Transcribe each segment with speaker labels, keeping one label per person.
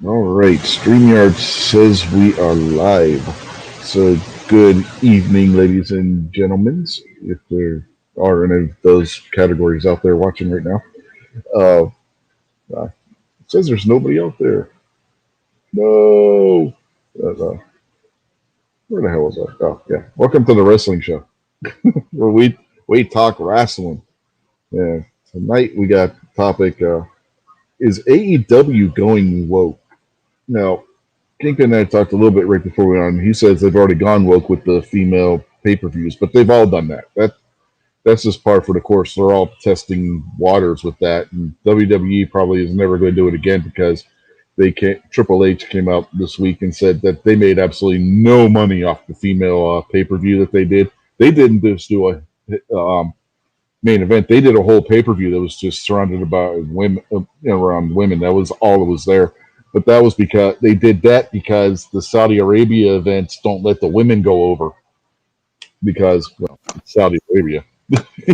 Speaker 1: All right, StreamYard says we are live. So, good evening, ladies and gentlemen, if there are any of those categories out there watching right now. Uh, it says there's nobody out there. No! Uh, where the hell was I? Oh, yeah. Welcome to the wrestling show where we talk wrestling. Yeah. Tonight we got the topic is AEW going woke? Now, Kingpin and I talked a little bit right before we went on. He says they've already gone woke with the female pay per views, but they've all done that. That's just par for the course. They're all testing waters with that, and WWE probably is never going to do it again because they can't. Triple H came out this week and said that they made absolutely no money off the female pay per view that they did. They didn't just do a main event. They did a whole pay per view that was just surrounded about women, around women. That was all that was there. But that was because they did that because the Saudi Arabia events don't let the women go over because, well, it's Saudi Arabia.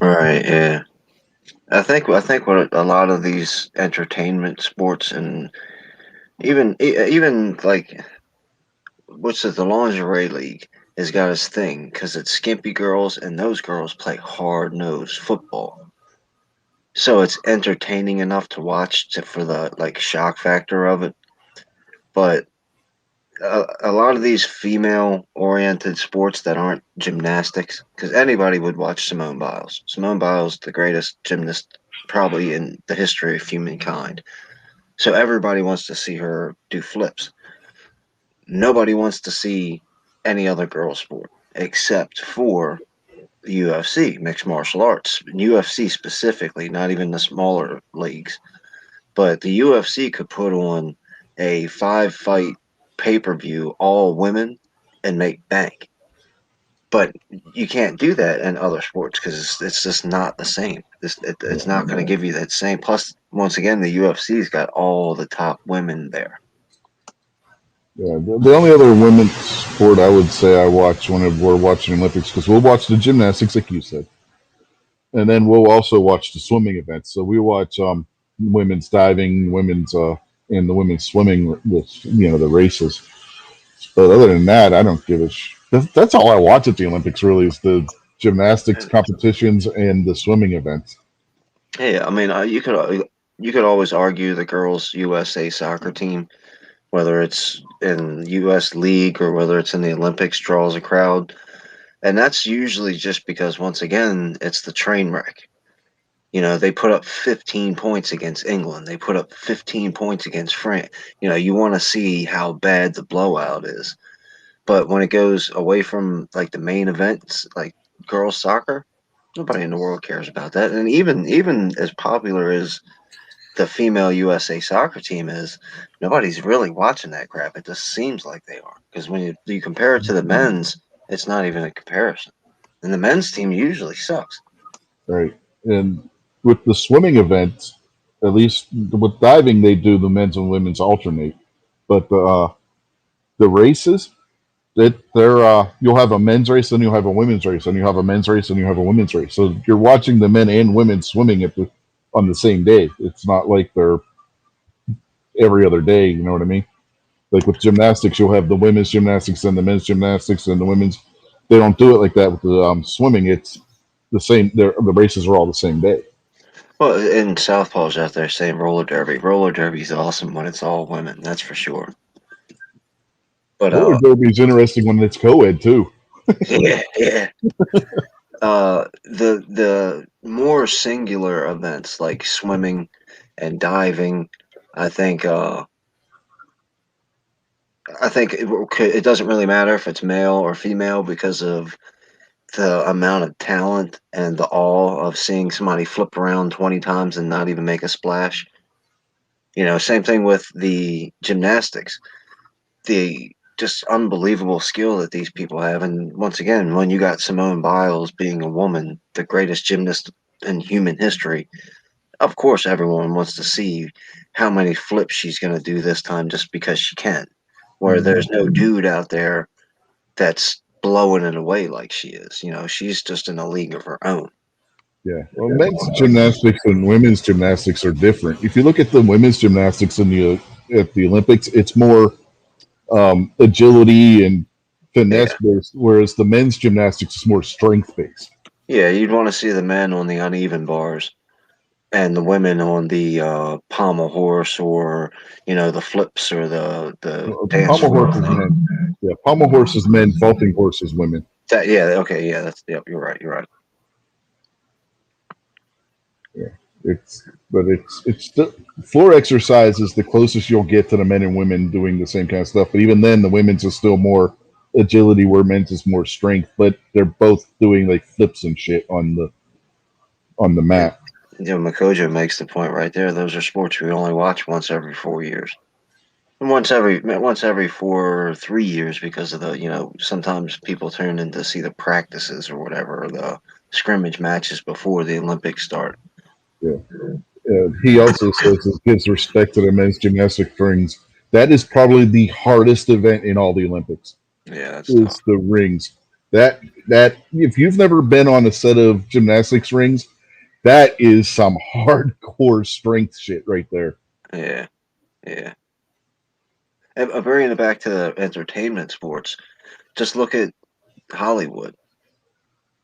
Speaker 2: Right, yeah. I think what a lot of these entertainment sports and even like what's it, the lingerie league has got its thing because it's skimpy girls and those girls play hard nosed football. So it's entertaining enough to watch for the like shock factor of it. But a lot of these female oriented sports that aren't gymnastics, because anybody would watch Simone Biles. Simone Biles, the greatest gymnast probably in the history of humankind. So everybody wants to see her do flips. Nobody wants to see any other girl sport except for the UFC, mixed martial arts. UFC specifically, not even the smaller leagues. But the UFC could put on a 5 fight pay per view, all women, and make bank. But you can't do that in other sports because it's just not the same. It's not going to give you that same. Plus, once again, the UFC's got all the top women there.
Speaker 1: Yeah, the only other women's sport I would say I watch whenever we're watching Olympics because we'll watch the gymnastics, like you said, and then we'll also watch the swimming events. So we watch women's diving, women's and the women's swimming with the races. But other than that, I don't give a that's all I watch at the Olympics. Really, is the gymnastics competitions and the swimming events.
Speaker 2: Yeah, I mean, you could always argue the girls' USA soccer team, whether it's in U.S. League or whether it's in the Olympics, draws a crowd, and that's usually just because once again it's the train wreck. They put up 15 points against England. They put up 15 points against France. You want to see how bad the blowout is. But when it goes away from like the main events, like girls soccer, nobody in the world cares about that. And even as popular as the female USA soccer team is, nobody's really watching that crap. It just seems like they are. Because when you compare it to the men's, it's not even a comparison. And the men's team usually sucks.
Speaker 1: Right. And with the swimming events, at least with diving, they do the men's and women's alternate. But the races, they're you'll have a men's race, then you'll have a women's race, and you have a men's race, and you have a women's race. So you're watching the men and women swimming on the same day. It's not like they're every other day. You know what I mean? Like with gymnastics, you'll have the women's gymnastics and the men's gymnastics and the women's. They don't do it like that with the swimming. It's the same. The races are all the same day.
Speaker 2: Well, and Southpaw's out there saying roller derby. Roller derby's awesome when it's all women, that's for sure. But
Speaker 1: Roller derby is interesting when it's co-ed too.
Speaker 2: yeah, yeah. The more singular events like swimming and diving, I think it doesn't really matter if it's male or female because of the amount of talent and the awe of seeing somebody flip around 20 times and not even make a splash. Same thing with the gymnastics. The just unbelievable skill that these people have. And once again, when you got Simone Biles being a woman, the greatest gymnast in human history, of course everyone wants to see how many flips she's going to do this time just because she can. Where there's no dude out there that's blowing it away like she is. She's just in a league of her own.
Speaker 1: Yeah. Well, men's gymnastics and women's gymnastics are different. If you look at the women's gymnastics in the at the Olympics. It's more agility and finesse
Speaker 2: Yeah,
Speaker 1: based, whereas the men's gymnastics is more strength based.
Speaker 2: yeah. You'd want to see the men on the uneven bars and the women on the pommel horse, or the flips, or the dance
Speaker 1: Pommel
Speaker 2: floor.
Speaker 1: horses men. Yeah, pommel horses men, vaulting horses women.
Speaker 2: Yeah, okay, yeah, that's yep. You're right. You're right.
Speaker 1: Yeah, it's it's still floor exercise is the closest you'll get to the men and women doing the same kind of stuff. But even then, the women's is still more agility, where men's is more strength. But they're both doing like flips and shit on the
Speaker 2: And
Speaker 1: mat.
Speaker 2: Makojo makes the point right there. Those are sports we only watch once every 4 years. Once every 4 or 3 years, because of the sometimes people turn in to see the practices or whatever, or the scrimmage matches before the Olympics start.
Speaker 1: Yeah. He also says it gives respect to the men's gymnastic rings. That is probably the hardest event in all the Olympics.
Speaker 2: Yeah, that's tough.
Speaker 1: Is the rings. That if you've never been on a set of gymnastics rings, that is some hardcore strength shit right there.
Speaker 2: Yeah, yeah. And bringing it back to the entertainment sports, just look at Hollywood.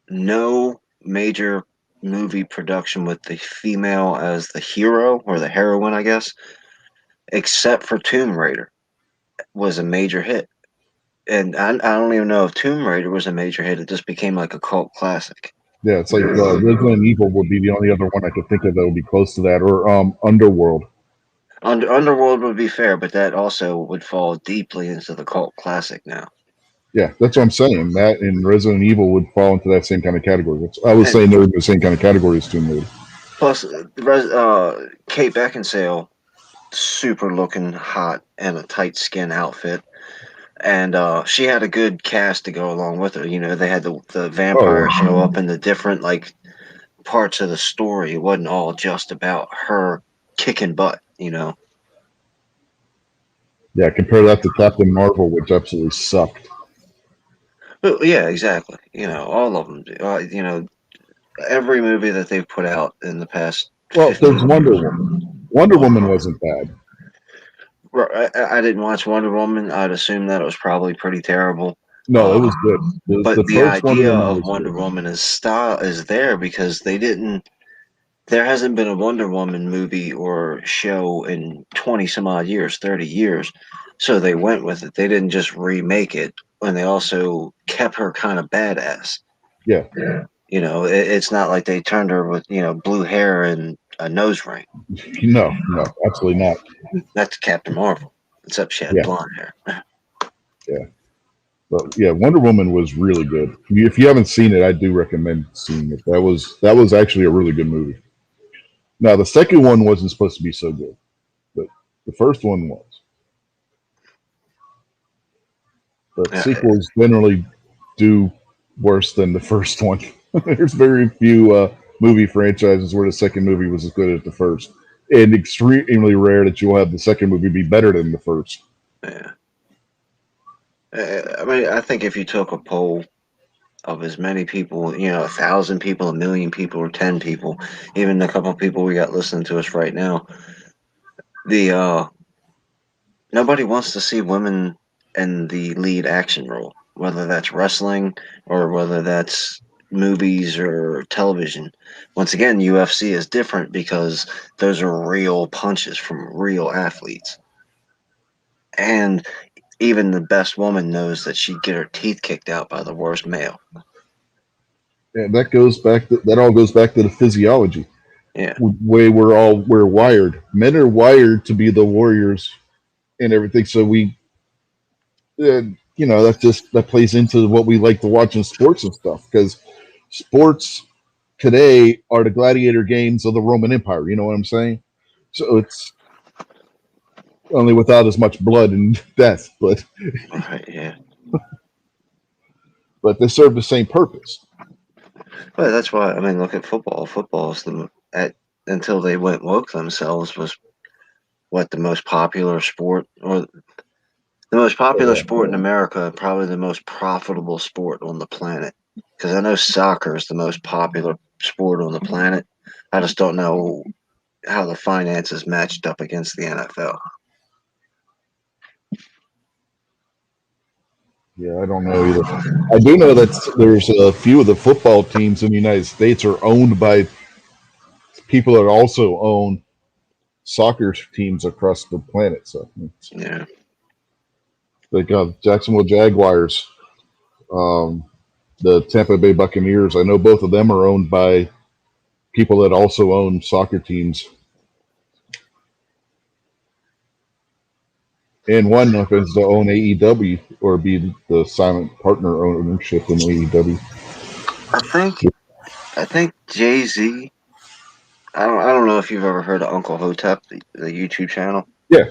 Speaker 2: No major movie production with the female as the hero or the heroine, I guess, except for Tomb Raider, was a major hit. And I don't even know if Tomb Raider was a major hit. It just became like a cult classic.
Speaker 1: Yeah, it's like Resident Evil would be the only other one I could think of that would be close to that, or Underworld.
Speaker 2: Underworld would be fair, but that also would fall deeply into the cult classic now.
Speaker 1: Yeah, that's what I'm saying. That and Resident Evil would fall into that same kind of category. I was
Speaker 2: And
Speaker 1: saying they're in the same kind of category as Tomb Raider.
Speaker 2: plus, Kate Beckinsale, super looking hot in a tight skin outfit. And she had a good cast to go along with her. They had the
Speaker 1: Oh
Speaker 2: vampire
Speaker 1: yeah,
Speaker 2: show up in the different like parts of the story. It wasn't all just about her kicking butt.
Speaker 1: yeah. Compare that to Captain Marvel, which absolutely sucked.
Speaker 2: But, yeah, exactly. All of them. Every movie that they've put out in the past
Speaker 1: Well, there's
Speaker 2: 15
Speaker 1: Wonder
Speaker 2: years.
Speaker 1: Woman. Wonder
Speaker 2: Wonder
Speaker 1: Woman
Speaker 2: Woman.
Speaker 1: wasn't bad.
Speaker 2: I didn't watch Wonder Woman. I'd assume that it was probably pretty terrible.
Speaker 1: No, it
Speaker 2: Uh,
Speaker 1: was good.
Speaker 2: but
Speaker 1: The
Speaker 2: the
Speaker 1: first Wonder
Speaker 2: idea
Speaker 1: Woman
Speaker 2: of
Speaker 1: was
Speaker 2: Wonder
Speaker 1: good.
Speaker 2: Woman as style is there because they didn't. There hasn't been a Wonder Woman movie or show in 20 some odd years, 30 years. So they went with it. They didn't just remake it, and they also kept her kind of badass.
Speaker 1: Yeah,
Speaker 2: It's not like they turned her with, blue hair and a nose ring.
Speaker 1: no, no, absolutely not.
Speaker 2: That's Captain Marvel, except she had
Speaker 1: Yeah,
Speaker 2: blonde hair.
Speaker 1: yeah. But yeah, Wonder Woman was really good. If you haven't seen it, I do recommend seeing it. That was actually a really good movie. Now the second one wasn't supposed to be so good, but the first one was. But
Speaker 2: Yeah,
Speaker 1: sequels generally do worse than the first one. There's very few movie franchises where the second movie was as good as the first, and extremely rare that you'll have the second movie be better than the first.
Speaker 2: yeah. I mean, I think if you took a poll of as many people, 1,000 people, 1,000,000 people, or 10 people, even a couple of people we got listening to us right now, the nobody wants to see women in the lead action role, whether that's wrestling or whether that's movies or television. Once again, UFC is different because those are real punches from real athletes. And even the best woman knows that she'd get her teeth kicked out by the worst male.
Speaker 1: And that goes back. That all goes back to the physiology
Speaker 2: Yeah.
Speaker 1: way we're wired. Men are wired to be the warriors and everything. So uh, that plays into what we like to watch in sports and stuff because sports today are the gladiator games of the Roman Empire. You know what I'm saying? So it's only without as much blood and death,
Speaker 2: Right. Yeah.
Speaker 1: but they serve the same purpose.
Speaker 2: Well, that's why I mean, look at football. Football is at until they went woke themselves was what the most popular sport, or the most
Speaker 1: Oh,
Speaker 2: popular
Speaker 1: yeah.
Speaker 2: sport in America, probably the most profitable sport on the planet. Because I know soccer is the most popular sport on the planet. I just don't know how the finances matched up against the NFL.
Speaker 1: Yeah, I don't know either. I do know that there's a few of the football teams in the United States are owned by people that also own soccer teams across the planet. So it's
Speaker 2: Yeah.
Speaker 1: like Jacksonville Jaguars, um, the Tampa Bay Buccaneers. I know both of them are owned by people that also own soccer teams, and one happens to own AEW or be the silent partner ownership in AEW.
Speaker 2: I think I think Jay-Z. I don't know if you've ever heard of Uncle Hotep, the YouTube channel.
Speaker 1: Yeah,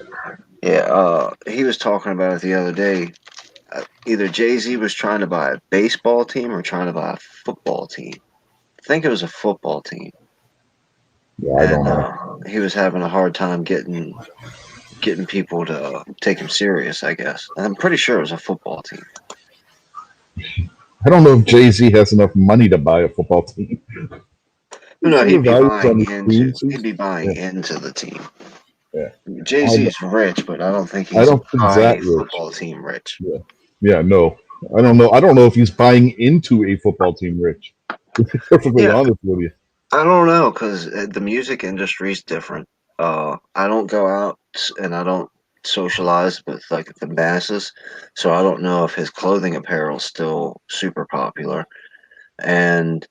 Speaker 2: Yeah, he was talking about it the other day. Either Jay-Z was trying to buy a baseball team or trying to buy a football team. I think it was a football team,
Speaker 1: yeah, I don't
Speaker 2: and
Speaker 1: know.
Speaker 2: he was having a hard time getting people to take him serious. I guess I'm pretty sure it was a football team.
Speaker 1: I don't know if Jay Z has enough money to buy a football team. You
Speaker 2: No,
Speaker 1: see the values on the
Speaker 2: he'd
Speaker 1: teams?
Speaker 2: be buying
Speaker 1: Yeah,
Speaker 2: into the team.
Speaker 1: yeah.
Speaker 2: Jay
Speaker 1: I,
Speaker 2: Z's rich, but I don't think
Speaker 1: I
Speaker 2: he's
Speaker 1: don't think he's
Speaker 2: buying a
Speaker 1: that rich.
Speaker 2: football team rich.
Speaker 1: Yeah, yeah, no. I don't know. I don't know if he's buying into a football team rich. To be perfectly
Speaker 2: Yeah,
Speaker 1: honest with you.
Speaker 2: I don't know because the music industry is different. I don't go out and I don't socialize with like the masses, so I don't know if his clothing apparel is still super popular. And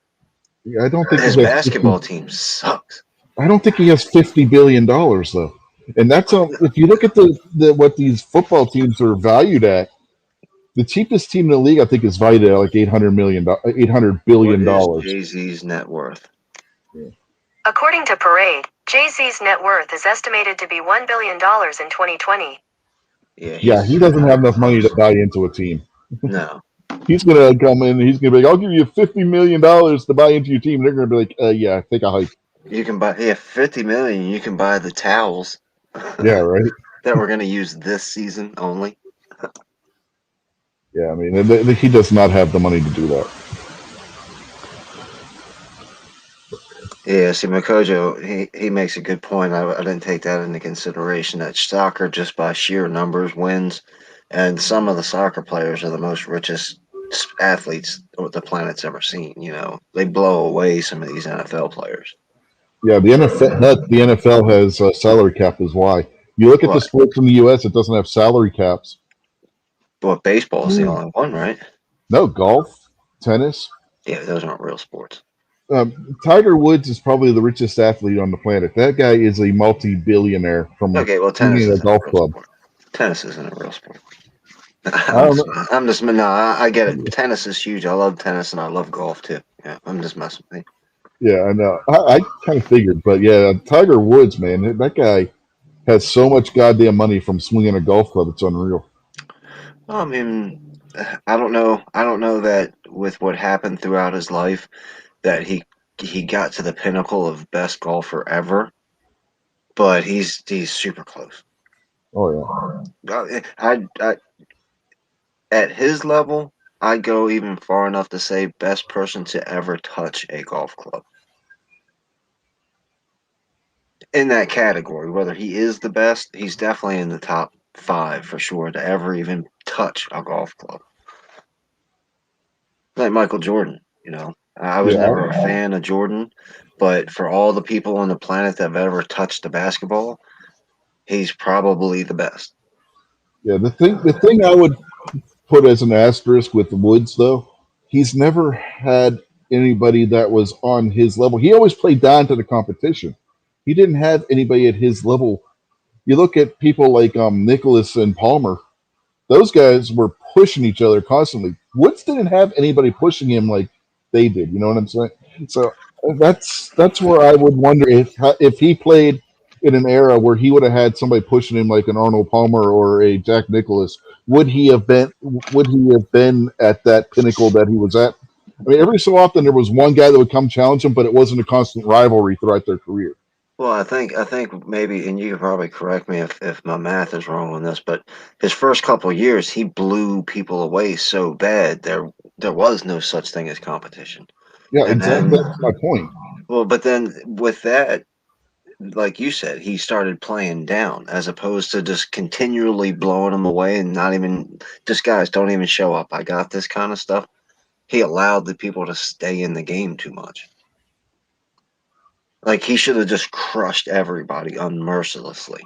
Speaker 1: Yeah, I don't think
Speaker 2: his
Speaker 1: he has
Speaker 2: basketball team sucks.
Speaker 1: I don't think he has $50 billion though, and that's if you look at the what these football teams are valued at. The cheapest team in the league, I think, is valued at like $800
Speaker 2: What
Speaker 1: billion
Speaker 2: is
Speaker 1: dollars.
Speaker 2: Jay Z's net worth?
Speaker 1: Yeah.
Speaker 3: According to Parade, Jay-Z's net worth is estimated to be $1 billion in 2020.
Speaker 2: Yeah,
Speaker 1: Yeah, he
Speaker 2: he's
Speaker 1: doesn't have
Speaker 2: not
Speaker 1: enough money to
Speaker 2: close.
Speaker 1: buy into a team.
Speaker 2: No,
Speaker 1: He's gonna come in. He's gonna be like, "I'll give you $50 million to buy into your team." And they're gonna be like, "Yeah, take a hike."
Speaker 2: you can buy 50 million. You can buy the towels
Speaker 1: Yeah,
Speaker 2: that
Speaker 1: right.
Speaker 2: we're gonna use this season only.
Speaker 1: Yeah, I mean, he does not have the money to do that.
Speaker 2: Yeah, see, Makojo, he makes a good point. I didn't take that into consideration. That soccer, just by sheer numbers, wins, and some of the soccer players are the most richest athletes the planet's ever seen. You know, they blow away some of these NFL players.
Speaker 1: Yeah, the NFL has a salary cap is why. You look at the
Speaker 2: What?
Speaker 1: sports in the U.S. It doesn't have salary caps.
Speaker 2: Well, baseball is the only one, right?
Speaker 1: No golf, tennis.
Speaker 2: Yeah, those aren't real sports.
Speaker 1: Tiger Woods is probably the richest athlete on the planet. That guy is a multi-billionaire from
Speaker 2: Okay, well, tennis
Speaker 1: owning a
Speaker 2: isn't a
Speaker 1: golf
Speaker 2: real
Speaker 1: club.
Speaker 2: sport. Tennis isn't a real sport.
Speaker 1: I don't know.
Speaker 2: No, I get it. Tennis is huge. I love tennis and I love golf too. Yeah, I'm just messing with you.
Speaker 1: Yeah, I know. I kind of figured, but yeah, Tiger Woods, man, that guy has so much goddamn money from swinging a golf club. It's unreal.
Speaker 2: Well, I mean, I don't know. I don't know that with what happened throughout his life that he got to the pinnacle of best golfer ever, but he's super close.
Speaker 1: Oh yeah,
Speaker 2: I at his level, I'd go even far enough to say best person to ever touch a golf club in that category. Whether he is the best, he's definitely in the top five for sure to ever even touch a golf club. Like Michael Jordan, you know. I was
Speaker 1: yeah,
Speaker 2: never a fan of Jordan, but for all the people on the planet that have ever touched a basketball, he's probably the best.
Speaker 1: yeah. The thing I would put as an asterisk with Woods though, he's never had anybody that was on his level. He always played down to the competition. He didn't have anybody at his level. You look at people like Nicholas and Palmer; those guys were pushing each other constantly. Woods didn't have anybody pushing him like they did. You know what I'm saying? So that's where I would wonder if he played in an era where he would have had somebody pushing him like an Arnold Palmer or a Jack Nicholas. Would he have been at that pinnacle that he was at? I mean, every so often there was one guy that would come challenge him, but it wasn't a constant rivalry throughout their career.
Speaker 2: Well, I think maybe, and you can probably correct me if my math is wrong on this, but his first couple of years he blew people away so bad there was no such thing as competition.
Speaker 1: Yeah,
Speaker 2: And
Speaker 1: exactly.
Speaker 2: then
Speaker 1: That's my point.
Speaker 2: well, but then with that, like you said, he started playing down as opposed to just continually blowing them away and not even just guys don't even show up. I got this kind of stuff. He allowed the people to stay in the game too much. Like he should have just crushed everybody unmercilessly.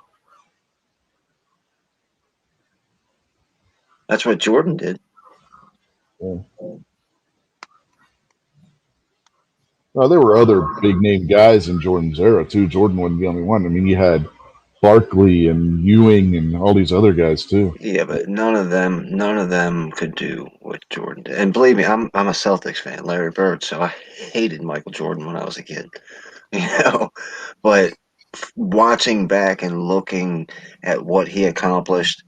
Speaker 2: That's what Jordan did.
Speaker 1: Yeah. Well, there were other big name guys in Jordan's era too. Jordan wasn't the only one. I mean, you had Barkley and Ewing and all these other guys too.
Speaker 2: Yeah, but none of them could do what Jordan did. And believe me, I'm a Celtics fan, Larry Bird, so I hated Michael Jordan when I was a kid. You know, but watching back and looking at what he accomplished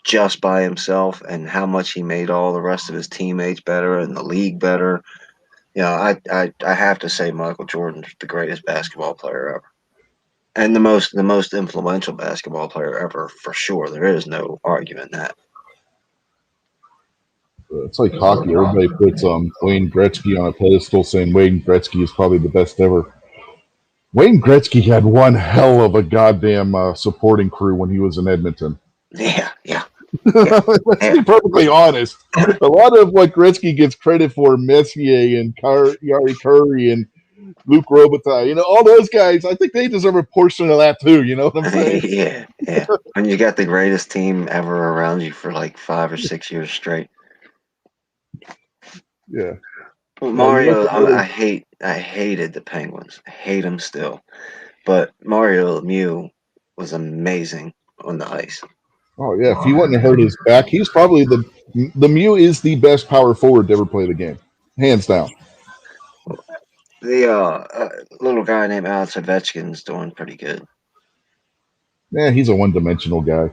Speaker 2: just by himself and how much he made all the rest of his teammates better and the league better, I have to say Michael Jordan's the greatest basketball player ever. And the most influential basketball player ever for sure. There is no argument in that.
Speaker 1: It's like hockey. Everybody puts Wayne Gretzky on a pedestal, saying Wayne Gretzky is probably the best ever. Wayne Gretzky had one hell of a goddamn supporting crew when he was in Edmonton.
Speaker 2: Yeah, yeah, yeah,
Speaker 1: Let's
Speaker 2: yeah.
Speaker 1: be perfectly honest. A lot of what Gretzky gets credit for, Messier and Yari Curry and Luke Robitaille, all those guys, I think they deserve a portion of that too. You know what I'm saying?
Speaker 2: Yeah, yeah. When you got the greatest team ever around you for like 5 or 6 years straight.
Speaker 1: Yeah.
Speaker 2: Well,
Speaker 1: No, you look
Speaker 2: Mario,
Speaker 1: at other.
Speaker 2: I hated the Penguins. I hate them still. But Mario Lemieux was amazing on the ice.
Speaker 1: Oh yeah, if he wouldn't have hurt his back, he's probably the Mew is the best power forward to ever play the game, hands down.
Speaker 2: The little guy named Alex Ovechkin's doing pretty good.
Speaker 1: Yeah, he's a one-dimensional guy.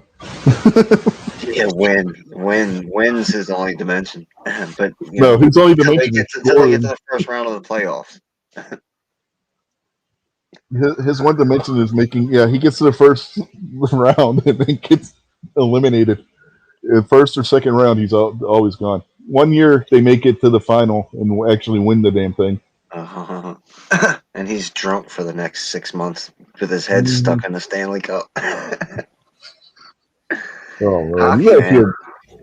Speaker 2: Yeah, wins his only dimension. But
Speaker 1: No, his only
Speaker 2: until they
Speaker 1: dimension is
Speaker 2: get to, until they get to
Speaker 1: scoring.
Speaker 2: the first round of the playoffs.
Speaker 1: His one dimension is making. Yeah, he gets to the first round and then gets eliminated. In first or second round, he's always gone. One year they make it to the final and actually win the damn thing.
Speaker 2: Uh, and he's drunk for the next 6 months with his head
Speaker 1: Mhm.
Speaker 2: stuck in the Stanley Cup.
Speaker 1: Oh man,
Speaker 2: Hockey, man.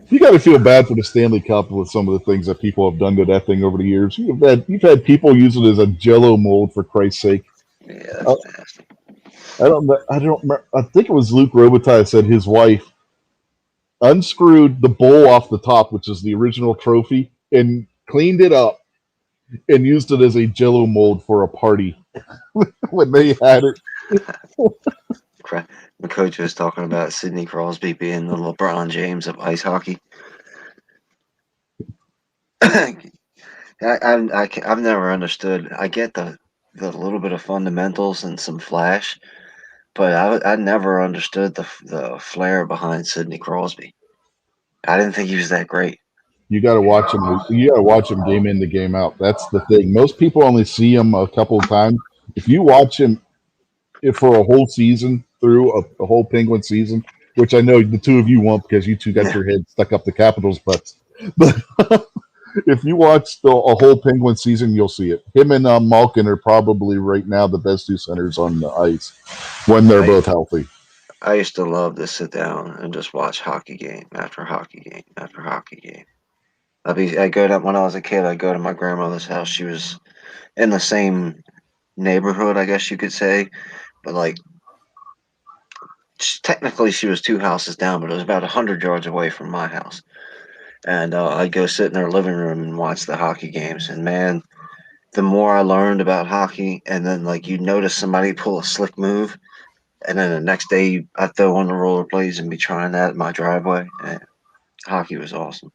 Speaker 1: you got to feel bad for the Stanley Cup with some of the things that people have done to that thing over the years. You've had people use it as a Jello mold for Christ's sake.
Speaker 2: Yeah,
Speaker 1: I,
Speaker 2: that's nasty.
Speaker 1: I don't remember. I think it was Luke Robitaille said his wife unscrewed the bowl off the top, which is the original trophy, and cleaned it up and used it as a Jello mold for a party when they had it.
Speaker 2: The coach was talking about Sidney Crosby being the LeBron James of ice hockey. I've never understood. I get the little bit of fundamentals and some flash, but I never understood the flair behind Sidney Crosby. I didn't think he was that great.
Speaker 1: You got to watch him. You got to watch him game in, the game out. That's the thing. Most people only see him a couple of times. If you watch him for a whole season through a whole Penguin season, which I know the two of you won't because you two got
Speaker 2: Yeah,
Speaker 1: your head stuck up the Capitals' butts. But if you watch a whole Penguin season, you'll see it. Him and Malkin are probably right now the best two centers on the ice when they're
Speaker 2: I
Speaker 1: both healthy.
Speaker 2: I used to love to sit down and just watch hockey game after hockey game after hockey game. I go to when I was a kid. I'd go to my grandmother's house. She was in the same neighborhood, I guess you could say, but like technically she was 2 houses down, but it was about 100 yards away from my house. And I'd go sit in her living room and watch the hockey games. And man, the more I learned about hockey, and then like you notice somebody pull a slick move, and then the next day I throw on the rollerblades and be trying that in my driveway. And hockey was awesome.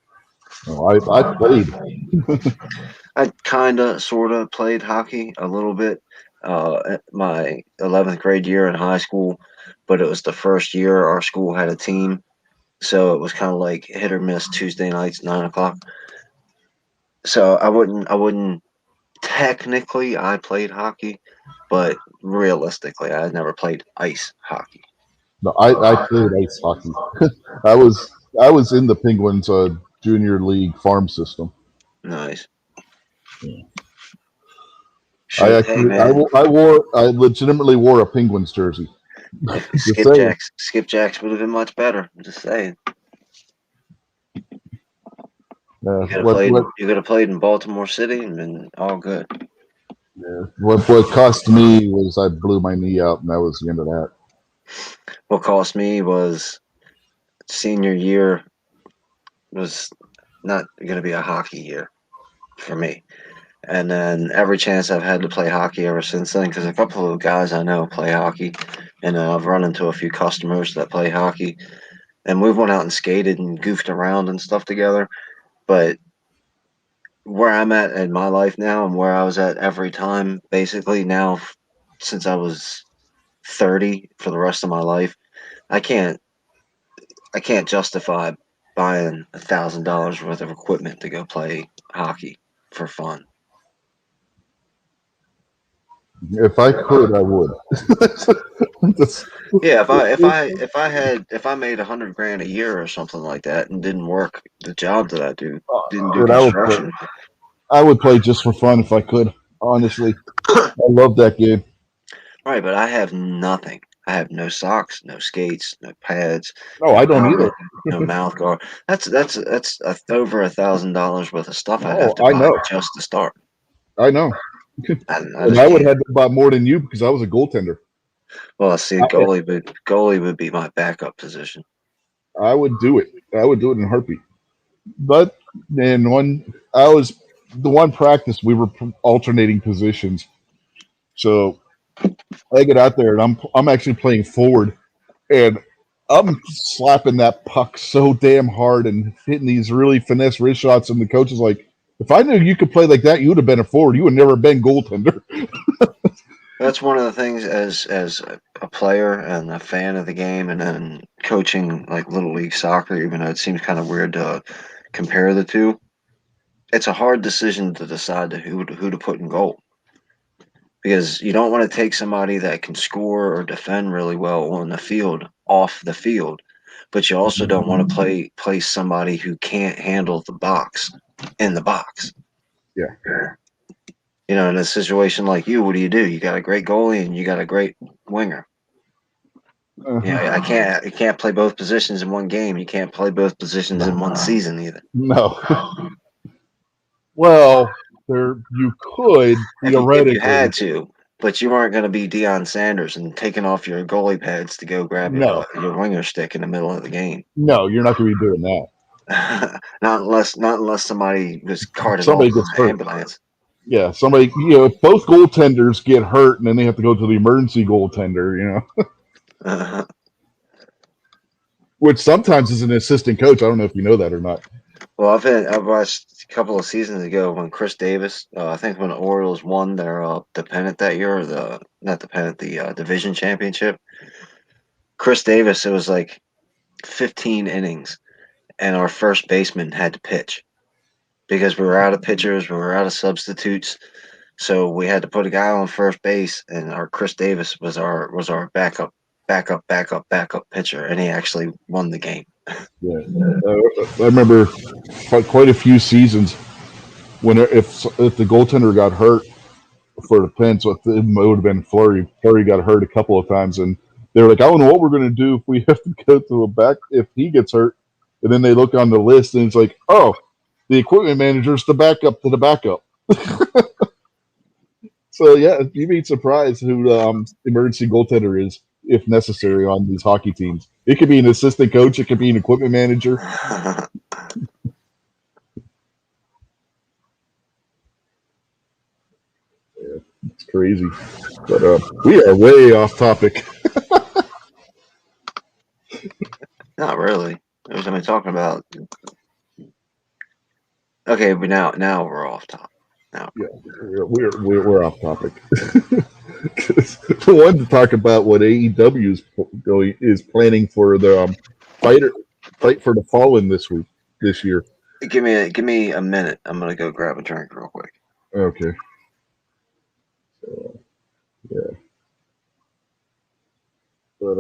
Speaker 1: I played.
Speaker 2: I kind of, sort of played hockey a little bit at my 11th grade year in high school, but it was the first year our school had a team. So it was kind of like hit or miss Tuesday nights, 9 o'clock. So I wouldn't technically, I played hockey, but realistically, I never played ice hockey.
Speaker 1: No, I played ice hockey. I was in the Penguins junior league farm system.
Speaker 2: Nice.
Speaker 1: I
Speaker 2: Shoot, hey
Speaker 1: actually,
Speaker 2: man,
Speaker 1: I legitimately wore a Penguins jersey. Just saying.
Speaker 2: Skipjacks would have been much better. I'm just saying.
Speaker 1: What
Speaker 2: You could have played in Baltimore City and been all good.
Speaker 1: what cost me was I blew my knee out, and that was the end of that.
Speaker 2: What cost me was senior year was not going to be a hockey year for me. And then every chance I've had to play hockey ever since then, because a couple of guys I know play hockey, and I've run into a few customers that play hockey, and we've went out and skated and goofed around and stuff together. But where I'm at in my life now, and where I was at every time, basically now, since I was 30 for the rest of my life, I can't I can't justify buying $1,000 worth of equipment to go play hockey for fun.
Speaker 1: If I could, I would. Just-
Speaker 2: Yeah, if I made 100 grand a year or something like that and didn't work the job that I do, didn't do
Speaker 1: and
Speaker 2: construction.
Speaker 1: I would play just for fun if I could. Honestly, I love that game.
Speaker 2: Right, but I have nothing. I have no socks, no skates, no pads,
Speaker 1: No,
Speaker 2: no
Speaker 1: I don't either.
Speaker 2: helmet, no mouth guard. That's over $1,000 worth of stuff I'd have
Speaker 1: Oh,
Speaker 2: to
Speaker 1: I
Speaker 2: buy
Speaker 1: know,
Speaker 2: just to start.
Speaker 1: I know.
Speaker 2: I
Speaker 1: And
Speaker 2: just
Speaker 1: I would
Speaker 2: can't.
Speaker 1: have to buy more than you because I was a goaltender.
Speaker 2: Well, I see,
Speaker 1: I,
Speaker 2: goalie would be my backup position.
Speaker 1: I would do it. I would do it in a heartbeat. But in I was the one practice we were alternating positions. So I get out there and I'm actually playing forward, and I'm slapping that puck so damn hard and hitting these really finesse wrist shots. And the coach is like, "If I knew you could play like that, you would have been a forward. You would never have been goaltender."
Speaker 2: That's one of the things as a player and a fan of the game, and then coaching like little league soccer. Even though it seems kind of weird to compare the two, it's a hard decision to decide who to put in goal because you don't want to take somebody that can score or defend really well on the field off the field, but you also don't want to place somebody who can't handle the box in the box.
Speaker 1: Yeah.
Speaker 2: You know, in a situation like you, what do? You got a great goalie and you got a great winger. Yeah, you can't play both positions in one game. You can't play both positions in one season either.
Speaker 1: No. Well, you could
Speaker 2: If you
Speaker 1: theoretically.
Speaker 2: had to, but you aren't going to be Deion Sanders and taking off your goalie pads to go grab
Speaker 1: No,
Speaker 2: your winger stick in the middle of the game.
Speaker 1: no, you're not going to be doing that.
Speaker 2: Not unless somebody was carted off
Speaker 1: Somebody
Speaker 2: in
Speaker 1: gets
Speaker 2: an
Speaker 1: hurt.
Speaker 2: ambulance.
Speaker 1: Yeah, somebody. If both goaltenders get hurt and then they have to go to the emergency goaltender, which sometimes is an assistant coach. I don't know if you know that or not.
Speaker 2: Well, I've watched a couple of seasons ago when Chris Davis, I think when the Orioles won their the pennant that year, or the not the pennant, the division championship. Chris Davis, it was like 15 innings, and our first baseman had to pitch because we were out of pitchers, we were out of substitutes, so we had to put a guy on first base, and our Chris Davis was our backup pitcher, and he actually won the game.
Speaker 1: Yeah, I remember quite a few seasons when if the goaltender got hurt for the Pens, so it would have been Fleury. Fleury got hurt a couple of times, and they were like, "I don't know what we're going to do if we have to go to a back if he gets hurt." And then they look on the list, and it's like, "Oh, the equipment manager's the backup to the backup." So yeah, you'd be surprised who emergency goaltender is if necessary on these hockey teams. It could be an assistant coach, it could be an equipment manager. It's crazy, but we are way off topic.
Speaker 2: Not really. I mean, talking about. Okay, but now we're off topic. Now,
Speaker 1: Yeah, we're off topic. I wanted to talk about what AEW is planning for the fight for the Fallen this year.
Speaker 2: give me a minute. I'm gonna go grab a drink real quick.
Speaker 1: Okay. So, yeah. But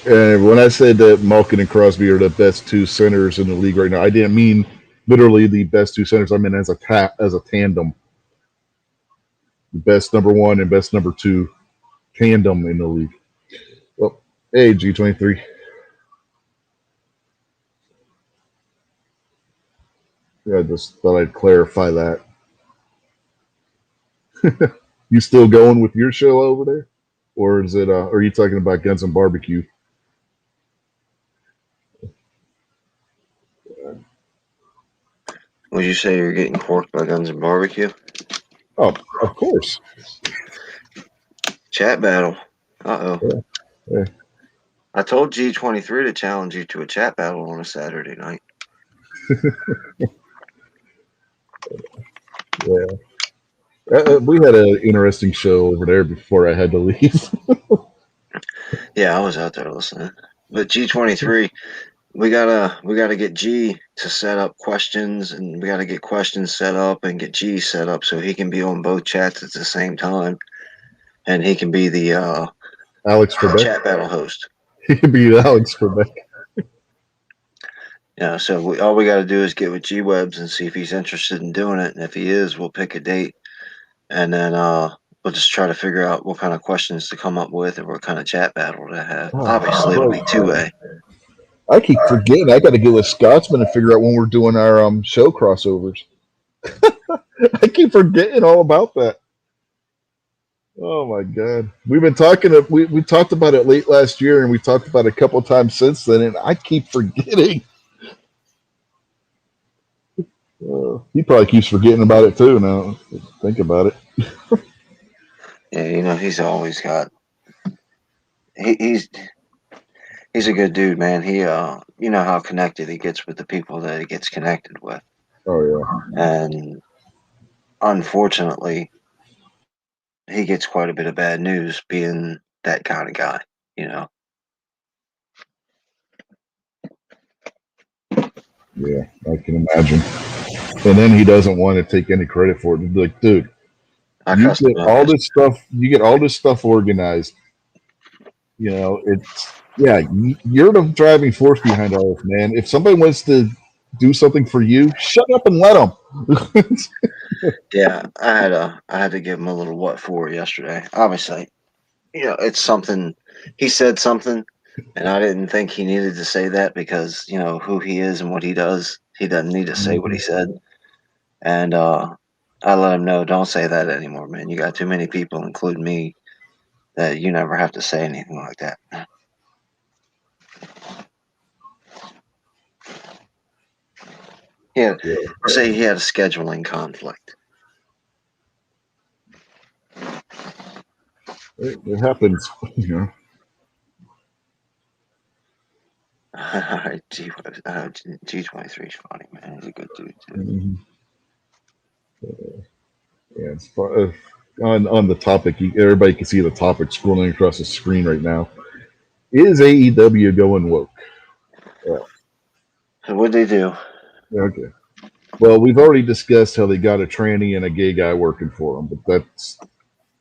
Speaker 1: and when I said that Malkin and Crosby are the best two centers in the league right now, I didn't mean literally the best two centers. I mean as a tandem. best number one and best number two tandem in the league. Well, hey, G23. Yeah, I just thought I'd clarify that. You still going with your show over there? Or is it, are you talking about Guns and Barbecue?
Speaker 2: Would you say you're getting corked by Guns and Barbecue?
Speaker 1: Oh, of course.
Speaker 2: Chat battle. Uh oh.
Speaker 1: Yeah.
Speaker 2: I told G23 to challenge you to a chat battle on a Saturday night.
Speaker 1: Yeah. We had an interesting show over there before I had to leave.
Speaker 2: Yeah, I was out there listening. But G23, we gotta get G to set up questions, and we gotta get questions set up and get G set up so he can be on both chats at the same time, and he can be the
Speaker 1: Alex Trebek.
Speaker 2: chat battle host.
Speaker 1: He could be Alex Trebek.
Speaker 2: Yeah, so all we got to do is get with G Webs and see if he's interested in doing it, and if he is, we'll pick a date, and then we'll just try to figure out what kind of questions to come up with and what kind of chat battle to have.
Speaker 1: Oh,
Speaker 2: Obviously, it'll be two-way.
Speaker 1: I keep forgetting. I got to get with Scotsman and figure out when we're doing our show crossovers. I keep forgetting all about that. Oh my god, we've been talking. We talked about it late last year, and we talked about it a couple of times since then, and I keep forgetting. He probably keeps forgetting about it too. Now think about it.
Speaker 2: Yeah, he's always got. He's a good dude, man. He you know how connected he gets with the people that he gets connected with,
Speaker 1: Oh
Speaker 2: and unfortunately, he gets quite a bit of bad news being that kind of guy.
Speaker 1: yeah, I can imagine. And then he doesn't want to take any credit for it. He'd be like, dude,
Speaker 2: I
Speaker 1: you
Speaker 2: cussed
Speaker 1: get
Speaker 2: him out
Speaker 1: all
Speaker 2: yesterday.
Speaker 1: this stuff. You get all this stuff organized. It's you're the driving force behind all this, man. If somebody wants to do something for you, shut up and let them.
Speaker 2: Yeah, I had to give him a little what for yesterday. Obviously, it's something he said something, and I didn't think he needed to say that because who he is and what he does. He doesn't need to say what he said, and I let him know, don't say that anymore, man. You got too many people, including me, that you never have to say anything like that. Yeah, say he had a scheduling conflict.
Speaker 1: It happens,
Speaker 2: G23 is funny, man. He's a good dude too.
Speaker 1: Mhm. Yeah, it's on the topic. Everybody can see the topic scrolling across the screen right now. Is AEW going woke?
Speaker 2: So what'd they do?
Speaker 1: Okay. Well, we've already discussed how they got a tranny and a gay guy working for them, but that's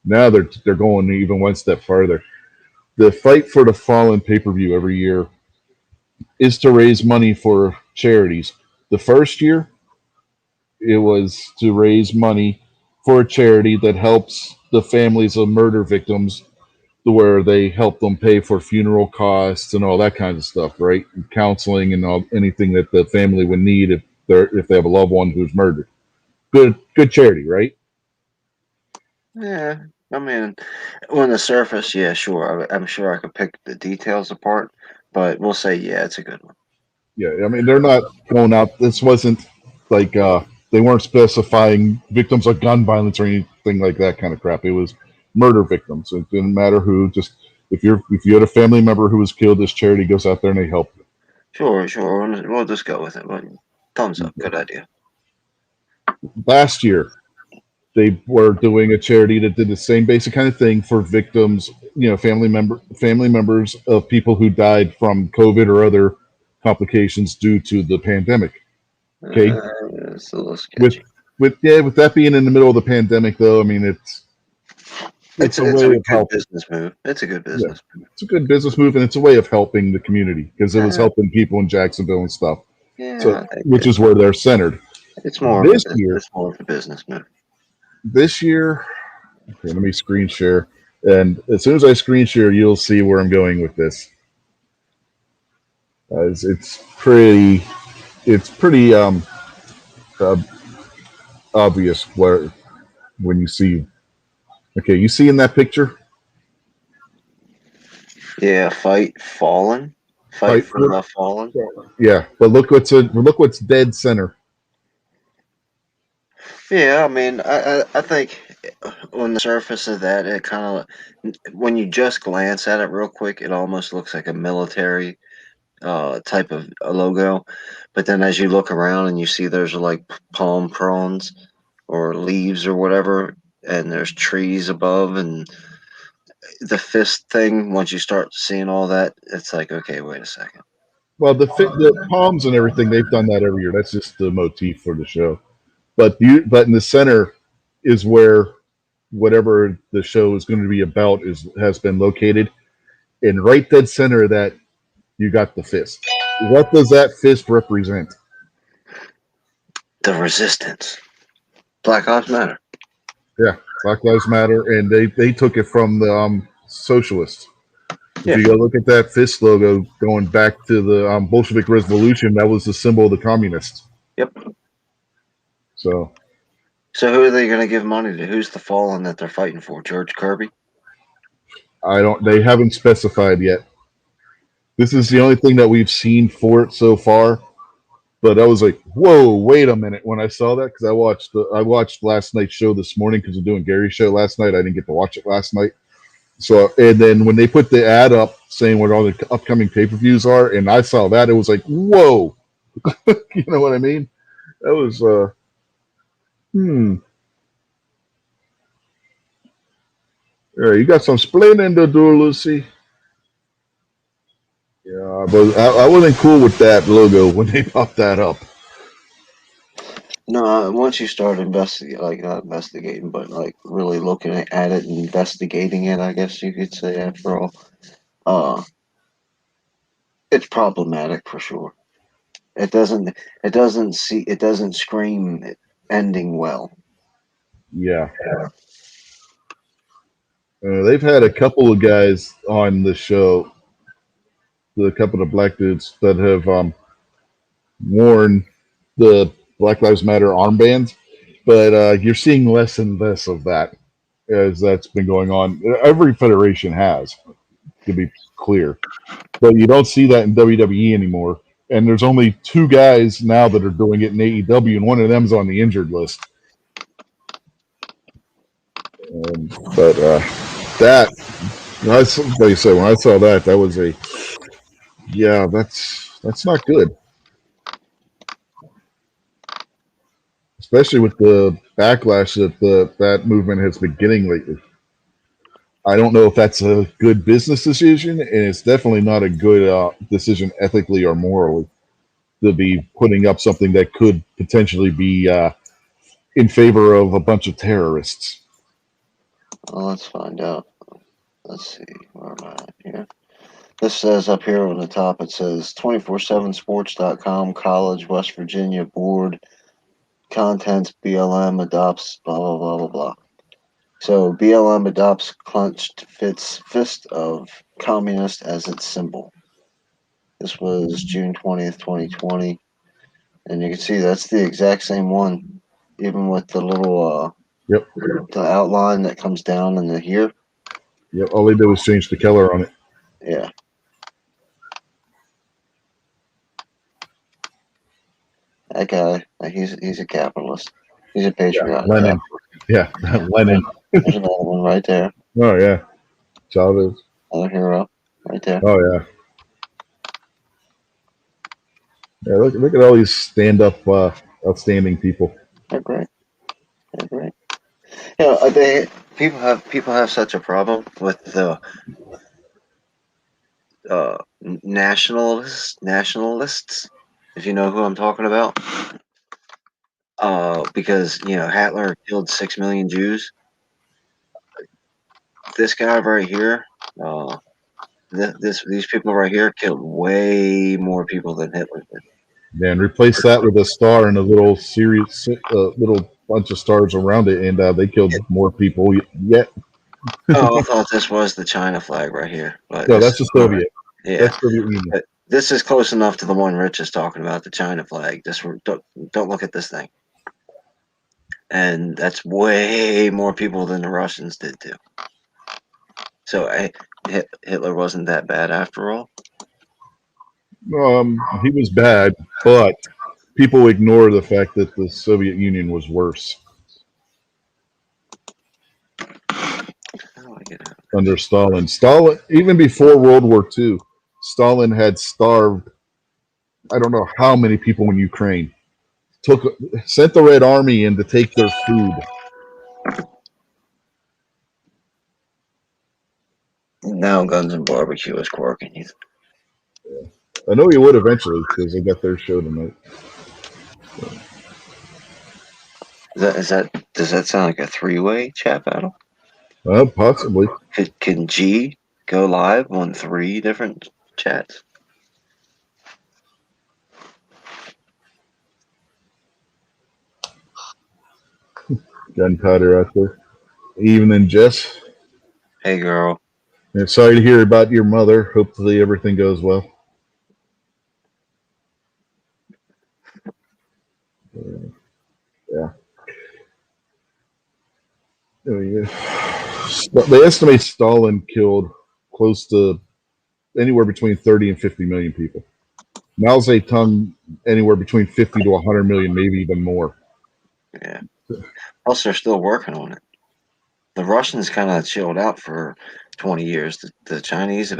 Speaker 1: now they're going even one step farther. The Fight for the Fallen pay-per-view every year is to raise money for charities. The first year, it was to raise money for a charity that helps the families of murder victims, to where they help them pay for funeral costs and all that kind of stuff, right? And counseling and anything that the family would need if they have a loved one who's murdered. Good charity, right?
Speaker 2: Yeah, I mean, on the surface, yeah, sure. I'm sure I could pick the details apart, but we'll say, yeah, it's a good one.
Speaker 1: Yeah, I mean they're not going out. This wasn't like they weren't specifying victims of gun violence or anything like that kind of crap. It was murder victims. It didn't matter who. Just if you had a family member who was killed, this charity goes out there and they help.
Speaker 2: Sure. We'll just go with it. But thumbs up. Good idea.
Speaker 1: Last year, they were doing a charity that did the same basic kind of thing for victims, family members of people who died from COVID or other complications due to the pandemic. Okay,
Speaker 2: It's a little
Speaker 1: with
Speaker 2: sketchy.
Speaker 1: with that being in the middle of the pandemic, though, I mean it's a
Speaker 2: It's a
Speaker 1: way of
Speaker 2: good
Speaker 1: helping.
Speaker 2: business move. It's a good
Speaker 1: Yeah,
Speaker 2: business move.
Speaker 1: it's a good business move, and it's a way of helping the community because it was
Speaker 2: Uh,
Speaker 1: helping people in Jacksonville and stuff.
Speaker 2: yeah,
Speaker 1: So,
Speaker 2: I think
Speaker 1: which is where they're centered.
Speaker 2: it's more of a
Speaker 1: This year,
Speaker 2: it's more of a business move.
Speaker 1: this year, Okay, let me screen share. And as soon as I screen share, you'll see where I'm going with this. It's pretty uh, obvious where when you see. Okay, you see in that picture,
Speaker 2: Yeah, fight
Speaker 1: right?
Speaker 2: for the fallen.
Speaker 1: Yeah, but look what's dead center.
Speaker 2: Yeah, I mean, I think on the surface of that, it kind of, when you just glance at it real quick, it almost looks like a military type of logo. But then as you look around and you see there's like palm fronds or leaves or whatever, and there's trees above, and the fist thing, once you start seeing all that, it's like, okay, wait a second.
Speaker 1: Well, the palms and everything they've done that every year. That's just the motif for the show. But in the center is where whatever the show is going to be about is has been located. And right dead center of that, you got the fist. What does that fist represent?
Speaker 2: The resistance. Black Lives Matter.
Speaker 1: Yeah, Black Lives Matter, and they took it from the socialists. If
Speaker 2: Yeah.
Speaker 1: you go look at that fist logo going back to the Bolshevik Revolution, that was the symbol of the communists.
Speaker 2: Yep.
Speaker 1: So
Speaker 2: So who are they going to give money to? Who's the fallen that they're fighting for? George Kirby?
Speaker 1: I don't. They haven't specified yet. This is the only thing that we've seen for it so far. But I was like, "Whoa, wait a minute!" When I saw that, because I watched last night's show this morning because I'm doing Gary's show last night. I didn't get to watch it last night. So and then when they put the ad up saying what all the upcoming pay per views are, and I saw that, it was like, "Whoa!" You know what I mean? That was hmm. Yeah, you got some splaining to do, Lucy. Yeah, but I wasn't cool with that logo when they popped that up.
Speaker 2: No, once you start investigating, like not investigating, but like really looking at it and investigating it, I guess you could say after all, uh, it's problematic for sure. It doesn't, it doesn't scream ending well.
Speaker 1: Yeah, they've had a couple of guys on the show, a couple of black dudes that have worn the Black Lives Matter armbands, but you're seeing less and less of that as that's been going on. Every federation has, to be clear, but you don't see that in WWE anymore. And there's only two guys now that are doing it in AEW, and one of them's on the injured list. But that, like I said, when I saw that, that was a yeah, that's not good, especially with the backlash that that movement has been getting lately. I don't know if that's a good business decision, and it's definitely not a good decision ethically or morally to be putting up something that could potentially be in favor of a bunch of terrorists.
Speaker 2: Well, let's find out. Let's see, where am I at here? This says up here on the top, it says 247sports.com, College, West Virginia Board, contents, BLM adopts, blah, blah, blah, blah, blah. So BLM adopts clenched fist of communist as its symbol. This was June 20th, 2020. And you can see that's the exact same one, even with the little
Speaker 1: Yep,
Speaker 2: the outline that comes down in the here.
Speaker 1: yep. All they did was change the color on it.
Speaker 2: Yeah. That guy, he's a capitalist. He's a
Speaker 1: Yeah,
Speaker 2: patriotic
Speaker 1: Lenin.
Speaker 2: capitalist.
Speaker 1: Yeah,
Speaker 2: Yeah.
Speaker 1: Lenin.
Speaker 2: There's another one right there.
Speaker 1: Oh yeah, Chavez.
Speaker 2: Another hero right there.
Speaker 1: Oh yeah, yeah. Look at all these stand up, outstanding people.
Speaker 2: They're great. They're great. You know, they people have such a problem with the nationalists, if you know who I'm talking about. Because Hitler killed 6 million Jews. This guy right here, uh, these people right here killed way more people than Hitler did.
Speaker 1: And replace that with a star and a little serious, little bunch of stars around it, and they killed more people yet.
Speaker 2: Oh, I thought this was the China flag right here, but
Speaker 1: No,
Speaker 2: this
Speaker 1: that's
Speaker 2: is
Speaker 1: the Soviet.
Speaker 2: yeah.
Speaker 1: That's Soviet Union.
Speaker 2: But this is close enough to the one Rich is talking about, the China flag. Don't look at this thing, and that's way more people than the Russians did too. So Hitler wasn't that bad after all.
Speaker 1: He was bad, but people ignore the fact that the Soviet Union was worse
Speaker 2: How do I get out?
Speaker 1: under Stalin. Stalin, even before World War II, Stalin had starved I don't know how many people in Ukraine. Sent the Red Army in to take their food.
Speaker 2: Now Guns and Barbecue is quirking.
Speaker 1: I know he would eventually because they got their show tonight.
Speaker 2: Does that sound like a three-way chat battle?
Speaker 1: Possibly.
Speaker 2: Can G go live on 3 different chats?
Speaker 1: Gunpowder out there. Evening, Jess.
Speaker 2: Hey girl.
Speaker 1: And sorry to hear about your mother. Hopefully everything goes well. Yeah. Oh, yeah. They estimate Stalin killed close to anywhere between 30 and 50 million people. Mao Zedong anywhere between 50 to 100 million, maybe even more.
Speaker 2: Yeah. Plus, they're still working on it. The Russians kind of chilled out for 20 years. The Chinese have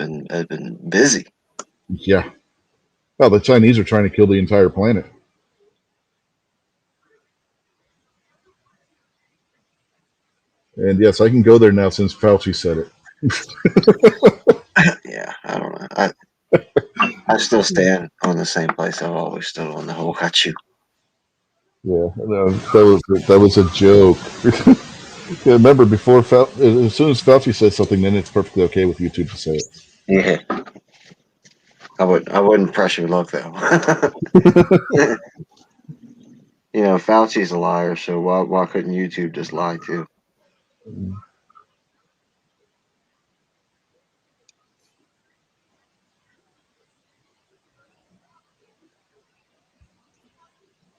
Speaker 2: been busy.
Speaker 1: Yeah. Well, the Chinese are trying to kill the entire planet. And yes, I can go there now since Fauci said it.
Speaker 2: Yeah, I don't know. I still stand on the same place I've always stood on, the whole got you.
Speaker 1: Yeah, no, that was a joke. Yeah, remember, before as soon as Fauci says something, then it's perfectly okay with YouTube to say it.
Speaker 2: Yeah, I wouldn't press your luck though. Fauci's a liar, so why couldn't YouTube just lie too?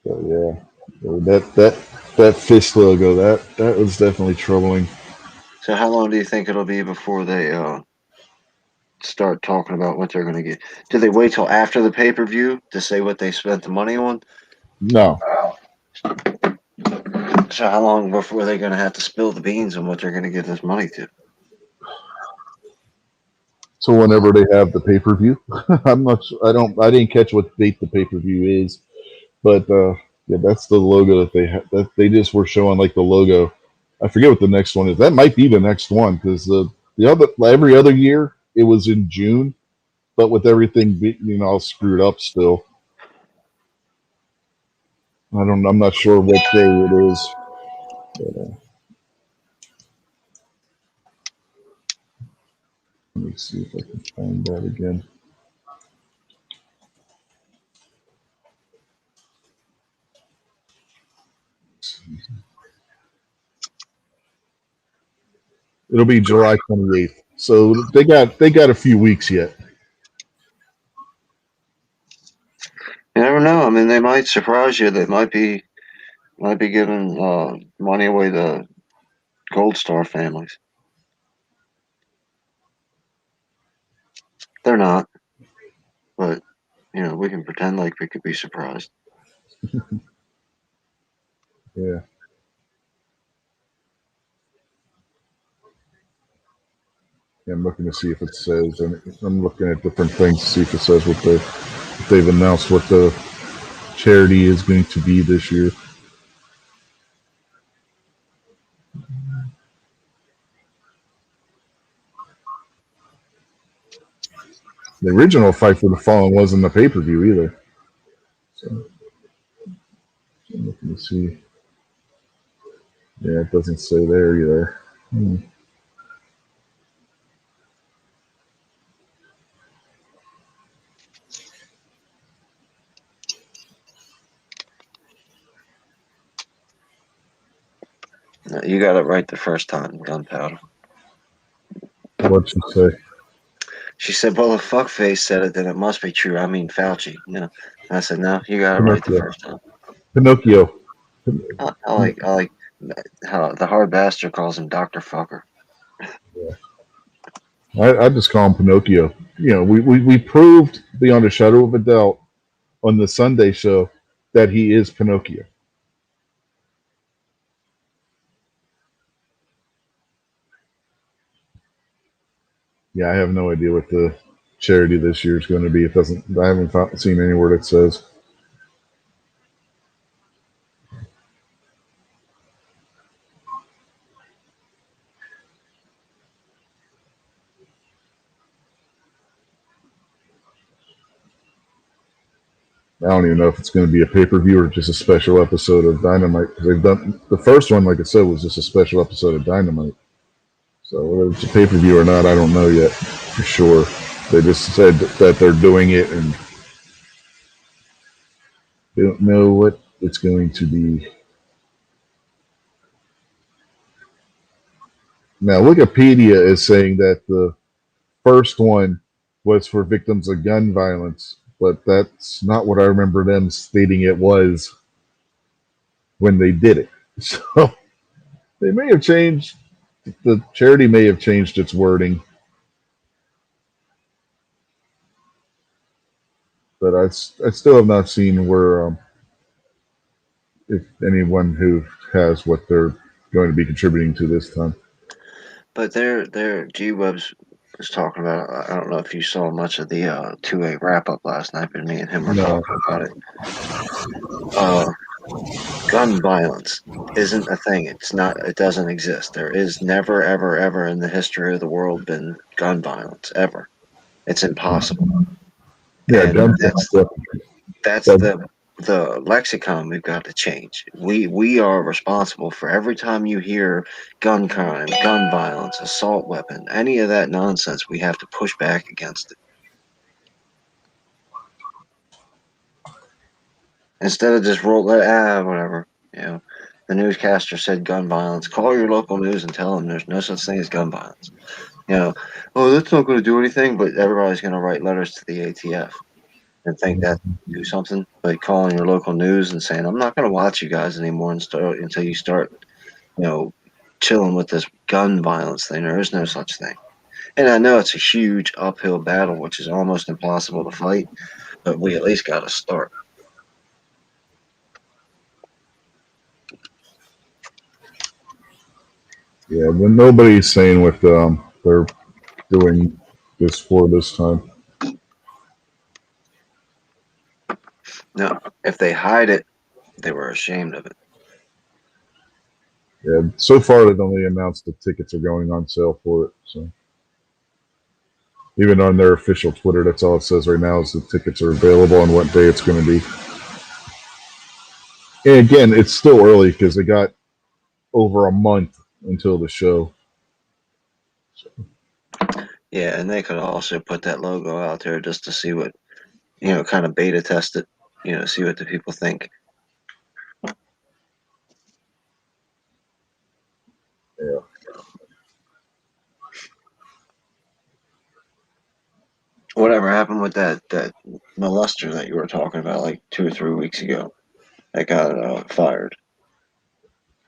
Speaker 1: So yeah, so that fist logo that was definitely troubling.
Speaker 2: So how long do you think it'll be before they start talking about what they're going to get? Do they wait till after the pay-per-view to say what they spent the money on?
Speaker 1: No,
Speaker 2: So how long before they're going to have to spill the beans on what they're going to give this money to?
Speaker 1: so whenever they have the pay per view, I'm not. I didn't catch what date the pay per view is, but yeah, that's the logo that they have. That they just were showing like the logo. I forget what the next one is. That might be the next one because the other every other year it was in June, but with everything being all screwed up still. I'm not sure what day it is. But, let me see if I can find that again. It'll be July 28th. So they got a few weeks yet.
Speaker 2: You never know. I mean, they might surprise you. They might be giving money away to Gold Star families. They're not, but we can pretend like we could be surprised.
Speaker 1: Yeah. Yeah, I'm looking to see if it says, and I'm looking at different things to see if it says if they've announced what the charity is going to be this year. The original Fight for the Fallen wasn't the pay per view either. So I'm looking to see. Yeah, it doesn't say there either. Hmm.
Speaker 2: You got it right the first time, Gunpowder.
Speaker 1: What'd she say?
Speaker 2: She said, "Well, if fuckface said it, then it must be true. I mean, Fauci." And I said, "No, you got it right the
Speaker 1: Pinocchio.
Speaker 2: first time."
Speaker 1: Pinocchio.
Speaker 2: I like how the hard bastard calls him Doctor Fucker.
Speaker 1: I just call him Pinocchio. We proved beyond a shadow of a doubt on the Sunday show that he is Pinocchio. Yeah, I have no idea what the charity this year is going to be. It doesn't. I haven't seen anywhere that says. I don't even know if it's going to be a pay-per-view or just a special episode of Dynamite, because they've done the first one, like I said, was just a special episode of Dynamite. So whether it's a pay-per-view or not, I don't know yet for sure. They just said that they're doing it, and they don't know what it's going to be. Now, Wikipedia is saying that the first one was for victims of gun violence, but that's not what I remember them stating it was when they did it. So they may have changed. The charity may have changed its wording, but I still have not seen where if anyone who has what they're going to be contributing to this time.
Speaker 2: But their G Webs was talking about. I don't know if you saw much of the 2A wrap up last night, but me and him were
Speaker 1: No,
Speaker 2: talking about it. Gun violence isn't a thing. It's not. It doesn't exist. There is never, ever, ever in the history of the world been gun violence ever. It's impossible,
Speaker 1: yeah,
Speaker 2: and
Speaker 1: gun
Speaker 2: that's
Speaker 1: but
Speaker 2: the lexicon we've got to change. We are responsible for every time you hear gun crime, gun violence, assault weapon, any of that nonsense. We have to push back against it instead of just whatever. The newscaster said gun violence. Call your local news and tell them there's no such thing as gun violence. Oh, that's not going to do anything, but everybody's going to write letters to the ATF and think that do something. But calling your local news and saying, "I'm not going to watch you guys anymore until you start, chilling with this gun violence thing." There is no such thing. And I know it's a huge uphill battle, which is almost impossible to fight, but we at least got to start.
Speaker 1: yeah, but nobody's saying what they're doing this for this time.
Speaker 2: No, if they hide it, they were ashamed of it.
Speaker 1: Yeah, so far they've only announced the tickets are going on sale for it. So even on their official Twitter, that's all it says right now is the tickets are available and what day it's going to be. And again, it's still early because they got over a month until the show.
Speaker 2: Yeah, and they could also put that logo out there just to see what, kind of beta test it, see what the people think.
Speaker 1: Yeah.
Speaker 2: Whatever happened with that molester that you were talking about like 2 or 3 weeks ago that got fired?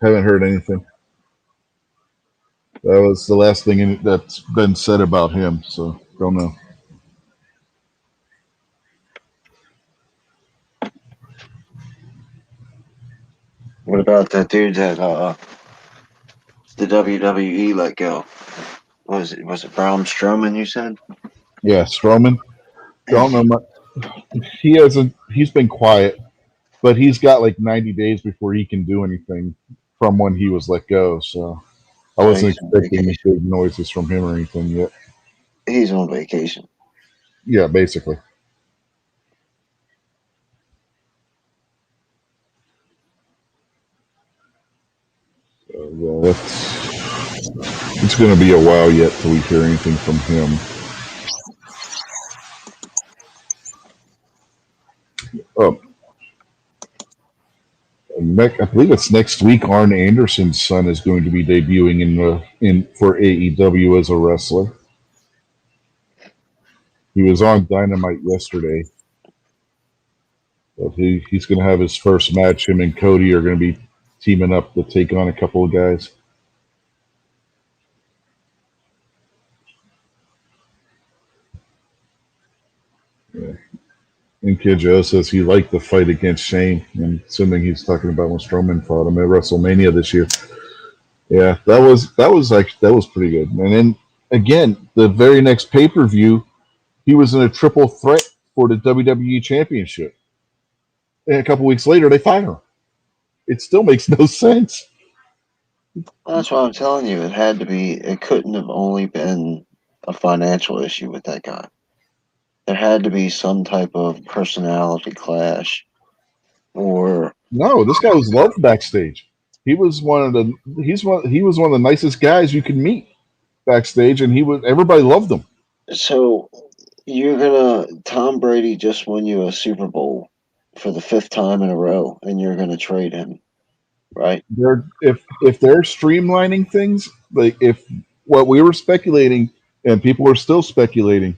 Speaker 1: Haven't heard anything. That was the last thing that's been said about him, so don't know.
Speaker 2: What about that dude that the WWE let go? Was it Braun Strowman? You said?
Speaker 1: Yeah, Strowman. Don't know much. He hasn't. He's been quiet, but he's got like 90 days before he can do anything from when he was let go. So I
Speaker 2: Oh,
Speaker 1: wasn't
Speaker 2: he's on
Speaker 1: expecting
Speaker 2: vacation.
Speaker 1: big noises from him or anything yet.
Speaker 2: He's on vacation.
Speaker 1: Yeah, basically. So, yeah, it's going to be a while yet till we hear anything from him. I believe it's next week. Arn Anderson's son is going to be debuting in for AEW as a wrestler. He was on Dynamite yesterday, but he's going to have his first match. Him and Cody are going to be teaming up to take on a couple of guys. Yeah. And Kid Joe says he liked the fight against Shane. I'm assuming he's talking about when Strowman fought him at WrestleMania this year. Yeah, that was pretty good. And then again, the very next pay per view, he was in a triple threat for the WWE Championship. And a couple weeks later, they fire him. It still makes no sense.
Speaker 2: That's what I'm telling you. It had to be. It couldn't have only been a financial issue with that guy. There had to be some type of personality clash, or
Speaker 1: No, this guy was loved backstage. He was one of the he was one of the nicest guys you could meet backstage, and he was everybody loved him.
Speaker 2: so you're gonna Tom Brady just won you a Super Bowl for the fifth time in a row, and you're gonna trade him, right?
Speaker 1: If they're streamlining things, like if what we were speculating and people are still speculating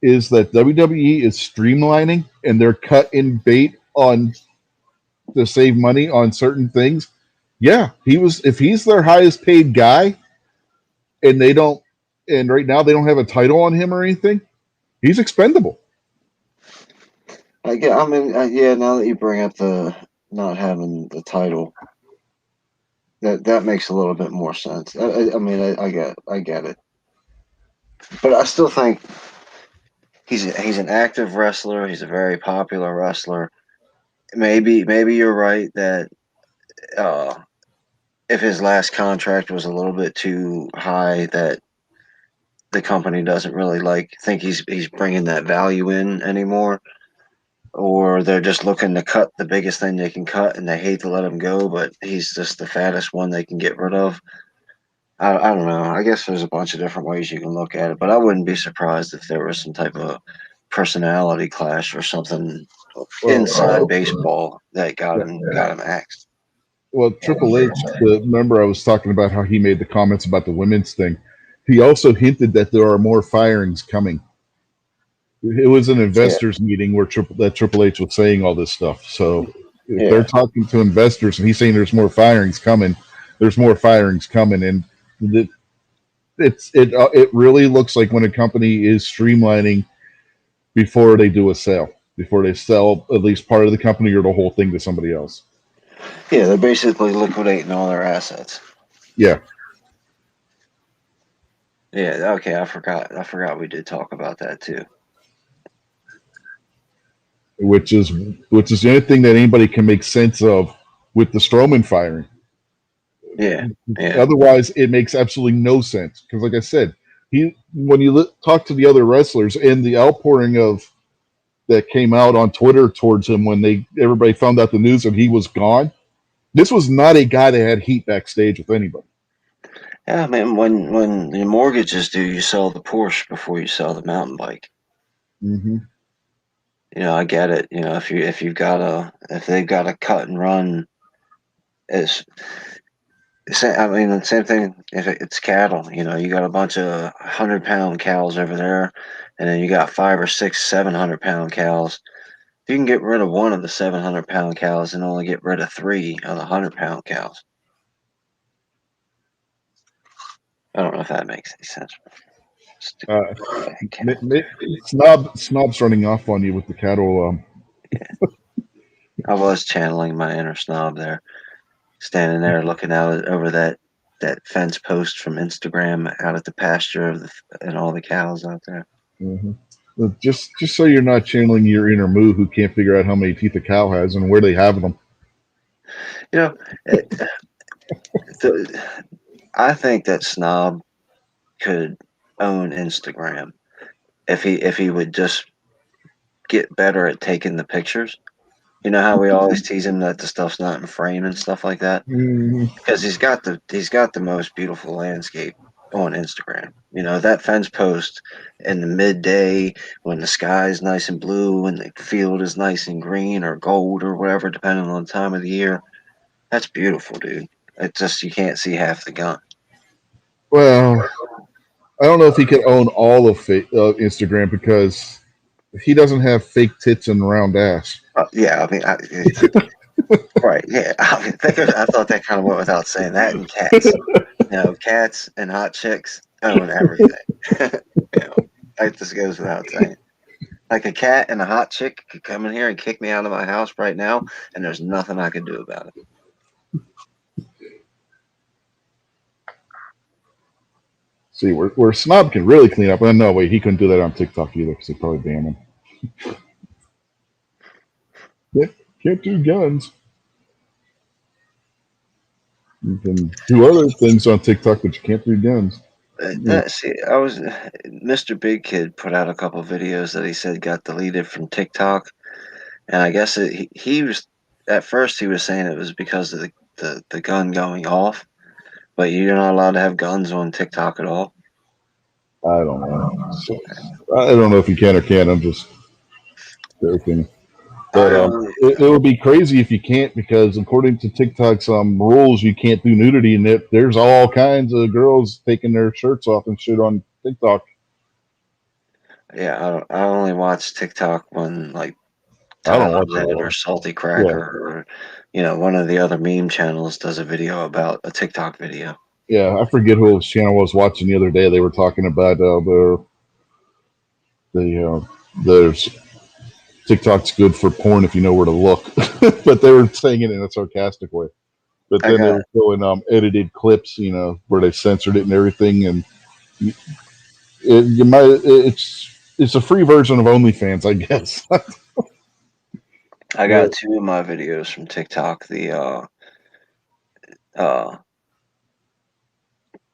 Speaker 1: is that WWE is streamlining and they're cutting bait on to save money on certain things. Yeah, he was. If he's their highest paid guy, and they don't, and right now they don't have a title on him or anything, he's expendable.
Speaker 2: I get. I mean, yeah. Now that you bring up the not having the title, that makes a little bit more sense. I mean, I get it, but I still think he's an active wrestler. He's a very popular wrestler. Maybe you're right that uh, if his last contract was a little bit too high, that the company doesn't really think he's bringing that value in anymore, or they're just looking to cut the biggest thing they can cut, and they hate to let him go, but he's just the fattest one they can get rid of. I don't know. I guess there's a bunch of different ways you can look at it, but I wouldn't be surprised if there was some type of personality clash or something
Speaker 1: Well,
Speaker 2: inside baseball that
Speaker 1: yeah,
Speaker 2: got him axed.
Speaker 1: well, Triple H. Remember, I was talking about how he made the comments about the women's thing. He also hinted that there are more firings coming. It was an
Speaker 2: Yeah,
Speaker 1: investors meeting where Triple H was saying all this stuff. So if they're
Speaker 2: yeah,
Speaker 1: talking to investors and he's saying there's more firings coming, there's more firings coming, and it, it really looks like when a company is streamlining before they do a sale, before they sell at least part of the company or the whole thing to somebody else.
Speaker 2: yeah. They're basically liquidating all their assets.
Speaker 1: Yeah,
Speaker 2: Yeah. Okay. I forgot. I forgot we did talk about that too.
Speaker 1: which is the only thing that anybody can make sense of with the Strowman firing.
Speaker 2: Yeah. Yeah.
Speaker 1: Otherwise, it makes absolutely no sense. Because, like I said, when you talk to the other wrestlers and the outpouring of that came out on Twitter towards him when everybody found out the news that he was gone, this was not a guy that had heat backstage with anybody.
Speaker 2: Yeah. I mean, when the mortgage is due, you sell the Porsche before you sell the mountain bike.
Speaker 1: Mm-hmm.
Speaker 2: I get it. If they've got a cut and run, it's I mean the same thing. If it's cattle, you got a bunch of 100-pound cows over there, and then you got 5 or 6 700-pound cows. If you can get rid of one of the 700-pound cows and only get rid of 3 of the 100-pound cows, I don't know if that makes any sense.
Speaker 1: Uh,
Speaker 2: Stupid.
Speaker 1: snob's running off on you with the cattle.
Speaker 2: I was channeling my inner snob there, standing there looking out over that fence post from Instagram out at the pasture and all the cows out there.
Speaker 1: Mm-hmm. Just so you're not channeling your inner moo who can't figure out how many teeth a cow has and where they have them.
Speaker 2: You know, I think that Snob could own Instagram if he would just get better at taking the pictures. You know how we always tease him that the stuff's not in frame and stuff like that,
Speaker 1: Mm-hmm.
Speaker 2: because he's got the most beautiful landscape on Instagram. That fence post in the midday when the sky is nice and blue and the field is nice and green or gold or whatever, depending on the time of the year. That's beautiful, dude. It's just you can't see half the gun.
Speaker 1: Well, I don't know if he could own all of Instagram because he doesn't have fake tits and round ass.
Speaker 2: Yeah, I mean, right? Yeah, I mean, I thought that kind of went without saying. That and cats, cats and hot chicks own everything. you know, that just goes without saying. Like a cat and a hot chick could come in here and kick me out of my house right now, and there's nothing I can do about it.
Speaker 1: See, where Snob can really clean up. No, wait, he couldn't do that on TikTok either because they probably ban him. Yeah, can't do guns. You can do other things on TikTok, but you can't do guns. Yeah.
Speaker 2: See, I was Mr. Big Kid put out a couple videos that he said got deleted from TikTok, and I guess he was at first he was saying it was because of the gun going off, but you're not allowed to have guns on TikTok at all.
Speaker 1: I don't know. So, I don't know if you can or can't. I'm just joking. But
Speaker 2: I only
Speaker 1: it would be crazy if you can't because according to TikTok's rules, you can't do nudity, and there's all kinds of girls taking their shirts off and shit on TikTok.
Speaker 2: yeah, I only watch TikTok when like
Speaker 1: I don't
Speaker 2: Tyler
Speaker 1: watch it at
Speaker 2: Red or
Speaker 1: all.
Speaker 2: Salty
Speaker 1: Yeah,
Speaker 2: Cracker or one of the other meme channels does a video about a TikTok video.
Speaker 1: yeah. I forget who channel I was watching the other day. They were talking about there's TikTok's good for porn if you know where to look, but they were saying it in a sarcastic way. But
Speaker 2: I
Speaker 1: then they
Speaker 2: got
Speaker 1: were showing edited clips, where they censored it and everything, and you might it's a free version of OnlyFans, I guess.
Speaker 2: I got
Speaker 1: But
Speaker 2: two of my videos from TikTok. The uh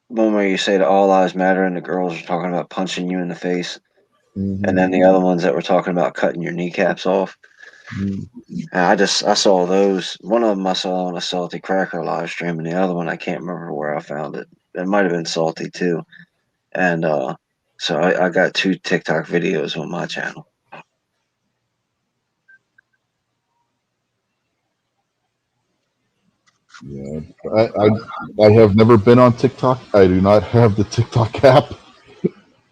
Speaker 2: one where you say that all lives matter and the girls are talking about punching you in the face, and then
Speaker 1: mhm,
Speaker 2: the other ones that were talking about cutting your kneecaps off.
Speaker 1: mhm.
Speaker 2: And I saw those. One of them I saw on a Salty Cracker live stream, and the other one I can't remember where I found it. It might have been Salty too. And so I got two TikTok videos on my channel.
Speaker 1: Yeah, I have never been on TikTok. I do not have the TikTok app.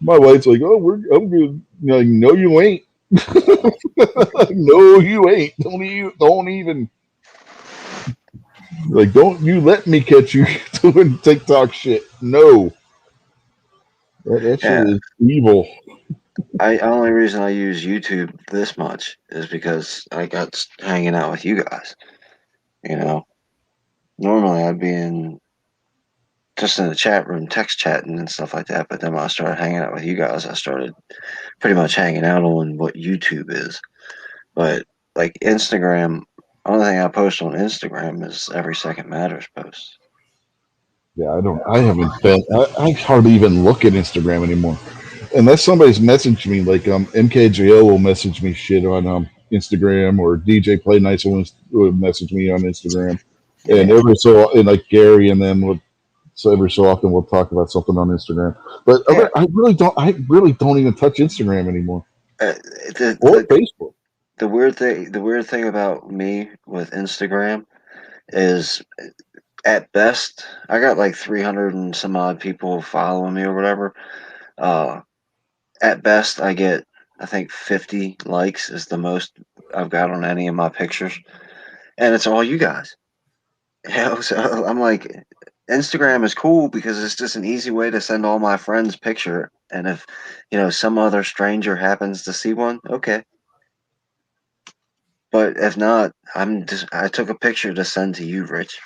Speaker 1: My wife's like, "Oh, I'm good." Like, no, you ain't. No, you ain't. Don't even don't you let me catch you doing TikTok shit. No, that shit
Speaker 2: Yeah,
Speaker 1: is evil.
Speaker 2: I only reason I use YouTube this much is because I got hanging out with you guys. You know, normally I'd be in just in the chat room, text chatting and stuff like that. But then when I started hanging out with you guys, I started pretty much hanging out on what YouTube is. But like Instagram, only thing I post on Instagram is every second matters posts.
Speaker 1: Yeah, I don't. I haven't been. I hardly even look at Instagram anymore, unless somebody's messaged me. Like MKJO will message me shit on Instagram, or DJ Play Nice will message me on Instagram, and
Speaker 2: Yeah,
Speaker 1: like Gary and them would. So every so often we'll talk about something on Instagram. But
Speaker 2: yeah.
Speaker 1: I really don't. I really don't even touch Instagram anymore
Speaker 2: Uh, the,
Speaker 1: or
Speaker 2: the
Speaker 1: Facebook.
Speaker 2: the weird thing about me with Instagram is at best I got like 300 and some odd people following me or whatever. Uh, at best I get I think 50 likes is the most I've got on any of my pictures, and it's all you guys. So I'm like, Instagram is cool because it's just an easy way to send all my friends picture, and if some other stranger happens to see one, okay. But if not, I took a picture to send to you, Rich,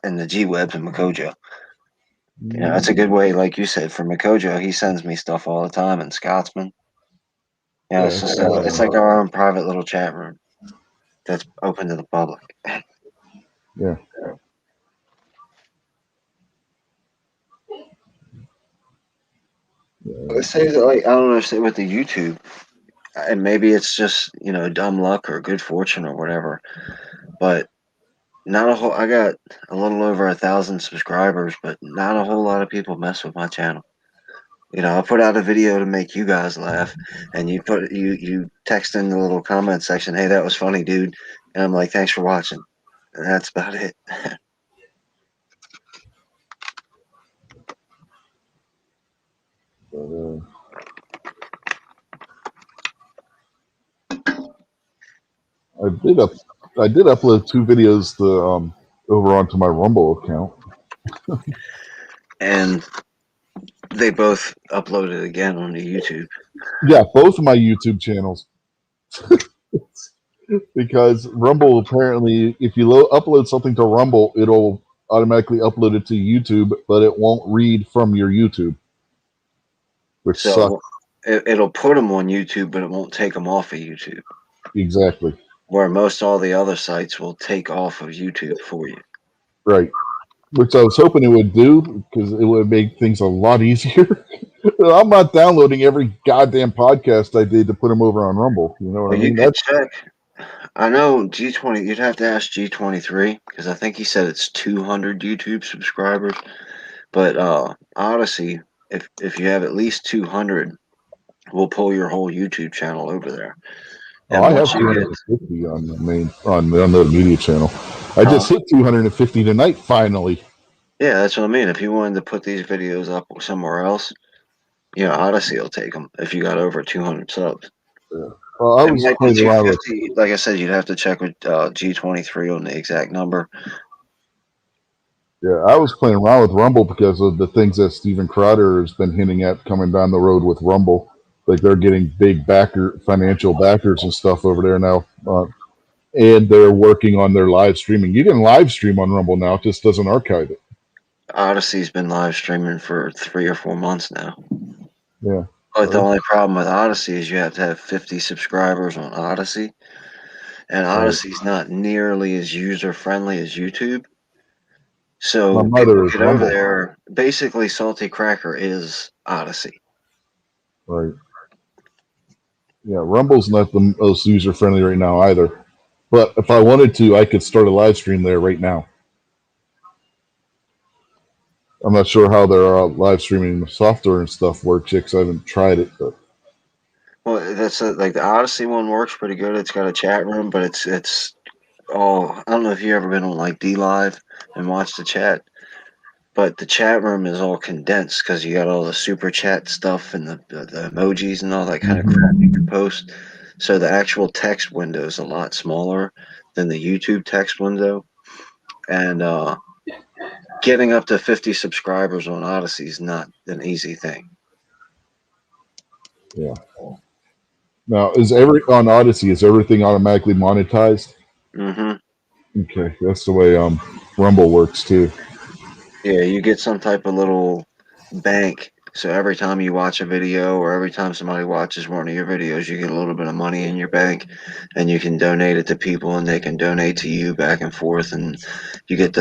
Speaker 2: in the G Webs and Makojo. That's a good way, like you said, for Makojo. He sends me stuff all the time, and Scotsman.
Speaker 1: Yeah,
Speaker 2: It's just it's like our own private little chat room that's open to the public.
Speaker 1: yeah.
Speaker 2: It says like I don't know, say with the YouTube, and maybe it's just dumb luck or good fortune or whatever. But not a whole. I got a little over 1,000 subscribers, but not a whole lot of people mess with my channel. I put out a video to make you guys laugh, and you text in the little comment section, "Hey, that was funny, dude," and I'm like, "Thanks for watching." And that's about it.
Speaker 1: But, I did up I did upload 2 videos over onto my Rumble account.
Speaker 2: And they both uploaded again onto YouTube.
Speaker 1: Yeah, both of my YouTube channels. Because Rumble apparently, if you upload something to Rumble, it'll automatically upload it to YouTube, but it won't read from your YouTube, which sucks.
Speaker 2: So it'll put them on YouTube, but it won't take them off of YouTube.
Speaker 1: Exactly.
Speaker 2: Where most all the other sites will take off of YouTube for you.
Speaker 1: Right. Which I was hoping it would do because it would make things a lot easier. I'm not downloading every goddamn podcast I did to put them over on Rumble. You know what
Speaker 2: Well,
Speaker 1: I
Speaker 2: you
Speaker 1: mean?
Speaker 2: could check. I know G20. You'd have to ask G23 because I think he said it's 200 YouTube subscribers. But Odyssey, if you have at least 200, we'll pull your whole YouTube channel over there.
Speaker 1: Oh,
Speaker 2: And
Speaker 1: I have
Speaker 2: once you get,
Speaker 1: 250 on the main on the Unloaded Media channel. I just hit 250 tonight finally.
Speaker 2: yeah, that's what I mean. If you wanted to put these videos up somewhere else, Odyssey will take them if you got over 200 subs.
Speaker 1: Yeah. Well, I
Speaker 2: It
Speaker 1: was
Speaker 2: might be
Speaker 1: playing around with
Speaker 2: 250. Like I said, you'd have to check with G23 on the exact number.
Speaker 1: I was playing around with Rumble because of the things that Steven Crowder has been hinting at coming down the road with Rumble. Like they're getting big financial backers and stuff over there now, and they're working on their live streaming. You can live stream on Rumble now; it just doesn't archive it.
Speaker 2: Odyssey's been live streaming for 3 or 4 months now.
Speaker 1: Yeah.
Speaker 2: But the only problem with Odyssey is you have to have 50 subscribers on Odyssey. And Odyssey's not nearly as user friendly as YouTube. So
Speaker 1: My
Speaker 2: people
Speaker 1: mother is
Speaker 2: get over
Speaker 1: Rumble.
Speaker 2: there. Basically, Salty Cracker is Odyssey.
Speaker 1: Right. Yeah, Rumble's not the most user friendly right now either. But if I wanted to, I could start a live stream there right now. I'm not sure how their live streaming software and stuff works yet 'cause I haven't tried it. But
Speaker 2: Well, that's like the Odyssey one works pretty good. It's got a chat room, but it's all. I don't know if you've ever been on like D Live and watched the chat, but the chat room is all condensed because you got all the super chat stuff and the emojis and all that kind of crap you can post. So the actual text window is a lot smaller than the YouTube text window, and getting up to 50 subscribers on Odyssey is not an easy thing.
Speaker 1: yeah. Now, on Odyssey? Is everything automatically monetized?
Speaker 2: Mm-hmm.
Speaker 1: Okay, that's the way Rumble works too.
Speaker 2: Yeah, you get some type of little bank. So every time you watch a video or every time somebody watches one of your videos, you get a little bit of money in your bank and you can donate it to people and they can donate to you back and forth. And you get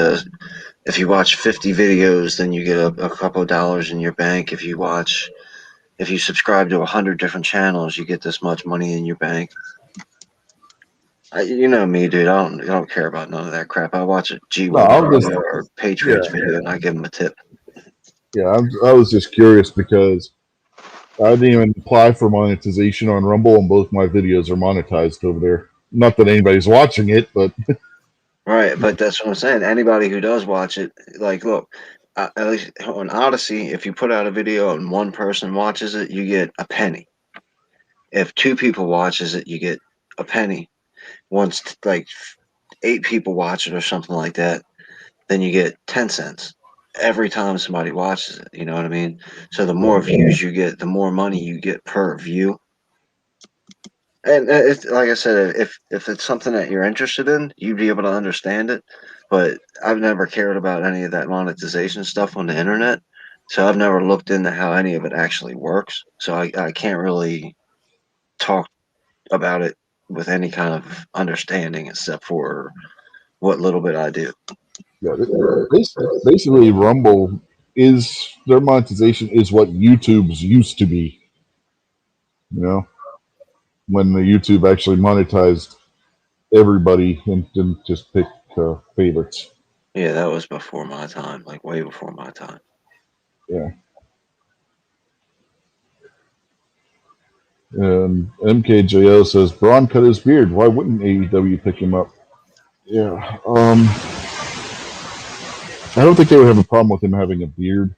Speaker 2: if you watch 50 videos, then you get a couple of dollars in your bank. If you subscribe to 100 different channels, you get this much money in your bank. You know me, dude. I don't care about none of that crap. I watch a
Speaker 1: No,
Speaker 2: G1 video or Patriots video and I give them a tip.
Speaker 1: Yeah, I was just curious because I didn't even apply for monetization on Rumble, and both my videos are monetized over there. Not that anybody's watching it, but
Speaker 2: Right, but that's what I'm saying. Anybody who does watch it, like, look, at least on Odyssey, if you put out a video and one person watches it, you get a penny. If two people watches it, you get a penny. Once like 8 people watch it or something like that, then you get 10 cents every time somebody watches it. You know what I mean? So the more views you get, the more money you get per view. And it's like I said, if it's something that you're interested in, you'd be able to understand it. But I've never cared about any of that monetization stuff on the internet, so I've never looked into how any of it actually works. So I can't really talk about it with any kind of understanding, except for what little bit I do.
Speaker 1: yeah, basically Rumble is their monetization is what YouTube's used to be. You know, when the YouTube actually monetized everybody and didn't just pick favorites.
Speaker 2: Yeah, that was before my time, like way before my time.
Speaker 1: Yeah. And MKJO says Braun cut his beard. Why wouldn't AEW pick him up? Yeah. I don't think they would have a problem with him having a beard.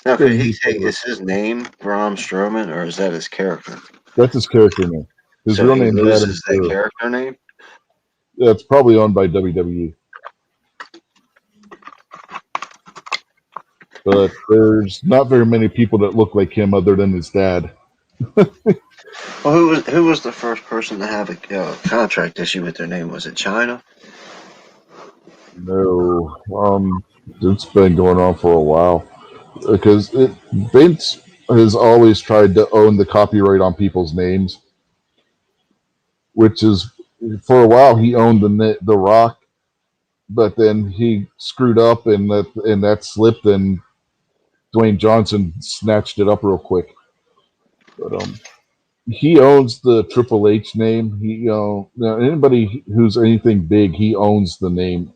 Speaker 2: Now,
Speaker 1: Yeah,
Speaker 2: could
Speaker 1: you
Speaker 2: he
Speaker 1: just
Speaker 2: take is his name Braun Strowman, or is that his character?
Speaker 1: that's his character name. His
Speaker 2: So
Speaker 1: real
Speaker 2: he
Speaker 1: name's Adam
Speaker 2: loses that
Speaker 1: Cole.
Speaker 2: character name.
Speaker 1: Yeah, it's probably owned by WWE. But there's not very many people that look like him other than his dad.
Speaker 2: Well, who was the first person to have a contract issue with their name? Was it China?
Speaker 1: No, it's been going on for a while because Vince has always tried to own the copyright on people's names, which is for a while he owned the Rock, but then he screwed up and that slipped and Dwayne Johnson snatched it up real quick. But he owns the Triple H name. Anybody who's anything big, he owns the name.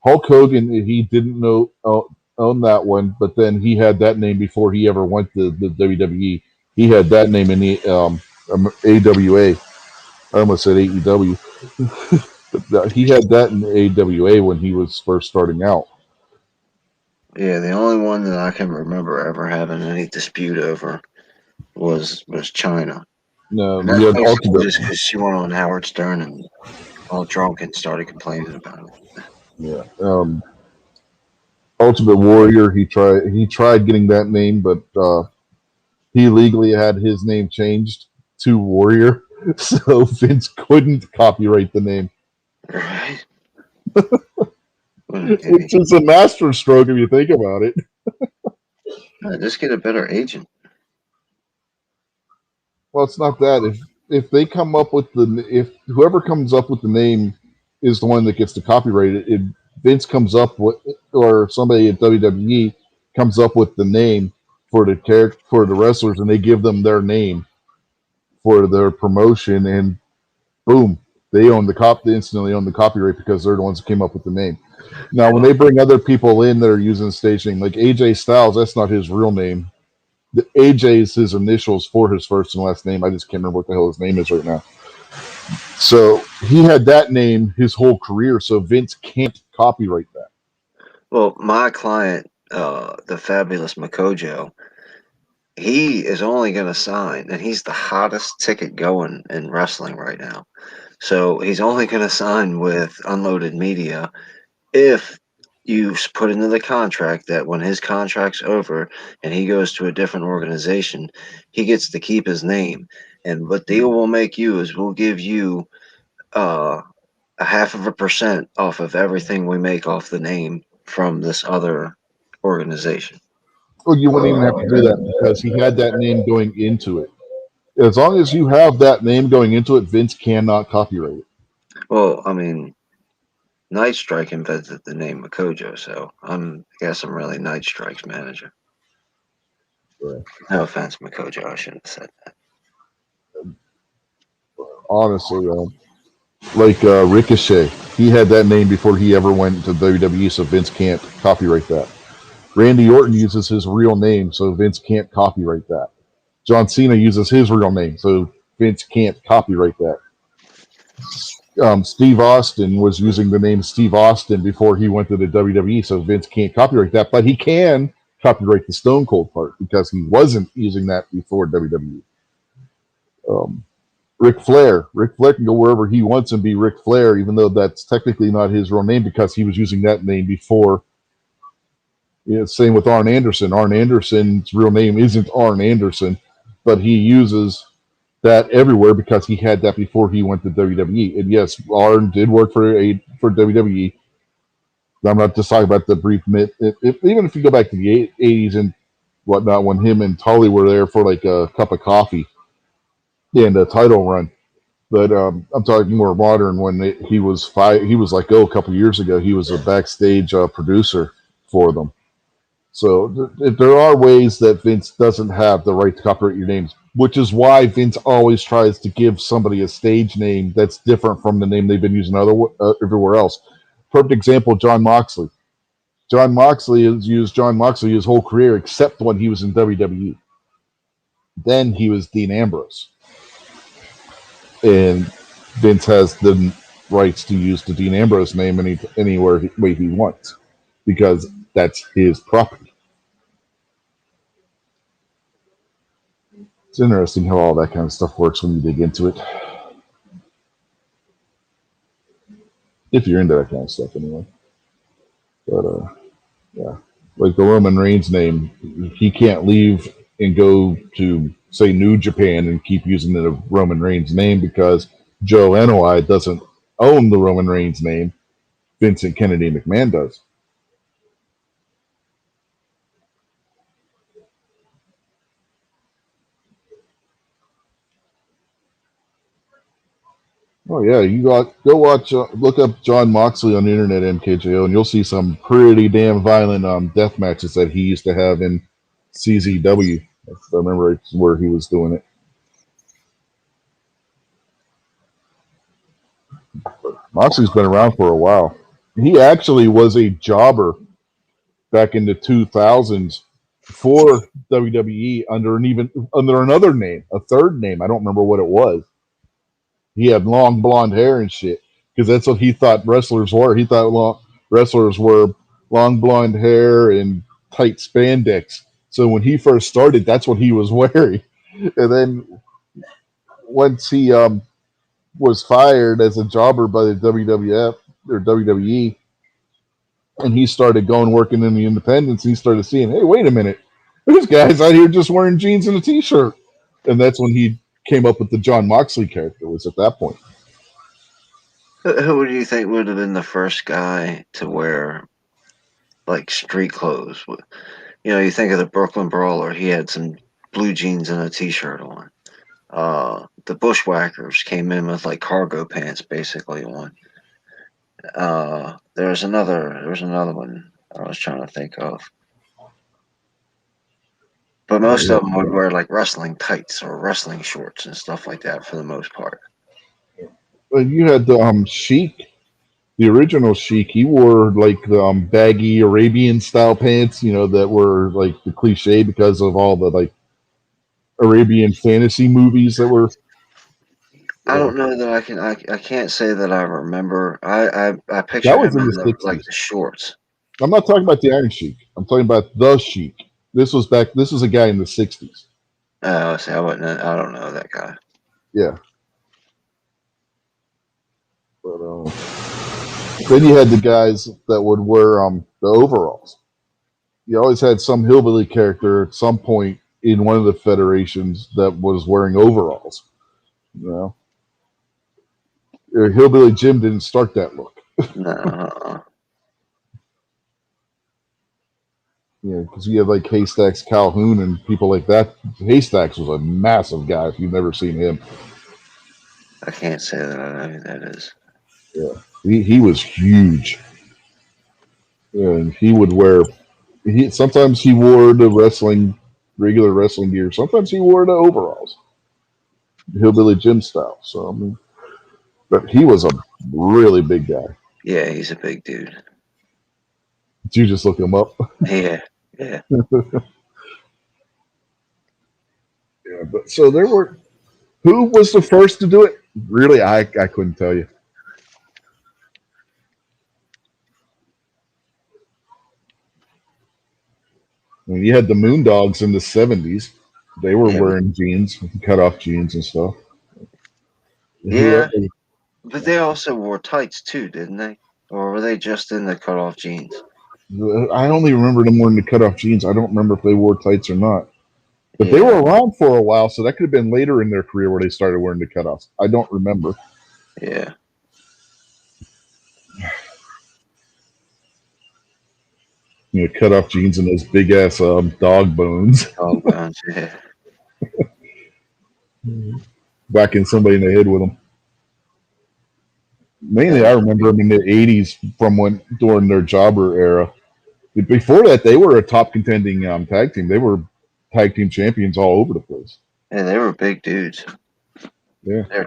Speaker 1: Hulk Hogan, he didn't own that one, but then he had that name before he ever went to the WWE. He had that name in the AWA. I almost said AEW. But he had that in AWA when he was first starting out.
Speaker 2: Yeah, the only one that I can remember ever having any dispute over was China,
Speaker 1: No,
Speaker 2: and
Speaker 1: you
Speaker 2: that's
Speaker 1: had
Speaker 2: basically
Speaker 1: Ultimate.
Speaker 2: just because she went on Howard Stern and all drunk and started complaining about it.
Speaker 1: Yeah, Ultimate Warrior. He tried getting that name, but he legally had his name changed to Warrior, so Vince couldn't copyright the name,
Speaker 2: Right? What an
Speaker 1: which
Speaker 2: idiot.
Speaker 1: is a masterstroke if you think about it.
Speaker 2: Just get a better agent.
Speaker 1: Well, it's not that. If they come up with if whoever comes up with the name is the one that gets to copyright it, if Vince comes up with or somebody at WWE comes up with the name for the character for the wrestlers and they give them their name for their promotion and boom, they instantly own the copyright because they're the ones who came up with the name. Now, when
Speaker 2: Well,
Speaker 1: they bring other people in that are using the stage name, like AJ Styles, that's not his real name. The AJ is his initials for his first and last name. I just can't remember what the hell his name is right now. So he had that name his whole career. So Vince can't copyright that.
Speaker 2: well, my client, the fabulous Makojo, he is only going to sign, and he's the hottest ticket going in wrestling right now. So he's only going to sign with Unloaded Media if you put into the contract that when his contract's over and he goes to a different organization, he gets to keep his name. And what deal we'll make you is we'll give you uh, a 0.5% off of everything we make off the name from this other organization.
Speaker 1: Well, you wouldn't even have to do that because he had that name going into it. As long as you have that name going into it, Vince cannot copyright it.
Speaker 2: Well, I mean, Night Strike invented the name Makojo, so I guess I'm really Night Strike's manager.
Speaker 1: Right.
Speaker 2: No offense, Makojo, I shouldn't have said that.
Speaker 1: Honestly, Ricochet, he had that name before he ever went to WWE, so Vince can't copyright that. Randy Orton uses his real name, so Vince can't copyright that. John Cena uses his real name, so Vince can't copyright that. Steve Austin was using the name Steve Austin before he went to the WWE, so Vince can't copyright that, but he can copyright the Stone Cold part because he wasn't using that before WWE. Um, Ric Flair can go wherever he wants and be Ric Flair, even though that's technically not his real name because he was using that name before. Same with Arn Anderson. Arn Anderson's real name isn't Arn Anderson, but he uses that everywhere because he had that before he went to WWE. And yes, Arn did work for WWE. I'm not just talking about the brief even if you go back to the 80s and whatnot, when him and Tully were there for like a cup of coffee and a title run. But I'm talking more modern when he was he was like a couple years ago. He was a backstage producer for them. So there are ways that Vince doesn't have the right to copyright your names, which is why Vince always tries to give somebody a stage name that's different from the name they've been using everywhere else. Perfect example: John Moxley. John Moxley has used John Moxley his whole career except when he was in WWE. Then he was Dean Ambrose, and Vince has the rights to use the Dean Ambrose name anywhere way he wants because that's his property. It's interesting how all that kind of stuff works when you dig into it. If you're into that kind of stuff, anyway. But yeah, like the Roman Reigns name, he can't leave and go to say New Japan and keep using the Roman Reigns name because Joe Anoa'i doesn't own the Roman Reigns name. Vincent Kennedy McMahon does. Oh yeah, you got go watch, look up John Moxley on the internet, MKJO, and you'll see some pretty damn violent death matches that he used to have in CZW. I remember it's where he was doing it. Moxley's been around for a while. He actually was a jobber back in the 2000s for WWE under another name, a third name. I don't remember what it was. He had long blonde hair and shit because that's what he thought wrestlers were. He thought wrestlers were long blonde hair and tight spandex. So when he first started, that's what he was wearing. And then once he was fired as a jobber by the WWF or WWE, and he started going working in the independents, he started seeing, hey, wait a minute, there's guys out here just wearing jeans and a t-shirt. And that's when he came up with the John Moxley character, was at that point.
Speaker 2: Who do you think would have been the first guy to wear like street clothes? You know, you think of the Brooklyn Brawler. He had some blue jeans and a t-shirt on. The Bushwhackers came in with like cargo pants basically on. There was another one I was trying to think of. But most of them would wear like wrestling tights or wrestling shorts and stuff like that for the most part.
Speaker 1: Well, you had the Sheik, the original Sheik. He wore like the baggy Arabian style pants, you know, that were like the cliche because of all the like Arabian fantasy movies that were.
Speaker 2: I don't know that I can't say that I remember. I
Speaker 1: That
Speaker 2: picture
Speaker 1: was
Speaker 2: him
Speaker 1: in
Speaker 2: in
Speaker 1: the
Speaker 2: the like
Speaker 1: 60s.
Speaker 2: the shorts.
Speaker 1: I'm not talking about the Iron Sheik. I'm talking about the Sheik. This was a guy in the 60s.
Speaker 2: Oh, see, I don't know that guy.
Speaker 1: Yeah. But then you had the guys that would wear the overalls. You always had some hillbilly character at some point in one of the federations that was wearing overalls. You know, Hillbilly Jim didn't start that look.
Speaker 2: No.
Speaker 1: You know, because you had like Haystacks Calhoun and people like that. Haystacks was a massive guy. If you've never seen him,
Speaker 2: I can't say that I know who that is.
Speaker 1: yeah, he was huge. Yeah, and he would wear. Sometimes he wore the regular wrestling gear. Sometimes he wore the overalls, Hillbilly Jim style. So I mean, but he was a really big guy.
Speaker 2: Yeah, he's a big dude.
Speaker 1: Did you just look him up?
Speaker 2: Yeah, yeah.
Speaker 1: Yeah, but so there were. Who was the first to do it? Really, I couldn't tell you. I mean, you had the Moondogs in the 70s. They were
Speaker 2: Yeah,
Speaker 1: wearing jeans, cut off jeans and stuff.
Speaker 2: yeah.
Speaker 1: Who,
Speaker 2: But they also wore tights too, didn't they? Or were they just in the cutoff jeans?
Speaker 1: I only remember them wearing the cut off jeans. I don't remember if they wore tights or not. But they
Speaker 2: Yeah,
Speaker 1: were around for a while, so that could have been later in their career where they started wearing the cutoffs. I don't remember.
Speaker 2: yeah.
Speaker 1: You know, cut off jeans and those big ass dog bones,
Speaker 2: Dog bones. Yeah,
Speaker 1: whacking somebody in the head with them. Mainly,
Speaker 2: yeah.
Speaker 1: I remember them in the '80s from when during their jobber era. Before that, they were a top contending tag team. They were tag team champions all over the place.
Speaker 2: And they were big dudes.
Speaker 1: Yeah,
Speaker 2: They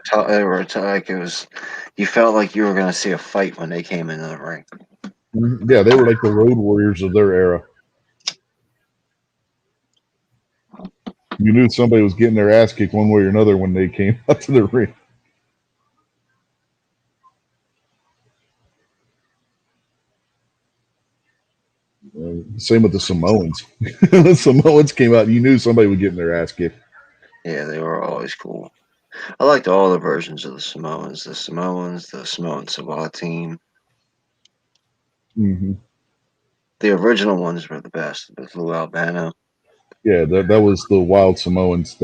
Speaker 2: were like it was. You felt like you were going to see a fight when they came into the ring.
Speaker 1: yeah, they were like the Road Warriors of their era. You knew somebody was getting their ass kicked one way or another when they came out to the ring. Same with the Samoans. The Samoans came out, you knew somebody was getting their ass kicked.
Speaker 2: Yeah, they were always cool. I liked all the versions of the Samoans. The Samoan Samoa team.
Speaker 1: Hmm.
Speaker 2: The original ones were the best with Lou Albano.
Speaker 1: Yeah, that was the Wild Samoans.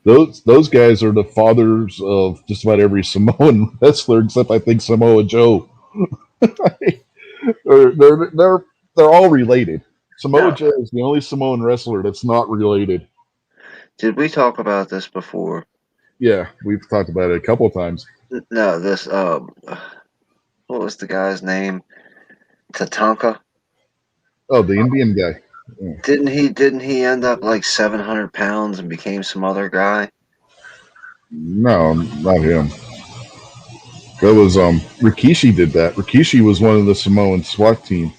Speaker 1: Those guys are the fathers of just about every Samoan wrestler, except I think Samoa Joe. They're, they're they're they're all related. Samoa
Speaker 2: No,
Speaker 1: Joe is the only Samoan wrestler that's not related.
Speaker 2: did we talk about this before?
Speaker 1: Yeah, we've talked about it a couple of times.
Speaker 2: No, this what was the guy's name? Tatanka.
Speaker 1: Oh, the Indian guy. Yeah.
Speaker 2: Didn't he end up like 700 pounds and became some other guy?
Speaker 1: No, not him. That was Rikishi did that. Rikishi was one of the Samoan SWAT team,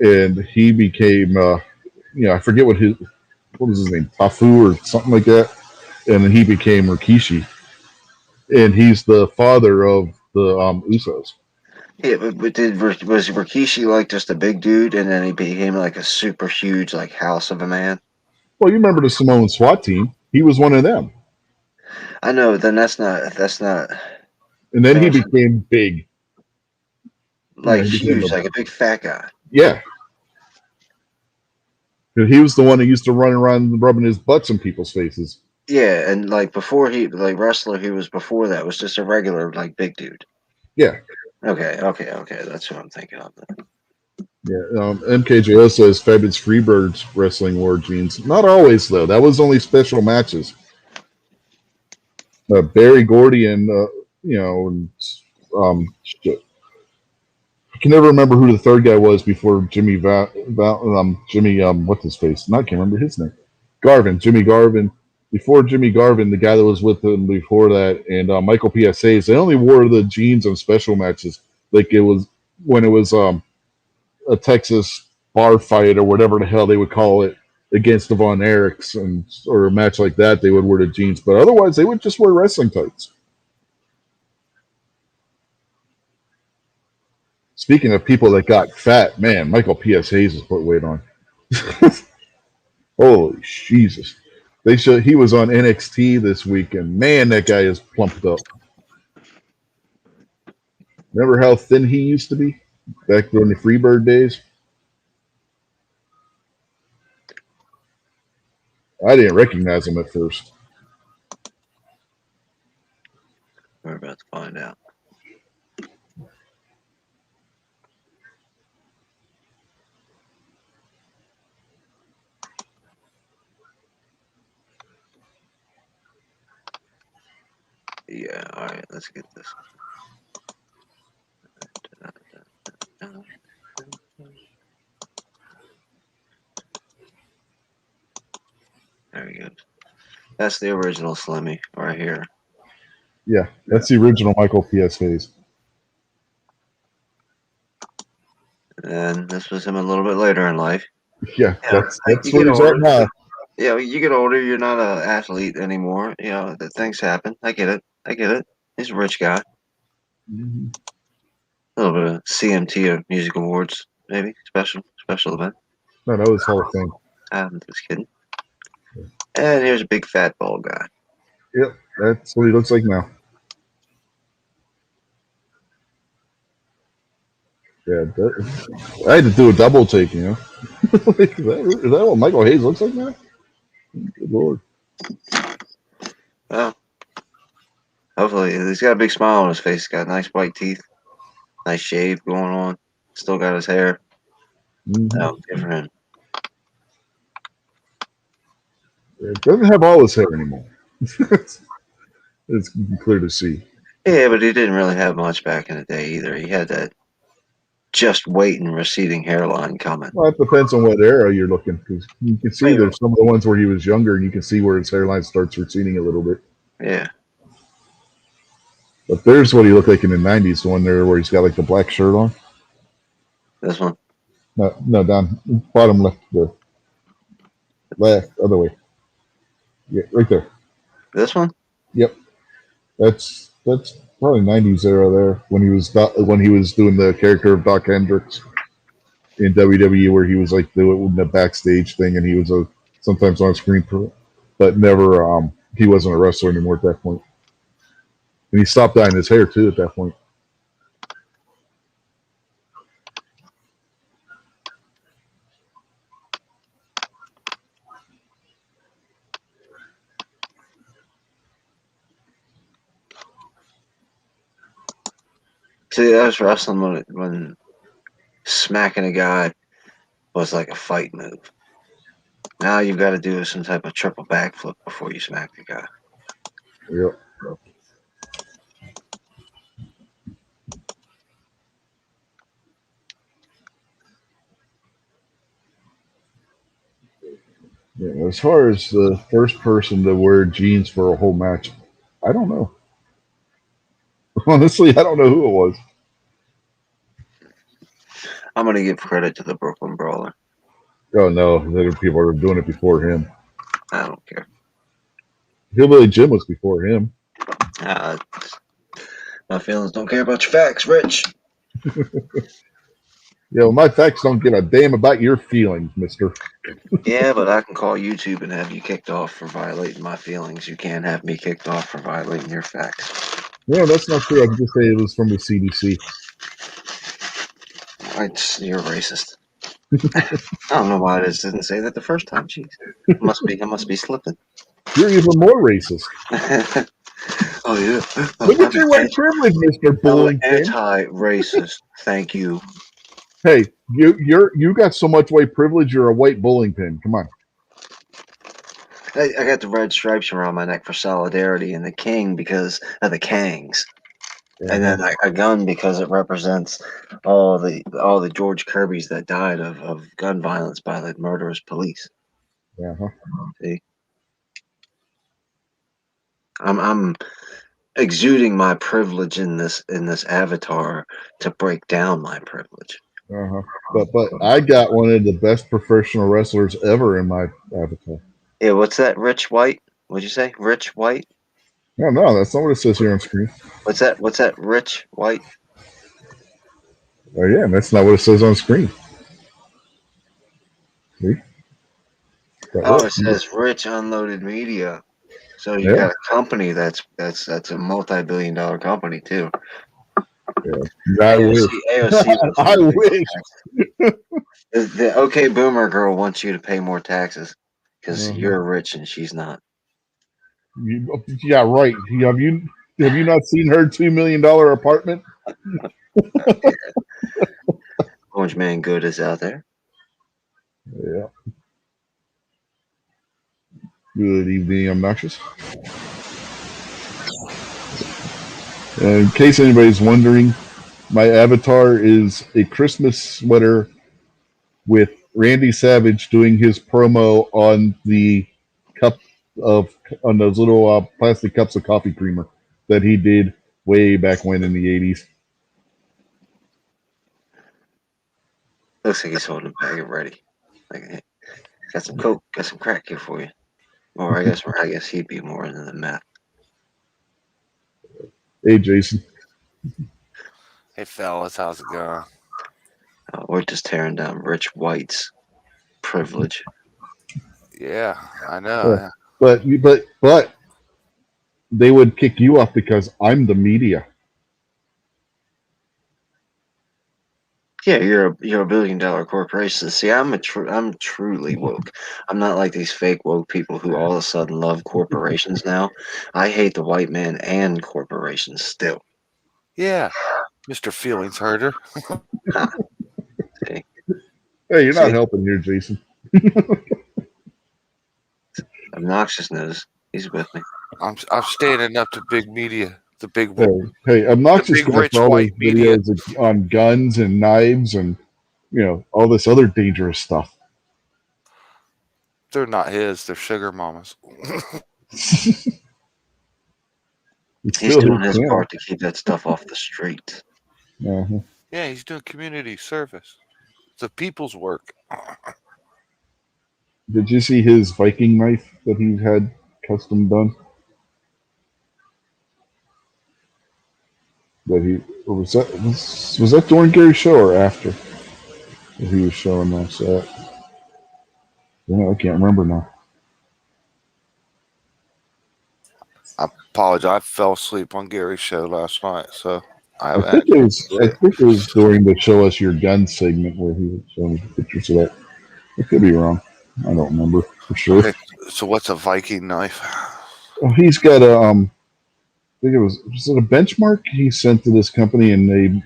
Speaker 1: and he became I forget what was his name, Tafu or something like that, and then he became Rikishi, and he's the father of the Usos.
Speaker 2: Yeah, but was Rikishi like just a big dude and then he became like a super huge like house of a man?
Speaker 1: Well, you remember the Samoan SWAT team? He was one of them,
Speaker 2: I know. Then that's not
Speaker 1: and then he
Speaker 2: fashion.
Speaker 1: became big.
Speaker 2: Like
Speaker 1: He became
Speaker 2: huge, like a big fat guy.
Speaker 1: yeah. He was the one who used to run around rubbing his butts in people's faces.
Speaker 2: Yeah, and like before he like wrestler, he was before that was just a regular like big dude.
Speaker 1: Yeah,
Speaker 2: Okay. That's what I'm thinking of.
Speaker 1: yeah. MKJO says Fabulous Freebirds wrestling war jeans. Not always though. That was only special matches. Barry Gordy and shit. I can never remember who the third guy was before Jimmy what's his face? Not can't remember his name. Garvin, Jimmy Garvin. Before Jimmy Garvin, the guy that was with him before that, and Michael PSAs, they only wore the jeans on special matches. Like it was when it was a Texas bar fight or whatever the hell they would call it against the Von Erichs and or a match like that, they would wear the jeans. But otherwise, they would just wear wrestling tights. Speaking of people that got fat, man, Michael P.S. Hayes has put weight on. Holy Jesus! He was on NXT this week, and man, that guy is plumped up. Remember how thin he used to be back during the Freebird days? I didn't recognize him at first.
Speaker 2: We're about to find out. Yeah, all right, let's get this. There we go. That's the original Slimmy right here.
Speaker 1: Yeah, that's the original Michael P.S. Hayes.
Speaker 2: And this was him a little bit later in life.
Speaker 1: Yeah, that's
Speaker 2: You
Speaker 1: where
Speaker 2: get
Speaker 1: he's at
Speaker 2: older.
Speaker 1: now.
Speaker 2: Yeah, you get older. You're not an athlete anymore. You know that things happen. I get it. He's a rich guy.
Speaker 1: Mm-hmm.
Speaker 2: A little bit of CMT or Music Awards, maybe special event.
Speaker 1: No, that was Hall of Fame.
Speaker 2: I'm just kidding. And here's a big fat bald guy.
Speaker 1: Yep, that's what he looks like now. Yeah, I had to do a double take, you know. Is that what Michael Hayes looks like now? Good lord.
Speaker 2: Well, hopefully he's got a big smile on his face. He's got nice white teeth, nice shave going on. Still got his hair.
Speaker 1: Mm-hmm.
Speaker 2: Oh, good for him.
Speaker 1: Yeah, doesn't have all his hair anymore. It's clear to see.
Speaker 2: Yeah, but he didn't really have much back in the day either. He had that just waiting receding hairline coming.
Speaker 1: Well, it depends on what era you're looking, because you can see
Speaker 2: Maybe.
Speaker 1: there's some of the ones where he was younger, and you can see where his hairline starts receding a little bit.
Speaker 2: Yeah.
Speaker 1: But there's what he looked like in the '90s, the one there where he's got like the black shirt on.
Speaker 2: This one.
Speaker 1: No, down bottom left, the left, other way. Yeah, right there.
Speaker 2: This one?
Speaker 1: Yep, that's probably '90s era there when he was doing the character of Doc Hendricks in WWE, where he was like doing the backstage thing, and he was sometimes on screen, but never he wasn't a wrestler anymore at that point. And he stopped dyeing his hair too at that point.
Speaker 2: See, that was wrestling when smacking a guy was like a fight move. Now you've got to do some type of triple backflip before you smack the guy.
Speaker 1: Yep. Yeah, as far as the first person to wear jeans for a whole match, I don't know. Honestly, I don't know who it was.
Speaker 2: I'm going to give credit to the Brooklyn Brawler.
Speaker 1: Oh no, other people are doing it before him.
Speaker 2: I don't care.
Speaker 1: Hillbilly Jim was before him.
Speaker 2: Uh, my feelings don't care about your facts, Rich.
Speaker 1: Yeah, well, my facts don't give a damn about your feelings, mister.
Speaker 2: Yeah, but I can call YouTube and have you kicked off for violating my feelings. You can't have me kicked off for violating your facts.
Speaker 1: No, that's not true. I can just say it was from the CDC.
Speaker 2: You're racist. I don't know why I just didn't say that the first time. Jeez, I must be slipping.
Speaker 1: You're even more racist.
Speaker 2: Oh yeah.
Speaker 1: Look at your white privilege, Mister
Speaker 2: I'm
Speaker 1: Bullington.
Speaker 2: anti-racist. Thank you.
Speaker 1: Hey, you got so much white privilege. You're a white bowling pin. Come on.
Speaker 2: I got the red stripes around my neck for solidarity, and the king because of the Kangs, and then a gun because it represents all the George Kirbys that died of gun violence by the murderous police.
Speaker 1: Uh-huh.
Speaker 2: See, I'm exuding my privilege in this avatar to break down my privilege.
Speaker 1: Uh-huh. But I got one of the best professional wrestlers ever in my avatar.
Speaker 2: Yeah, what's that? Rich White? What'd you say? Rich White?
Speaker 1: No, that's not what it says here on screen.
Speaker 2: What's that? What's that? Rich White?
Speaker 1: Oh yeah, that's not what it says on screen. See?
Speaker 2: Oh, it says Rich Unloaded Media. So you got a company that's a multi-billion-dollar company too.
Speaker 1: Yeah. I wish.
Speaker 2: AOC
Speaker 1: I wish.
Speaker 2: The OK Boomer girl wants you to pay more taxes because
Speaker 1: Uh-huh.
Speaker 2: you're rich and she's not.
Speaker 1: Yeah, right. Have you not seen her $2 million apartment?
Speaker 2: Orange Man Good is out there.
Speaker 1: Yeah. Good evening, obnoxious. In case anybody's wondering, my avatar is a Christmas sweater with Randy Savage doing his promo on the cup on those little plastic cups of coffee creamer that he did way back when in the 80s.
Speaker 2: Looks like he's holding a bag of ready. Like, hey, got some coke, got some crack here for you. Or I guess he'd be more into the meth.
Speaker 1: Hey, Jason.
Speaker 4: Hey, fellas, how's it going?
Speaker 2: We're just tearing down Rich White's privilege.
Speaker 4: Yeah, I know.
Speaker 1: But they would kick you off because I'm the media.
Speaker 2: Yeah, you're a $1 billion corporation. See, I'm truly woke. I'm not like these fake woke people who all of a sudden love corporations now. I hate the white man and corporations still.
Speaker 4: Yeah, Mr. Feelings Herder.
Speaker 2: See?
Speaker 1: Hey, you're not helping here, Jason.
Speaker 2: Obnoxious knows he's with me.
Speaker 4: I'm standing up to big media, the big
Speaker 1: Obnoxious
Speaker 4: big
Speaker 1: got
Speaker 4: rich
Speaker 1: all
Speaker 4: white
Speaker 1: these
Speaker 4: media.
Speaker 1: videos on guns and knives and all this other dangerous stuff.
Speaker 4: They're not his; they're sugar mamas.
Speaker 2: He's doing his part to keep that stuff off the street.
Speaker 1: Uh-huh.
Speaker 4: Yeah, he's doing community service. It's the people's work.
Speaker 1: Did you see his Viking knife that he had custom done? That he was that during Gary's show or after that he was showing us that? I can't remember now.
Speaker 4: apologize. I fell asleep on Gary's show last night, so I
Speaker 1: I
Speaker 4: haven't had
Speaker 1: think
Speaker 4: a
Speaker 1: it
Speaker 4: chance
Speaker 1: was.
Speaker 4: to see
Speaker 1: I
Speaker 4: it.
Speaker 1: think it was during the "Show Us Your Gun" segment where he was showing pictures of that. I could be wrong. I don't remember for sure.
Speaker 4: Okay, so what's a Viking knife?
Speaker 1: Well, he's got a. I think was it a benchmark he sent to this company, and they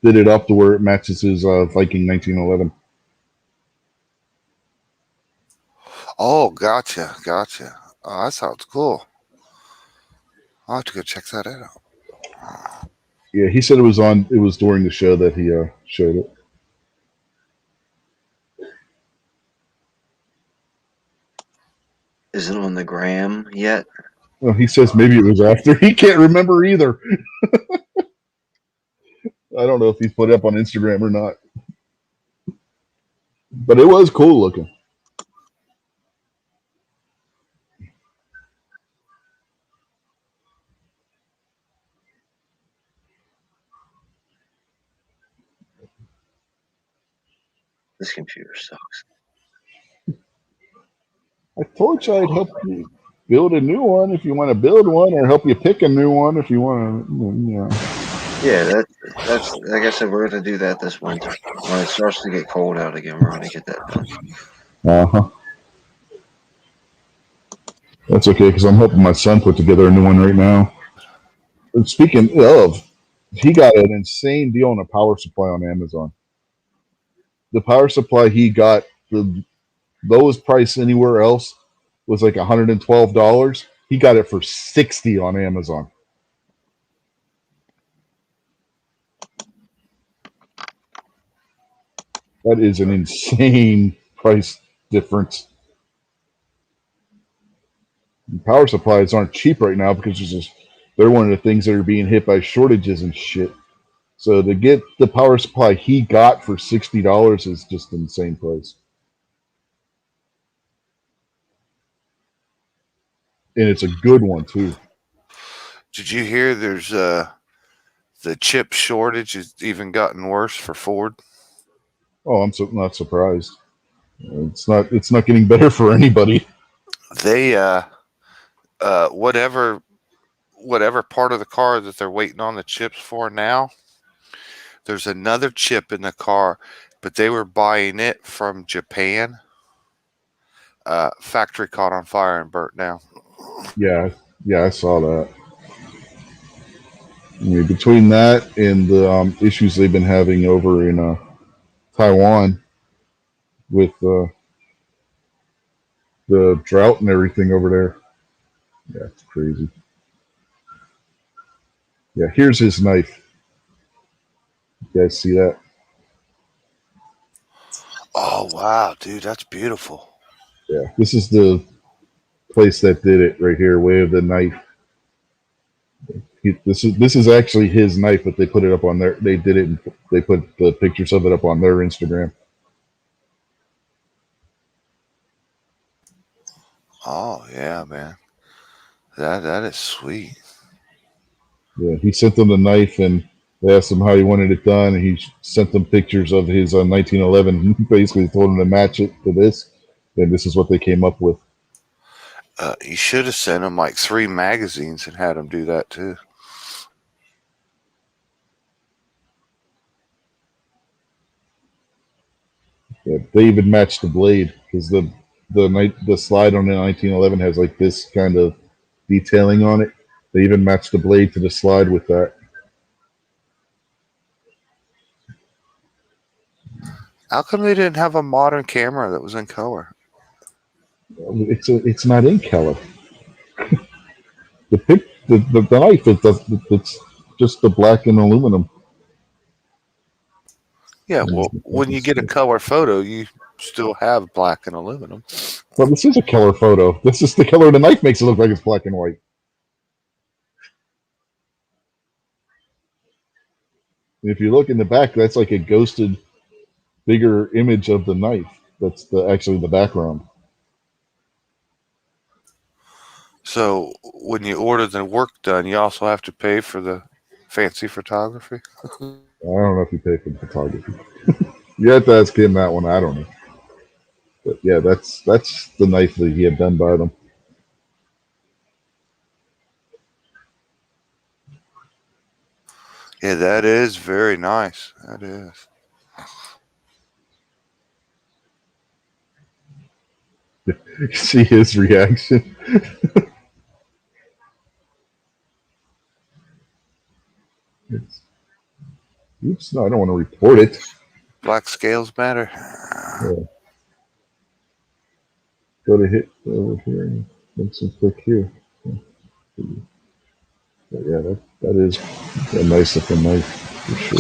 Speaker 1: did it up to where it matches his Viking 1911.
Speaker 4: Oh, gotcha. Oh, that sounds cool. I'll have to go check that out.
Speaker 1: Yeah, he said it was on. It was during the show that he showed it.
Speaker 2: Is it on the gram yet?
Speaker 1: Well, he says maybe it was after. He can't remember either. I don't know if he's put it up on Instagram or not, but it was cool looking.
Speaker 2: This computer sucks.
Speaker 1: I told you I'd help you build a new one if you want to build one, or help you pick a new one if you want to. You know.
Speaker 2: Yeah, that's like I said, we're gonna do that this winter. When it starts to get cold out again, we're gonna get that done.
Speaker 1: Uh huh. That's okay because I'm helping my son put together a new one right now. And speaking of, he got an insane deal on a power supply on Amazon. The power supply he got, the lowest price anywhere else was like $112. He got it for $60 on Amazon. That is an insane price difference. And power supplies aren't cheap right now because they're one of the things that are being hit by shortages and shit. So to get the power supply he got for $60 is just an insane price. And it's a good one too.
Speaker 4: Did you hear there's the chip shortage has even gotten worse for Ford?
Speaker 1: Oh, I'm not surprised. It's not getting better for anybody.
Speaker 4: They whatever part of the car that they're waiting on the chips for now, there's another chip in the car, but they were buying it from Japan. Factory caught on fire and burnt down.
Speaker 1: Yeah, yeah, I saw that. I mean, between that and the issues they've been having over in Taiwan with the drought and everything over there, yeah, it's crazy. Yeah, here's his knife. You guys see that?
Speaker 4: Oh wow, dude, that's beautiful.
Speaker 1: Yeah, this is the place that did it right here. Way of the Knife. This is actually his knife, but they put it up on their. They did it. And they put the pictures of it up on their Instagram.
Speaker 4: Oh yeah, man, that is sweet.
Speaker 1: Yeah, he sent them the knife, and they asked him how he wanted it done, and he sent them pictures of his 1911. Basically, told them to match it to this, and this is what they came up with.
Speaker 4: You should have sent them like 3 magazines and had them do that too.
Speaker 1: Yeah, they even matched the blade because the slide on the 1911 has like this kind of detailing on it. They even matched the blade to the slide with that.
Speaker 4: How come they didn't have a modern camera that was in color?
Speaker 1: It's not in color. The knife it's just the black and aluminum.
Speaker 4: Yeah, well, when you get a color photo, you still have black and aluminum.
Speaker 1: Well, this is a color photo. This is the color of the knife makes it look like it's black and white. If you look in the back, that's like a ghosted, bigger image of the knife. That's actually the background.
Speaker 4: So when you order the work done, you also have to pay for the fancy photography.
Speaker 1: I don't know if you pay for the photography. You have to ask him that one. I don't know. But yeah, that's the knife that he had done by them.
Speaker 4: Yeah, that is very nice. That is.
Speaker 1: See his reaction. It's, oops, no, I don't want to report it.
Speaker 4: Black scales matter.
Speaker 1: Yeah, go to hit over here and then some click here. But yeah, that is a nice looking knife for sure.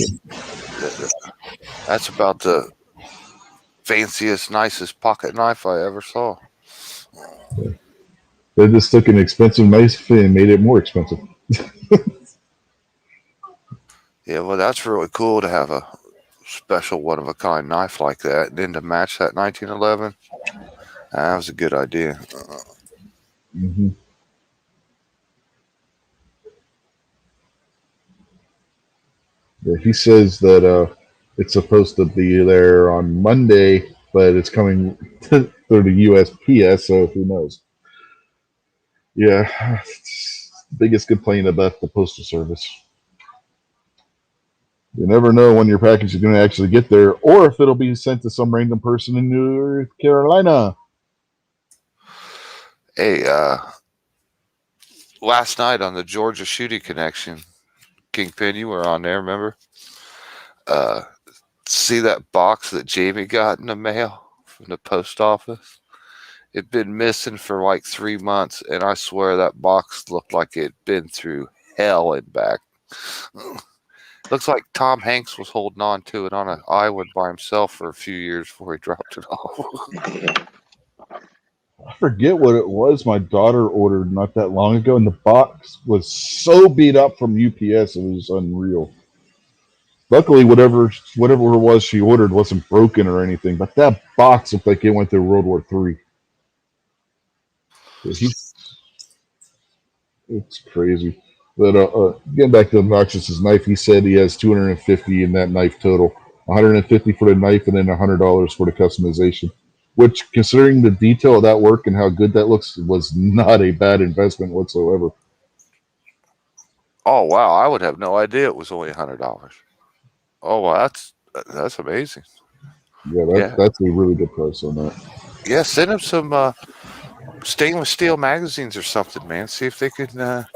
Speaker 4: That's about the fanciest, nicest pocket knife I ever saw.
Speaker 1: Yeah. They just took an expensive knife and made it more expensive.
Speaker 4: Yeah, well, that's really cool to have a special one of a kind knife like that, and then to match that 1911. That was a good idea.
Speaker 1: Hmm. Yeah, he says that it's supposed to be there on Monday, but it's coming through the USPS, so who knows? Yeah, biggest complaint about the postal service. You never know when your package is going to actually get there, or if it'll be sent to some random person in North Carolina.
Speaker 4: Hey, last night on the Georgia Shooting Connection, Kingpin, you were on there, remember? Uh, see that box that Jamie got in the mail from the post office? It'd been missing for like 3 months, and I swear that box looked like it'd been through hell and back. Looks like Tom Hanks was holding on to it on an island by himself for a few years before he dropped it off.
Speaker 2: Yeah.
Speaker 1: I forget what it was my daughter ordered not that long ago, and the box was so beat up from UPS, it was unreal. Luckily, whatever it was she ordered wasn't broken or anything, but that box looked like it went through World War III. It's crazy. But getting back to Obnoxious's knife, he said he has 250 in that knife total. 150 for the knife, and then $100 for the customization. Which, considering the detail of that work and how good that looks, was not a bad investment whatsoever.
Speaker 4: Oh wow, I would have no idea it was only $100. Oh wow, that's amazing.
Speaker 1: Yeah,
Speaker 4: Yeah,
Speaker 1: that's a really good price on that.
Speaker 4: yeah. Send them some stainless steel magazines or something, man. See if they can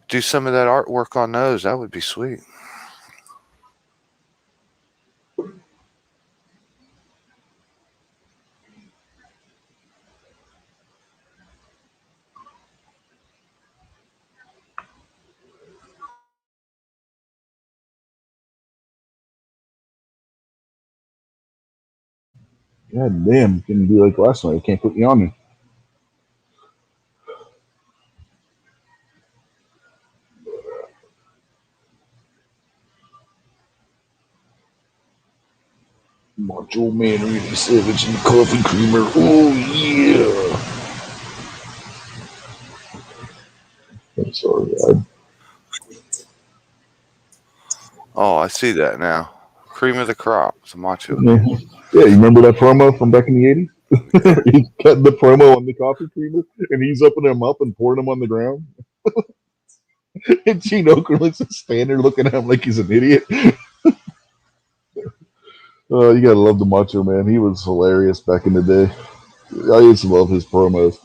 Speaker 4: do some of that artwork on those. That would be sweet.
Speaker 1: God damn, it's gonna be like last night. I can't put you on there. Macho Man Randy Savage and Coffee Creamer. Oh yeah. I'm sorry.
Speaker 4: Oh, I see that now. Cream of the crop. It's a macho man.
Speaker 1: Yeah, you remember that promo from back in the 80s? He's cutting the promo on the coffee creamer and he's opening them up and pouring them on the ground. And Gene Okerlund's just standing there looking at him like he's an idiot. Oh, you gotta love the Macho Man. He was hilarious back in the day. I used to love his promos.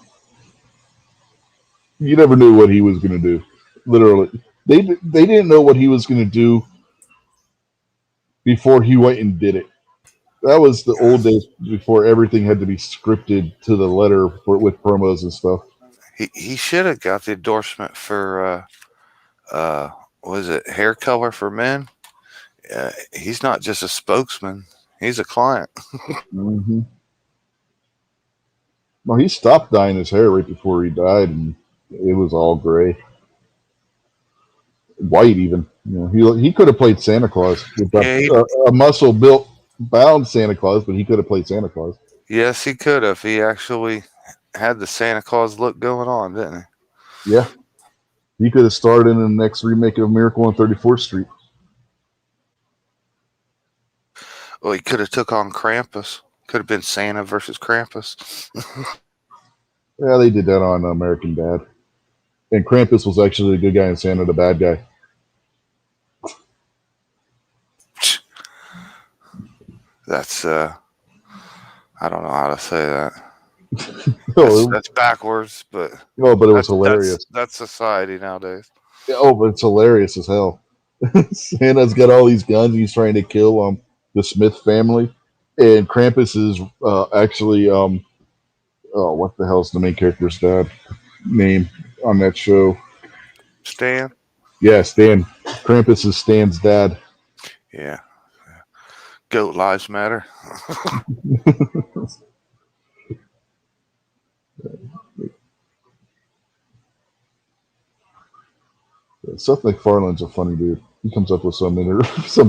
Speaker 1: You never knew what he was gonna do. Literally, they didn't know what he was gonna do before he went and did it. That was the old days before everything had to be scripted to the letter with promos and stuff.
Speaker 4: He should have got the endorsement for was it hair color for men? He's not just a spokesman; he's a client.
Speaker 1: Hmm. Well, he stopped dyeing his hair right before he died, and it was all gray, white even. He could have played Santa Claus with
Speaker 4: Yeah,
Speaker 1: a muscle built bound Santa Claus, but he could have played Santa Claus.
Speaker 4: yes, he could have. He actually had the Santa Claus look going on, didn't
Speaker 1: Yeah, he could have starred in the next remake of Miracle on 34th Street.
Speaker 4: he? Well, he could have took on Krampus. Could have been Santa versus Krampus.
Speaker 1: Yeah, they did that on American Dad, and Krampus was actually the good guy and Santa the bad guy.
Speaker 4: That's I don't know how to say that.
Speaker 1: Oh,
Speaker 4: That's backwards, but
Speaker 1: but it was hilarious.
Speaker 4: that's society nowadays.
Speaker 1: Oh, but it's hilarious as hell. Santa's got all these guns. He's trying to kill the Smith family, and Krampus is actually oh, what the hell's the main character's dad name on that show?
Speaker 4: Stan?
Speaker 1: Yeah, Stan. Krampus is Stan's dad.
Speaker 4: Yeah. Goat lives matter.
Speaker 1: Seth MacFarlane's a funny dude. He comes up with some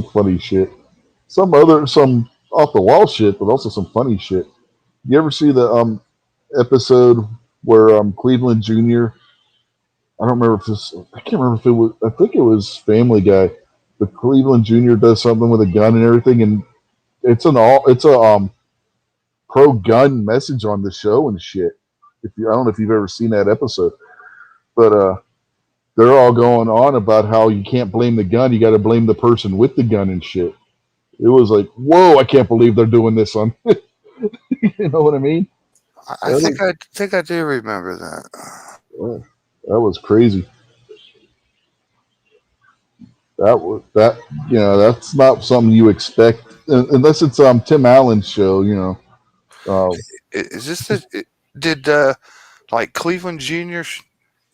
Speaker 1: funny shit, some off the wall shit, but also some funny shit. You ever see the episode where Cleveland Jr. I don't remember if this. I can't remember if it was. I think it was Family Guy. But Cleveland Jr. does something with a gun and everything, and it's a pro gun message on the show and shit. If you, I don't know if you've ever seen that episode, but they're all going on about how you can't blame the gun, you got to blame the person with the gun and shit. It was like, whoa, I can't believe they're doing this on. You know what I mean?
Speaker 4: I think I do remember that.
Speaker 1: That was crazy. That that's not something you expect unless it's Tim Allen's show.
Speaker 4: Is this did like Cleveland Jr.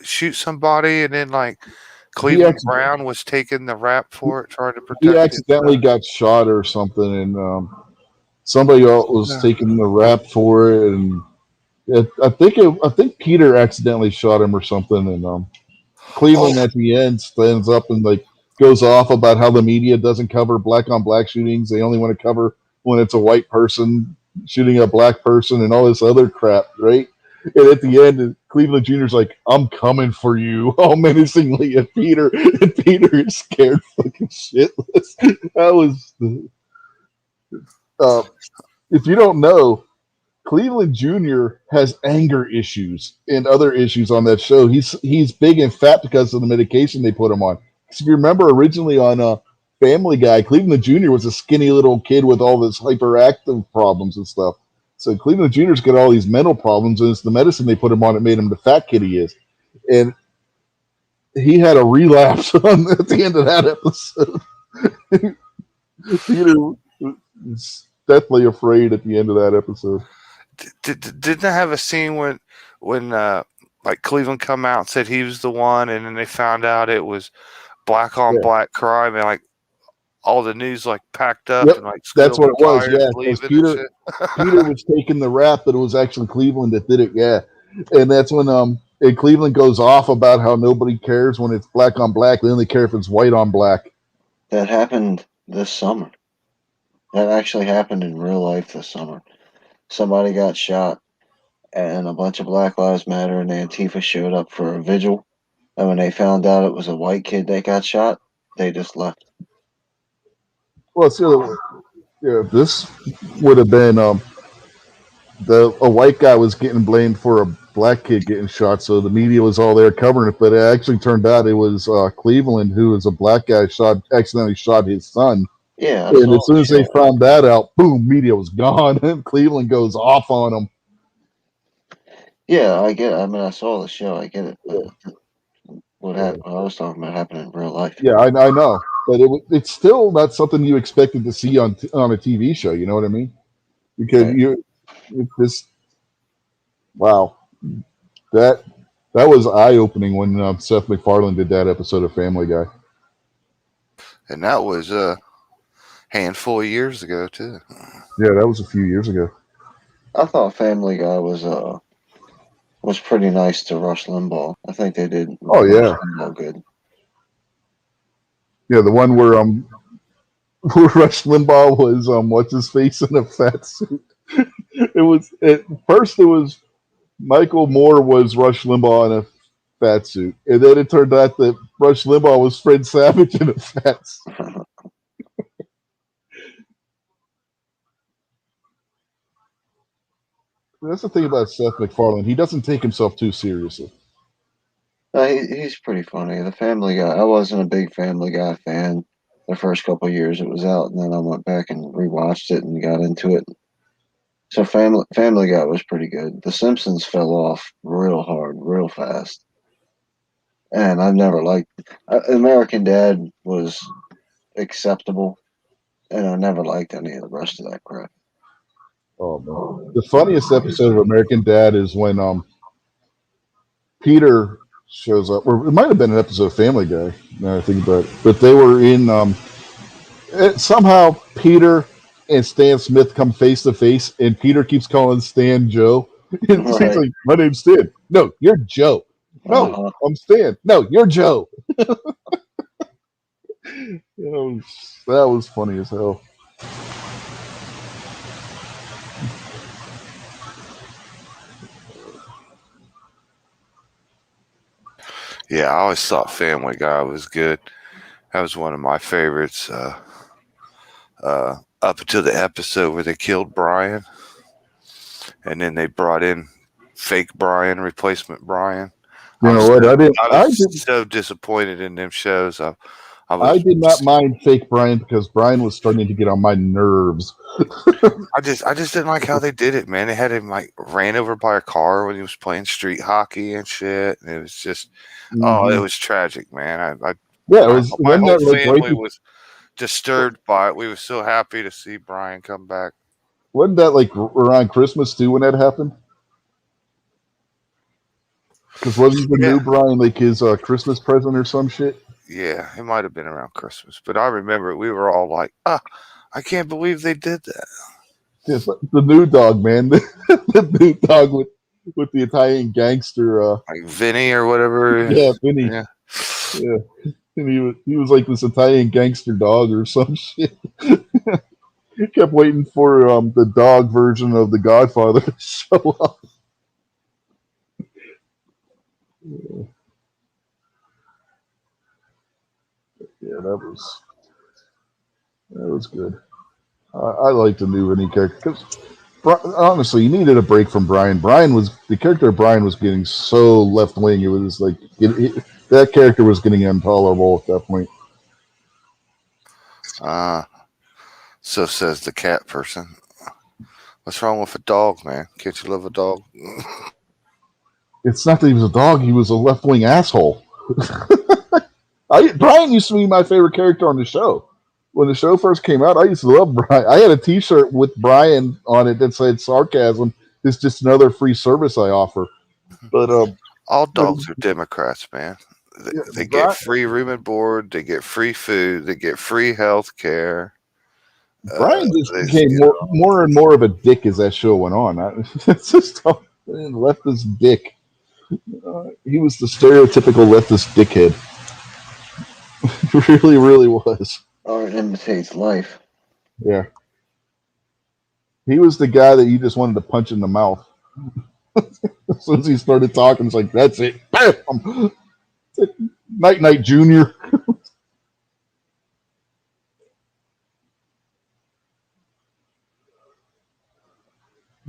Speaker 4: Shoot somebody and then like
Speaker 1: He
Speaker 4: Cleveland Brown was taking the rap for it, trying to
Speaker 1: he
Speaker 4: protect his
Speaker 1: accidentally got shot or something, and somebody else was taking the rap for it, and I think Peter accidentally shot him or something, and Cleveland at the end stands up and like goes off about how the media doesn't cover black on black shootings. They only want to cover when it's a white person shooting a black person and all this other crap, right? And at the end, Cleveland Jr.'s like, "I'm coming for you," all menacingly at Peter, and Peter is scared fucking shitless. That was, uh, if you don't know, Cleveland Jr. has anger issues and other issues on that show. He's big and fat because of the medication they put him on. Because if you remember originally on Family Guy, Cleveland Jr. was a skinny little kid with all this hyperactive problems and stuff. So Cleveland Jr.'s got all these mental problems, and it's the medicine they put him on that made him the fat kid he is. And he had a relapse at the end of that episode. Peter was deathly afraid at the end of that episode.
Speaker 4: Didn't I have a scene when like Cleveland come out and said he was the one, and then they found out it was black on black crime, and like all the news like packed up and like
Speaker 1: that's what it was.
Speaker 4: tires,
Speaker 1: Yeah,
Speaker 4: leaving
Speaker 1: Peter was taking the rap, but it was actually Cleveland that did it. Yeah, and that's when and Cleveland goes off about how nobody cares when it's black on black. They only care if it's white on black.
Speaker 2: That happened this summer. That actually happened in real life this summer. Somebody got shot, and a bunch of Black Lives Matter and Antifa showed up for a vigil. And when they found out it was a white kid that got shot, they just left.
Speaker 1: Well, so yeah, this would have been a white guy was getting blamed for a black kid getting shot, so the media was all there covering it. But it actually turned out it was Cleveland, who was a black guy, accidentally shot his son.
Speaker 2: Yeah.
Speaker 1: And as soon as they found that out, boom, media was gone, and Cleveland goes off on them.
Speaker 2: Yeah, I get it. I mean, I saw the show. I get it. But what happened? I was talking about happened in real life.
Speaker 1: Yeah, I know, but it's still not something you expected to see on a TV show. You know what I mean? Because it just wow, that was eye opening when Seth MacFarlane did that episode of Family Guy.
Speaker 4: and that was a handful of years ago too.
Speaker 1: Yeah, that was a few years ago.
Speaker 2: I thought Family Guy was pretty nice to Rush Limbaugh. I think they did.
Speaker 1: Oh yeah,
Speaker 2: Rush Limbaugh good.
Speaker 1: Yeah, the one where Rush Limbaugh was what's his face in a fat suit. At first it was Michael Moore was Rush Limbaugh in a fat suit, and then it turned out that Rush Limbaugh was Fred Savage in a fat suit. That's the thing about Seth MacFarlane. He doesn't take himself too seriously.
Speaker 2: He's pretty funny. The Family Guy. I wasn't a big Family Guy fan the first couple of years it was out, and then I went back and rewatched it and got into it. So Family Guy was pretty good. The Simpsons fell off real hard, real fast, and I've never liked American Dad was acceptable, and I never liked any of the rest of that crap.
Speaker 1: Oh man, the funniest episode of American Dad is when Peter shows up, or it might have been an episode of Family Guy. Now I think about it, but they were in somehow Peter and Stan Smith come face to face, and Peter keeps calling Stan Joe. And Stan's
Speaker 2: Right.
Speaker 1: like, "My name's Stan." No, you're Joe. No,
Speaker 2: Uh-huh.
Speaker 1: I'm Stan. No, you're Joe. That was funny as hell.
Speaker 4: Yeah, I always thought Family Guy was good. That was one of my favorites. Up until the episode where they killed Brian, and then they brought in fake Brian, replacement Brian.
Speaker 1: You know what? I
Speaker 4: was so disappointed in them shows.
Speaker 1: I did not mind fake Brian because Brian was starting to get on my nerves.
Speaker 4: I just didn't like how they did it, man. They had him like ran over by a car when he was playing street hockey and shit. And it was just, it was tragic, man.
Speaker 1: Yeah, it was.
Speaker 4: My whole
Speaker 1: that, like,
Speaker 4: family was disturbed by it. We were so happy to see Brian come back.
Speaker 1: Wasn't that like around Christmas too when that happened? Because wasn't the new Brian like his Christmas present or some shit?
Speaker 4: Yeah, it might have been around Christmas, but I remember we were all like, I can't believe they did that.
Speaker 1: Yeah, the new dog, man. The new dog with the Italian gangster.
Speaker 4: Like Vinny or whatever.
Speaker 1: Yeah, Vinny.
Speaker 4: Yeah.
Speaker 1: And he was like this Italian gangster dog or some shit. He kept waiting for the dog version of the Godfather to show up. Yeah, that was good. I liked the new Vinny character because honestly, you needed a break from Brian. The character of Brian was getting so left wing. It was like that character was getting intolerable at that point.
Speaker 4: So says the cat person. What's wrong with a dog, man? Can't you love a dog?
Speaker 1: It's not that he was a dog; he was a left wing asshole. Brian used to be my favorite character on the show. When the show first came out, I used to love Brian. I had a T-shirt with Brian on it that said "Sarcasm is just another free service I offer." But
Speaker 4: all dogs are Democrats, man. They get free room and board. They get free food. They get free health care.
Speaker 1: Brian just became more and more of a dick as that show went on. It's just leftist dick. He was the stereotypical leftist dickhead. Really, really was.
Speaker 2: Art imitates life.
Speaker 1: Yeah. He was the guy that you just wanted to punch in the mouth. As soon as he started talking, it's like, that's it. Bam! Night, night, Junior.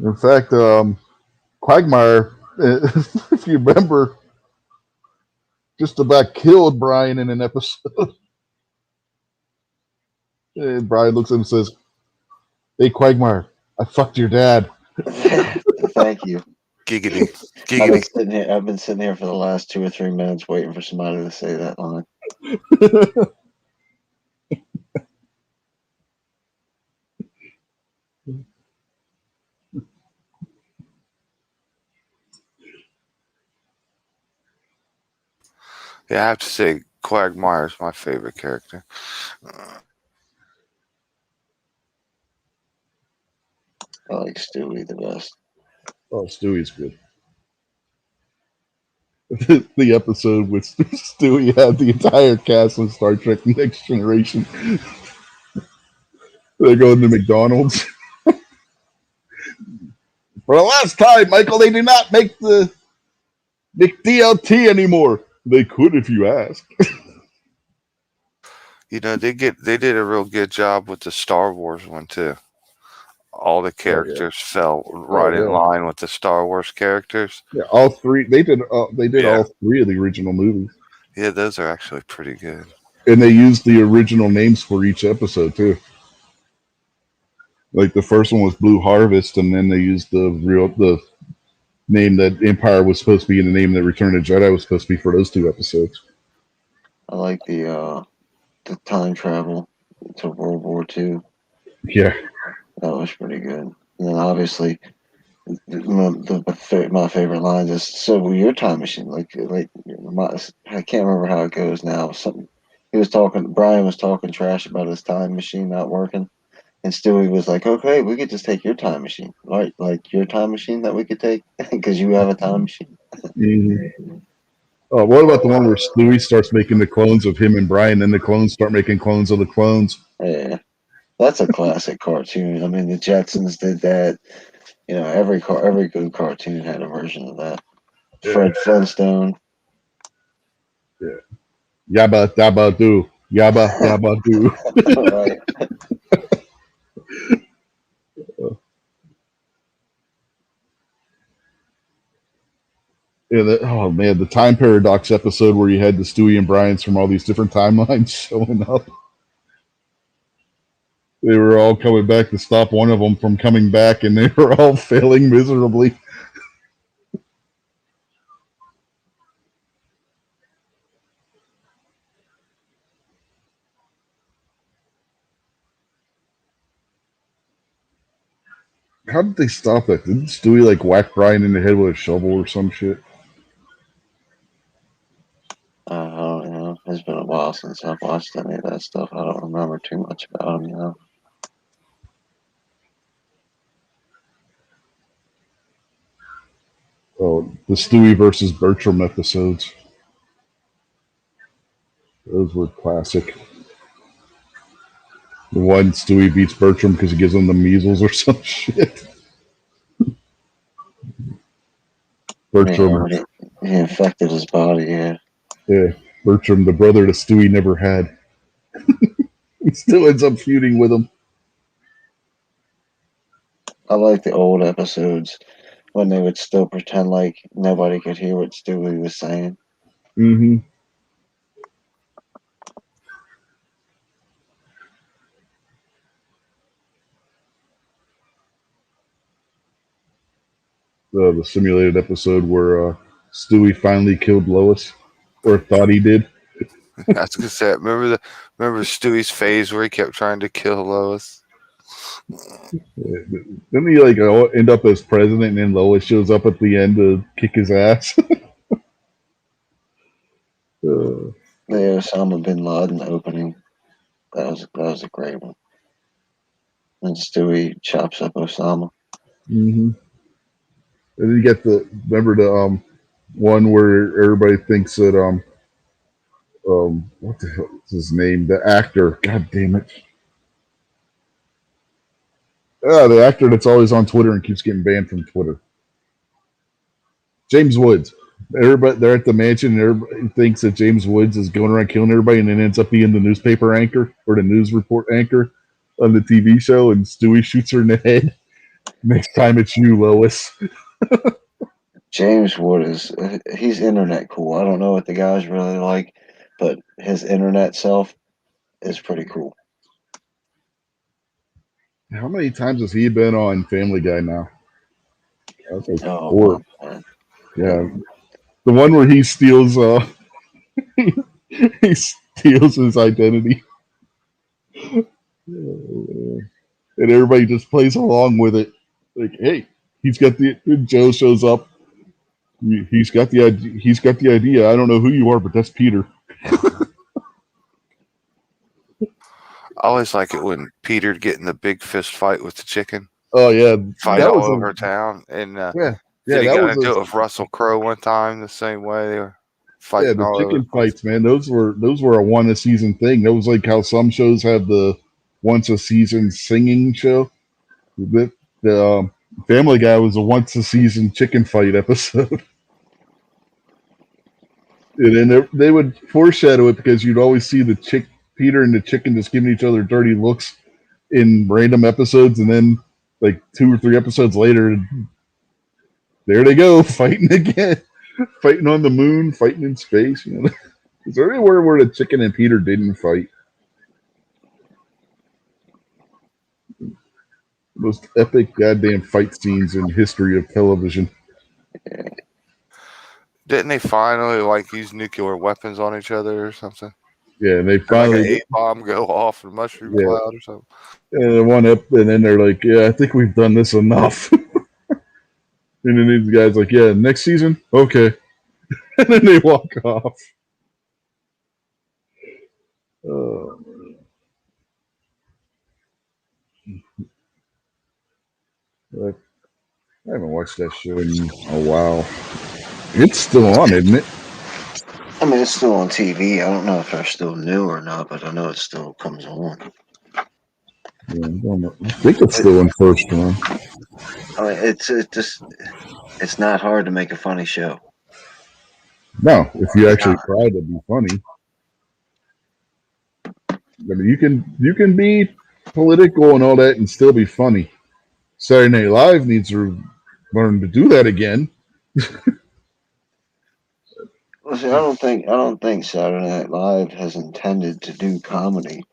Speaker 1: In fact, Quagmire, if you remember, just about killed Brian in an episode. And Brian looks at him and says, "Hey, Quagmire, I fucked your dad."
Speaker 2: Thank you.
Speaker 4: Giggity.
Speaker 2: I've been sitting here for the last 2 or 3 minutes waiting for somebody to say that line.
Speaker 4: Yeah, I have to say, Quagmire's my favorite character.
Speaker 2: I like Stewie the best.
Speaker 1: Oh, Stewie's good. The episode with Stewie had the entire cast of Star Trek Next Generation. They're going to McDonald's. For the last time, Michael, they do not make the McDLT anymore. They could if you ask.
Speaker 4: You know, they did a real good job with the Star Wars one too. All the characters fell right in line with the Star Wars characters.
Speaker 1: Yeah, all three. They did all three of the original movies.
Speaker 4: Yeah, those are actually pretty good.
Speaker 1: And they used the original names for each episode too. Like the first one was Blue Harvest, and then they used the name that Empire was supposed to be, and the name that Return of the Jedi was supposed to be for those two episodes.
Speaker 2: I like the time travel to World War II.
Speaker 1: Yeah,
Speaker 2: That was pretty good. And then obviously, my favorite line is, "So your time machine?" I can't remember how it goes now. Something he was talking. Brian was talking trash about his time machine not working, and Stewie was like, "Okay, we could just take your time machine, right? Like your time machine that we could take because you have a time machine."
Speaker 1: mm-hmm. What about the one where Stewie starts making the clones of him and Brian, and the clones start making clones of the clones?
Speaker 2: Yeah, that's a classic cartoon. I mean, the Jetsons did that. You know, every good cartoon had a version of that.
Speaker 1: Yeah.
Speaker 2: Fred Flintstone.
Speaker 1: Yeah. Yabba dabba do. Yabba dabba do.
Speaker 2: Right.
Speaker 1: Yeah, oh man, the time paradox episode where you had the Stewie and Brian's from all these different timelines showing up. They were all coming back to stop one of them from coming back, and they were all failing miserably. How did they stop that? Didn't Stewie like whack Brian in the head with a shovel or some shit?
Speaker 2: I don't know. It's been a while since I've watched any of that stuff. I don't remember too much about them, you know.
Speaker 1: Oh, the Stewie versus Bertram episodes. Those were classic. The one Stewie beats Bertram because he gives him the measles or some shit. Bertram,
Speaker 2: Yeah, he infected his body, yeah.
Speaker 1: yeah, Bertram, the brother that Stewie never had. He still ends up feuding with him.
Speaker 2: I like the old episodes when they would still pretend like nobody could hear what Stewie was saying.
Speaker 1: Mm-hmm. The simulated episode where Stewie finally killed Lois, or thought he did.
Speaker 4: I was gonna say, remember Stewie's phase where he kept trying to kill Lois?
Speaker 1: Didn't he like end up as president, and then Lois shows up at the end to kick his ass?
Speaker 2: The Osama bin Laden opening, that was a great one. And Stewie chops up Osama.
Speaker 1: Mm-hmm. And then you get remember the one where everybody thinks that what the hell is his name? The actor. God damn it. The actor that's always on Twitter and keeps getting banned from Twitter. James Woods. Everybody, they're at the mansion, and everybody thinks that James Woods is going around killing everybody, and then ends up being the newspaper anchor or the news report anchor on the TV show. And Stewie shoots her in the head. Next time it's you, Lois.
Speaker 2: James Wood he's internet cool. I don't know what the guy's really like, but his internet self is pretty cool.
Speaker 1: How many times has he been on Family Guy now? That's like
Speaker 2: Oh,
Speaker 1: 4.
Speaker 2: man.
Speaker 1: Yeah, the one where he steals he steals his identity, and everybody just plays along with it. Like, hey, he's got the Joe shows up. He's got the idea. He's got the idea. I don't know who you are, but that's Peter.
Speaker 4: I always like it when Peter'd get in the big fist fight with the chicken,
Speaker 1: Oh yeah,
Speaker 4: fight
Speaker 1: that
Speaker 4: all
Speaker 1: was
Speaker 4: over town, and
Speaker 1: yeah,
Speaker 4: then
Speaker 1: yeah.
Speaker 4: he
Speaker 1: That
Speaker 4: got
Speaker 1: was
Speaker 4: into it with Russell Crowe one time the same way. They were fighting
Speaker 1: the
Speaker 4: all over the
Speaker 1: chicken
Speaker 4: place.
Speaker 1: fights, man. Those were a one a season thing. That was like how some shows have the once a season singing show. The Family Guy was a once a season chicken fight episode. And then they would foreshadow it because you'd always see Peter and the chicken just giving each other dirty looks in random episodes, and then like 2 or 3 episodes later, there they go fighting again, fighting on the moon, fighting in space. You know, Is there anywhere where the chicken and Peter didn't fight? Most epic goddamn fight scenes in history of television.
Speaker 4: Didn't they finally like use nuclear weapons on each other or something?
Speaker 1: Yeah, and they
Speaker 4: And like an
Speaker 1: finally
Speaker 4: A bomb go off in a mushroom
Speaker 1: yeah.
Speaker 4: cloud or something.
Speaker 1: One up, and then they're like, "Yeah, I think we've done this enough." And then these guys like, "Yeah, next season, okay," and then they walk off. Uh, I haven't watched that show in a while. It's still on, isn't it?
Speaker 2: I mean, it's still on TV. I don't know if they're still new or not, but I know it still comes on.
Speaker 1: Yeah, I don't know. I think it's still in first run.
Speaker 2: I mean, it's not hard to make a funny show.
Speaker 1: No, if you actually try to be funny, I mean, you can be political and all that and still be funny. Saturday Night Live needs to learn to do that again.
Speaker 2: Well, see, I don't think Saturday Night Live has intended to do comedy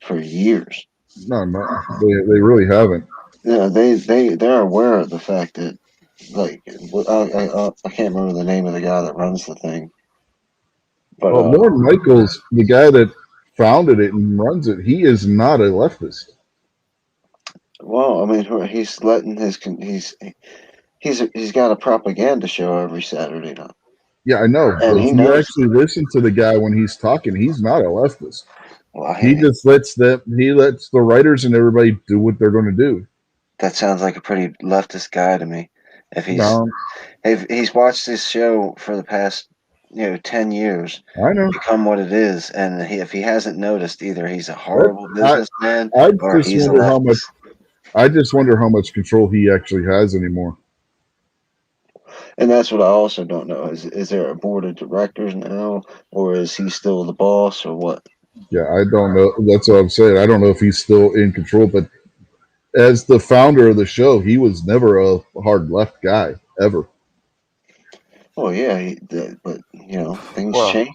Speaker 2: for years.
Speaker 1: No, they really haven't.
Speaker 2: Yeah, they're aware of the fact that, like, I can't remember the name of the guy that runs the thing, but
Speaker 1: Well, Lorne Michaels, the guy that founded it and runs it, he is not a leftist.
Speaker 2: well, I mean, he's letting he's got a propaganda show every Saturday night,
Speaker 1: Yeah, I know,
Speaker 2: and
Speaker 1: but
Speaker 2: he
Speaker 1: if you
Speaker 2: knows.
Speaker 1: actually listen to the guy when he's talking, he's not a leftist.
Speaker 2: Well,
Speaker 1: He just lets the writers and everybody do what they're going to do.
Speaker 2: that sounds like a pretty leftist guy to me.
Speaker 1: No,
Speaker 2: If he's watched this show for the past 10 years,
Speaker 1: I know.
Speaker 2: become what it is, and if he hasn't noticed, either he's a horrible
Speaker 1: I
Speaker 2: businessman
Speaker 1: I
Speaker 2: or
Speaker 1: just
Speaker 2: he's a
Speaker 1: wonder how
Speaker 2: leftist.
Speaker 1: much. I just wonder how much control he actually has anymore.
Speaker 2: And that's what I also don't know. Is there a board of directors now, or is he still the boss, or what?
Speaker 1: Yeah, I don't know. That's what I'm saying. I don't know if he's still in control, but as the founder of the show, he was never a hard left guy ever.
Speaker 2: Oh yeah, but things
Speaker 4: Well,
Speaker 2: change.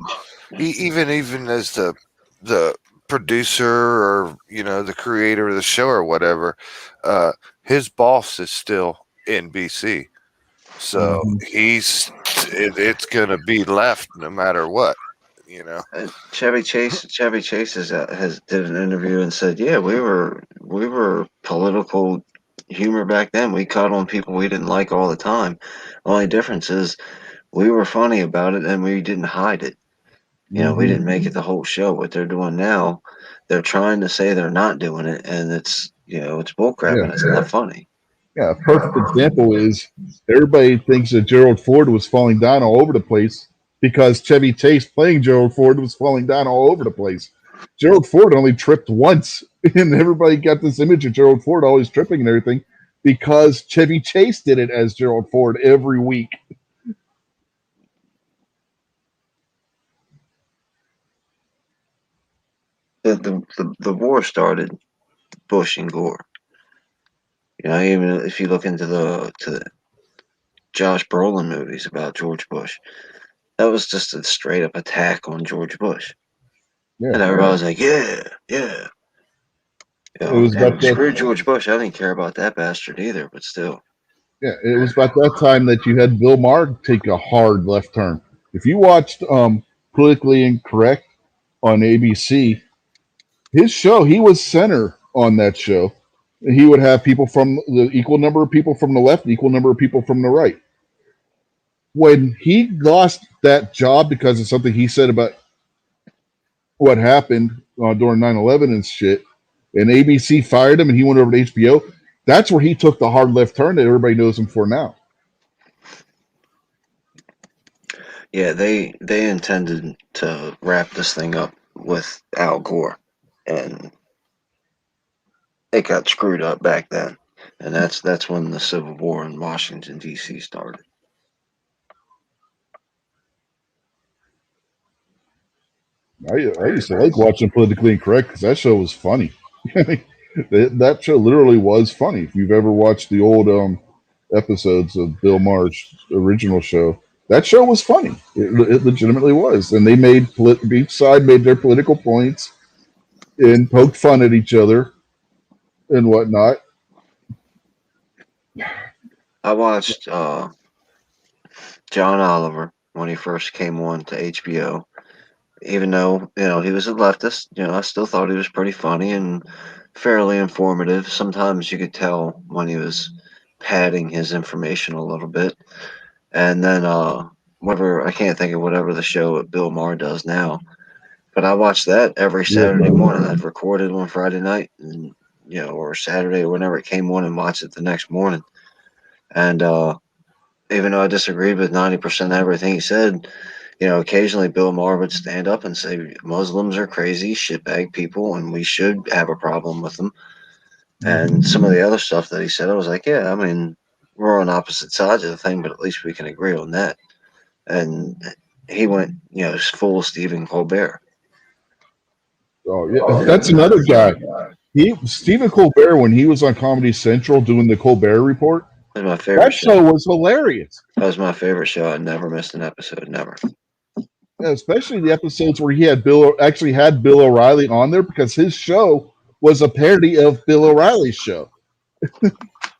Speaker 4: even as the producer or the creator of the show or whatever, uh, his boss is still in BC, so
Speaker 1: Mm-hmm.
Speaker 4: it's gonna be left no matter what.
Speaker 2: Chevy Chase has did an interview and said, yeah, we were political humor back then. We cut on people we didn't like all the time. Only difference is we were funny about it and we didn't hide it. We
Speaker 1: Mm-hmm.
Speaker 2: didn't make it the whole show. What they're doing now, they're trying to say they're not doing it, and it's bullcrap
Speaker 1: Yeah,
Speaker 2: and it's not funny.
Speaker 1: yeah. A perfect example is everybody thinks that Gerald Ford was falling down all over the place because Chevy Chase playing Gerald Ford was falling down all over the place. Gerald Ford only tripped once, and everybody got this image of Gerald Ford always tripping and everything because Chevy Chase did it as Gerald Ford every week.
Speaker 2: The war started Bush and Gore. Even if you look into the Josh Brolin movies about George Bush, that was just a straight up attack on George Bush,
Speaker 1: Yeah,
Speaker 2: and everybody was like, yeah, yeah.
Speaker 1: it was about
Speaker 2: And screw
Speaker 1: that.
Speaker 2: George Bush. I didn't care about that bastard either, but still.
Speaker 1: Yeah, it was about that time that you had Bill Maher take a hard left turn. If you watched Politically Incorrect on ABC, his show, he was center on that show. He would have people from the equal number of people from the left, equal number of people from the right. When he lost that job because of something he said about what happened during 9/11 and shit, and ABC fired him and he went over to HBO, that's where he took the hard left turn that everybody knows him for now.
Speaker 2: Yeah, they intended to wrap this thing up with Al Gore, and it got screwed up back then, and that's when the Civil War in Washington D.C. started.
Speaker 1: I used to like watching Politically Incorrect because that show was funny. That show literally was funny. If you've ever watched the old episodes of Bill Maher's original show, that show was funny. It legitimately was, and they made each side made their political points and poked fun at each other and whatnot.
Speaker 2: I watched John Oliver when he first came on to HBO. Even though he was a leftist, I still thought he was pretty funny and fairly informative. Sometimes you could tell when he was padding his information a little bit. And then whatever I can't think of whatever the show that Bill Maher does now, but I watched that every
Speaker 1: Yeah.
Speaker 2: Saturday morning. I'd record it on Friday night, and or Saturday or whenever it came on, and watch it the next morning. And even though I disagreed with 90% of everything he said, occasionally Bill Maher would stand up and say Muslims are crazy, shitbag people, and we should have a problem with them. And some of the other stuff that he said, I was like, yeah, I mean, we're on opposite sides of the thing, but at least we can agree on that. And he went, full Stephen Colbert.
Speaker 1: Oh yeah, that's another guy. Stephen Colbert, when he was on Comedy Central doing the Colbert Report,
Speaker 2: That was my favorite
Speaker 1: that
Speaker 2: show.
Speaker 1: show was hilarious.
Speaker 2: That was my favorite show. I never missed an episode. Never.
Speaker 1: Especially the episodes where he had Bill O'Reilly on there because his show was a parody of Bill O'Reilly's show.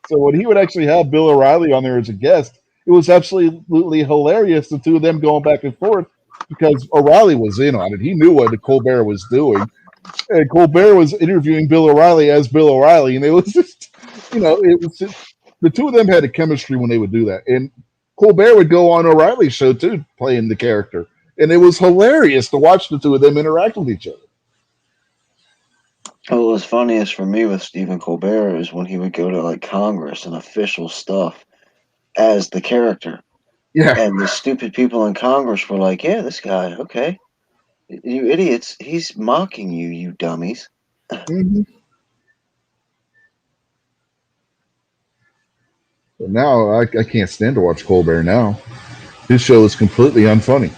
Speaker 1: So when he would actually have Bill O'Reilly on there as a guest, it was absolutely hilarious. The two of them going back and forth because O'Reilly was in on it. He knew what Colbert was doing, and Colbert was interviewing Bill O'Reilly as Bill O'Reilly, and it was just, it was just, the two of them had a chemistry when they would do that, and Colbert would go on O'Reilly's show too, playing the character, and it was hilarious to watch the two of them interact with each other.
Speaker 2: What was funniest for me with Stephen Colbert is when he would go to like Congress and official stuff as the character.
Speaker 1: Yeah,
Speaker 2: And the stupid people in Congress were like, yeah, this guy, okay. You idiots, he's mocking you, you dummies.
Speaker 1: mm-hmm. But now I can't stand to watch Colbert now. His show is completely unfunny.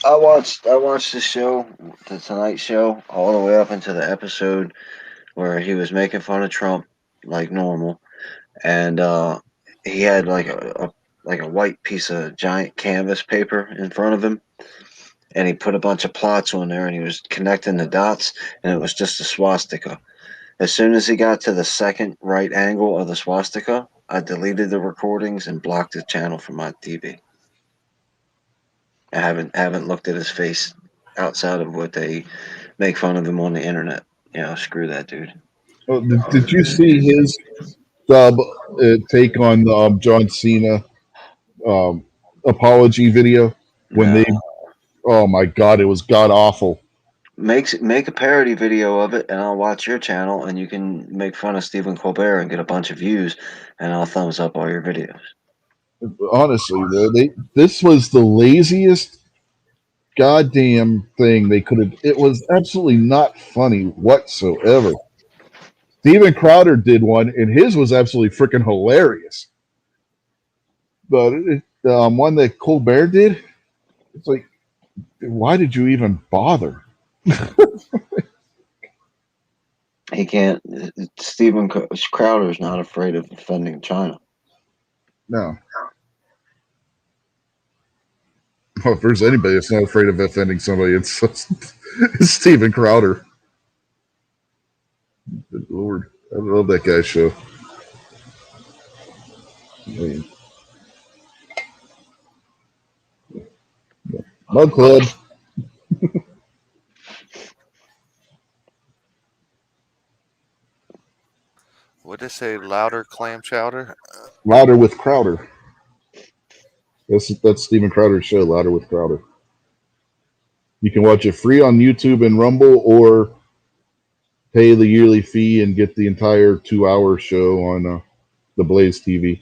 Speaker 2: I watched the show, the Tonight Show, all the way up into the episode where he was making fun of Trump like normal, and he had like a white piece of giant canvas paper in front of him, and he put a bunch of plots on there, and he was connecting the dots, and it was just a swastika. As soon as he got to the second right angle of the swastika, I deleted the recordings and blocked the channel from my TV. I haven't looked at his face outside of what they make fun of him on the internet. Screw that dude.
Speaker 1: Oh, did you see his take on John Cena apology video when
Speaker 2: No.
Speaker 1: they? Oh my God, it was god awful.
Speaker 2: Make a parody video of it, and I'll watch your channel, and you can make fun of Stephen Colbert and get a bunch of views, and I'll thumbs up all your videos.
Speaker 1: Honestly, this was the laziest goddamn thing they could have. It was absolutely not funny whatsoever. Steven Crowder did one, and his was absolutely freaking hilarious. But one that Colbert did, it's like, why did you even bother?
Speaker 2: He can't. Stephen Crowder's not afraid of offending China.
Speaker 1: No. Well, if there's anybody that's not afraid of offending somebody, it's Steven Crowder. Good Lord. I love that guy's show. Mug Club.
Speaker 4: What did it say? Louder clam chowder?
Speaker 1: Louder with Crowder. That's Steven Crowder's show, Louder with Crowder. You can watch it free on YouTube and Rumble, or pay the yearly fee and get the entire 2-hour show on the Blaze TV.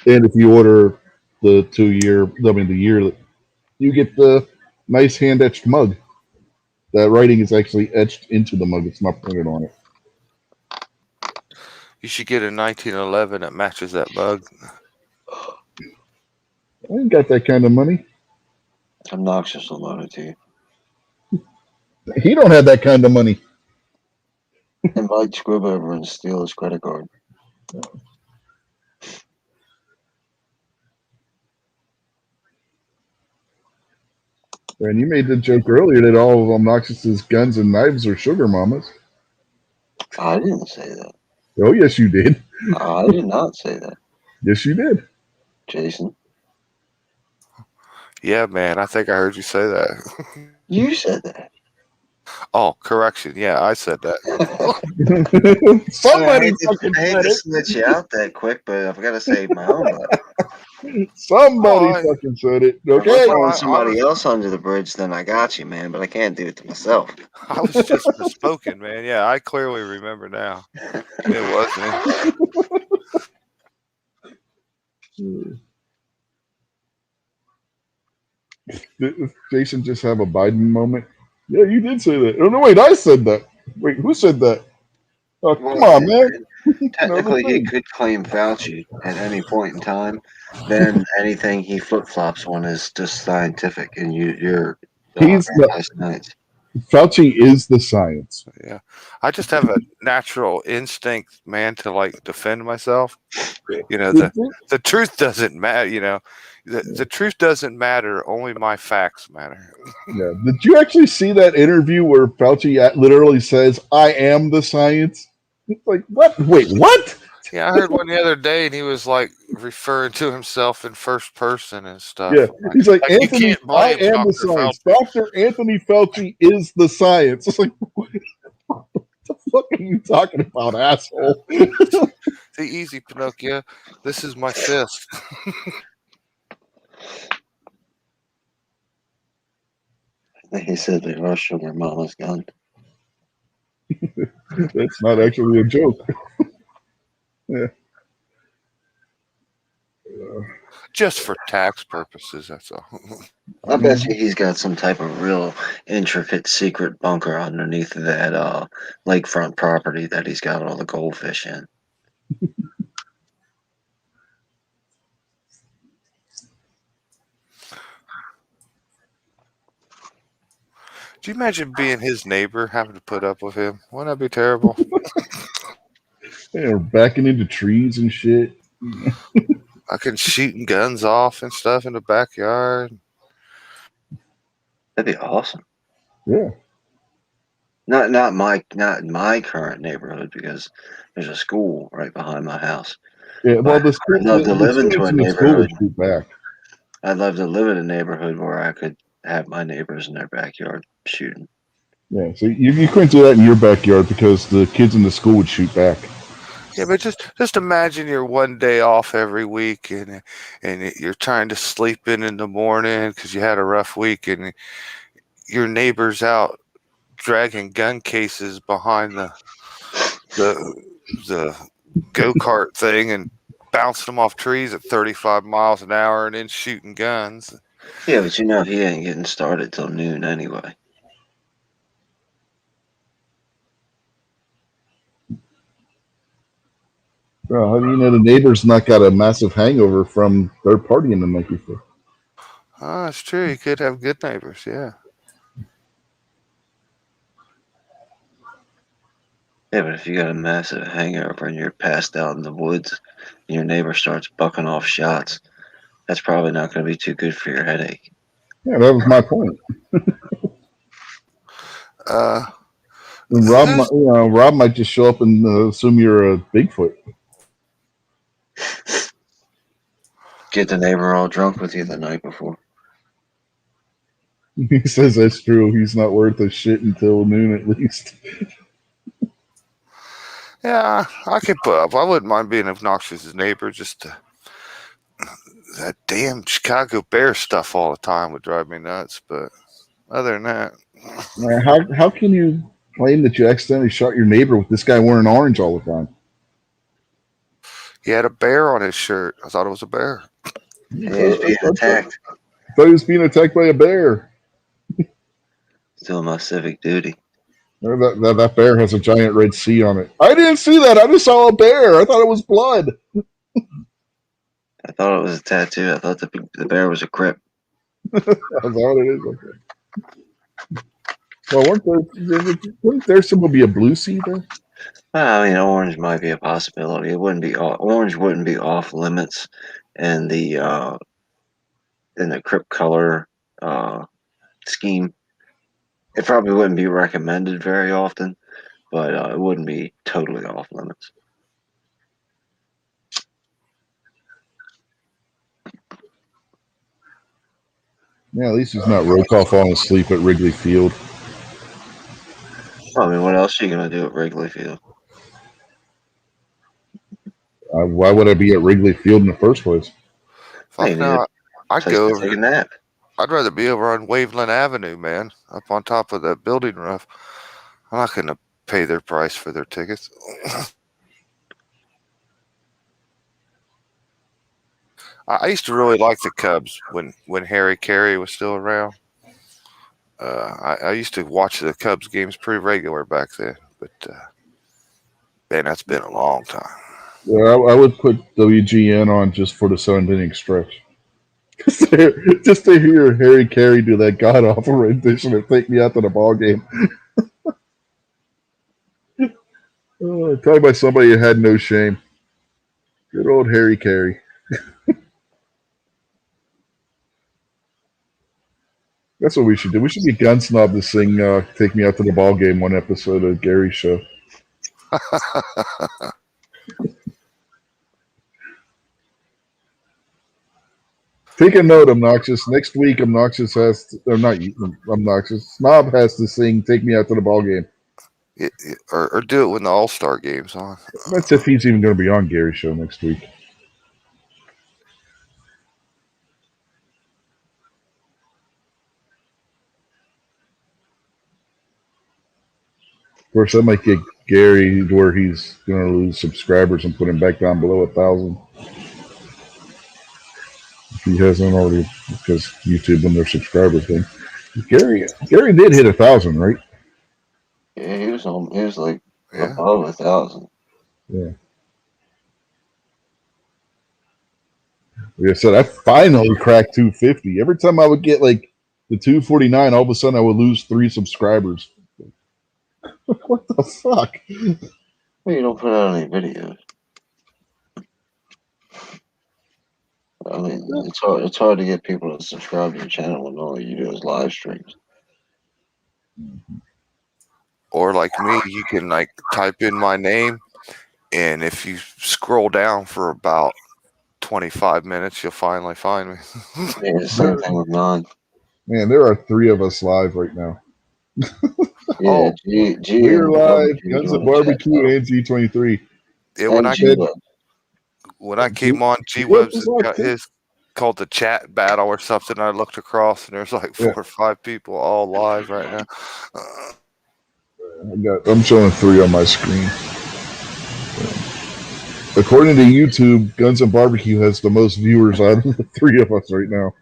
Speaker 1: And if you order the the year, you get the nice hand etched mug. That writing is actually etched into the mug. It's not printed on it.
Speaker 4: You should get a 1911 that matches that mug.
Speaker 1: I ain't got that kind of money.
Speaker 2: Obnoxious will loan it to you.
Speaker 1: He don't have that kind of money.
Speaker 2: Invite Squib over and steal his credit card.
Speaker 1: And you made the joke earlier that all of Obnoxious's guns and knives are sugar mamas.
Speaker 2: I didn't say that.
Speaker 1: Oh, yes, you did.
Speaker 2: I did not say that,
Speaker 1: Yes, you did.
Speaker 2: Jason.
Speaker 4: Yeah, man, I think I heard you say that.
Speaker 2: You said that.
Speaker 4: Oh, correction. Yeah, I said that.
Speaker 1: Somebody fucking
Speaker 2: I hate
Speaker 1: said
Speaker 2: to
Speaker 1: it.
Speaker 2: snitch you out that quick, but I've got to save my own butt.
Speaker 1: Somebody
Speaker 4: Oh,
Speaker 1: fucking said it.
Speaker 2: If we're
Speaker 1: Okay.
Speaker 2: throwing
Speaker 4: I
Speaker 2: somebody
Speaker 4: was
Speaker 2: else under the bridge, then I got you, man. But I can't do it to myself.
Speaker 4: I was just misspoken, man. Yeah, I clearly remember now. It was me.
Speaker 1: Did Jason just have a Biden moment? Yeah, you did say that. Oh no, wait, I said that. Wait, who said that? Oh, come
Speaker 2: Well,
Speaker 1: on, man. No, the
Speaker 2: technically, he
Speaker 1: thing.
Speaker 2: could claim Fauci at any point in time. Then anything he flip flops on is just scientific, and you're
Speaker 1: He's the
Speaker 2: anti-science.
Speaker 1: Fauci is the science.
Speaker 4: Yeah. I just have a natural instinct, man, to like defend myself. You know, the truth doesn't matter, the truth doesn't matter, only my facts matter.
Speaker 1: Yeah. Did you actually see that interview where Fauci literally says, "I am the science"? It's like, what? Wait, what?
Speaker 4: Yeah, I heard one the other day and he was like referring to himself in first person and stuff.
Speaker 1: Yeah. He's like,
Speaker 4: You
Speaker 1: Anthony,
Speaker 4: can't
Speaker 1: I
Speaker 4: blame
Speaker 1: am the
Speaker 4: Dr.
Speaker 1: science.
Speaker 4: Fauci.
Speaker 1: Dr. Anthony Fauci is the science. It's like, what the fuck are you talking about, asshole?
Speaker 4: The easy, Pinocchio. This is my fist.
Speaker 2: He said they rushed sugar mama's gun.
Speaker 1: That's not actually a joke. Yeah.
Speaker 4: Just for tax purposes, that's all.
Speaker 2: I bet you he's got some type of real intricate secret bunker underneath that lakefront property that he's got all the goldfish in.
Speaker 4: Do you imagine being his neighbor, having to put up with him? Wouldn't that be terrible?
Speaker 1: Yeah, backing into trees and shit.
Speaker 4: I can shooting guns off and stuff in the backyard.
Speaker 2: That'd be awesome.
Speaker 1: Yeah.
Speaker 2: Not my current neighborhood because there's a school right behind my house.
Speaker 1: Yeah. Well,
Speaker 2: But
Speaker 1: the school,
Speaker 2: I'd love to
Speaker 1: the
Speaker 2: live into
Speaker 1: students
Speaker 2: a
Speaker 1: in the school would
Speaker 2: neighborhood.
Speaker 1: shoot back.
Speaker 2: I'd love to live in a neighborhood where I could have my neighbors in their backyard shooting.
Speaker 1: Yeah. So you couldn't do that in your backyard because the kids in the school would shoot back.
Speaker 4: Yeah, but just imagine you're one day off every week, and you're trying to sleep in the morning because you had a rough week, and your neighbor's out dragging gun cases behind the go kart thing and bouncing them off trees at 35 miles an hour and then shooting guns.
Speaker 2: Yeah, but you know he ain't getting started till noon anyway.
Speaker 1: Well, how do you know the neighbor's not got a massive hangover from their partying the night before?
Speaker 4: Oh, that's true. You could have good neighbors, yeah.
Speaker 2: Yeah, but if you got a massive hangover and you're passed out in the woods and your neighbor starts bucking off shots, that's probably not going to be too good for your headache.
Speaker 1: Yeah, that was my point. And Rob might just show up and assume you're a Bigfoot.
Speaker 2: Get the neighbor all drunk with you the night before.
Speaker 1: He says that's true. He's not worth a shit until noon at least.
Speaker 4: Yeah, I could put up. I wouldn't mind being obnoxious neighbor. Just that damn Chicago Bears stuff all the time would drive me nuts. But other than that,
Speaker 1: How can you claim that you accidentally shot your neighbor with this guy wearing orange all the time?
Speaker 4: he had a bear on his shirt. I thought it was a bear.
Speaker 2: He was being attacked.
Speaker 1: I thought he was being attacked by a bear.
Speaker 2: Doing my civic duty.
Speaker 1: That bear has a giant red C on it. I didn't see that. I just saw a bear. I thought it was blood.
Speaker 2: I thought it was a tattoo. I thought the bear was a crip.
Speaker 1: That's what it is. Okay. Well, wouldn't there still be a blue C there?
Speaker 2: I mean, orange might be a possibility. It wouldn't be orange wouldn't be off limits, and the crip color scheme. It probably wouldn't be recommended very often, but it wouldn't be totally off limits.
Speaker 1: Yeah, at least he's not Rokoff falling asleep at Wrigley Field.
Speaker 2: I mean, what else are you gonna do at Wrigley Field?
Speaker 1: Why would I be at Wrigley Field in the first place?
Speaker 2: Hey,
Speaker 4: Fuck
Speaker 2: you need
Speaker 4: no.
Speaker 2: a
Speaker 4: I'd
Speaker 2: place
Speaker 4: go
Speaker 2: to
Speaker 4: over.
Speaker 2: take a nap.
Speaker 4: I'd rather be over on Waveland Avenue, man, up on top of that building roof. I'm not gonna pay their price for their tickets. I used to really like the Cubs when Harry Carey was still around. I used to watch the Cubs games pretty regular back then, but man, that's been a long time.
Speaker 1: Yeah, I would put WGN on just for the 7th inning stretch. Just to hear Harry Carey do that god awful rendition and take me out to the ball game. Talk about somebody who had no shame. Good old Harry Carey. That's what we should do. We should be gun snob to sing "Take Me Out to the Ball Game" one episode of Gary's show. Take a note, Obnoxious. Next week, Obnoxious has to, or not Obnoxious. Snob has to sing "Take Me Out to the Ball Game."
Speaker 4: Or do it when the All Star game's on.
Speaker 1: That's if he's even going to be on Gary's show next week. Of course, that might get Gary where he's going to lose subscribers and put him back down below 1,000. If he hasn't already, because YouTube and their subscriber thing. Gary did hit 1,000, right?
Speaker 2: Yeah, he was on. He was like
Speaker 4: Yeah.
Speaker 2: above 1,000.
Speaker 1: Yeah. Like I said, I finally cracked 250. Every time I would get like the 249, all of a sudden I would lose 3 subscribers. What the fuck?
Speaker 2: Well, you don't put out any videos. I mean, it's hard to get people to subscribe to your channel when all you do is live streams.
Speaker 4: Or like me, you can like type in my name, and if you scroll down for about 25 minutes, you'll finally find me.
Speaker 2: Yeah, the same thing with mine.
Speaker 1: Man, there are 3 of us live right now.
Speaker 2: Yeah,
Speaker 4: Oh,
Speaker 2: G
Speaker 1: We're
Speaker 2: and
Speaker 1: live,
Speaker 2: barbecue
Speaker 1: Guns
Speaker 2: doing
Speaker 1: and
Speaker 2: the chat
Speaker 1: Barbecue
Speaker 2: battle.
Speaker 1: and G23.
Speaker 4: yeah,
Speaker 2: And
Speaker 4: when I came on, G
Speaker 1: Web
Speaker 4: Web's
Speaker 1: was live
Speaker 4: got
Speaker 1: too.
Speaker 4: his called the chat battle or something. I looked across, and there's like 4 or 5 people all live right now.
Speaker 1: I'm showing 3 on my screen. According to YouTube, Guns and Barbecue has the most viewers out of the 3 of us right now.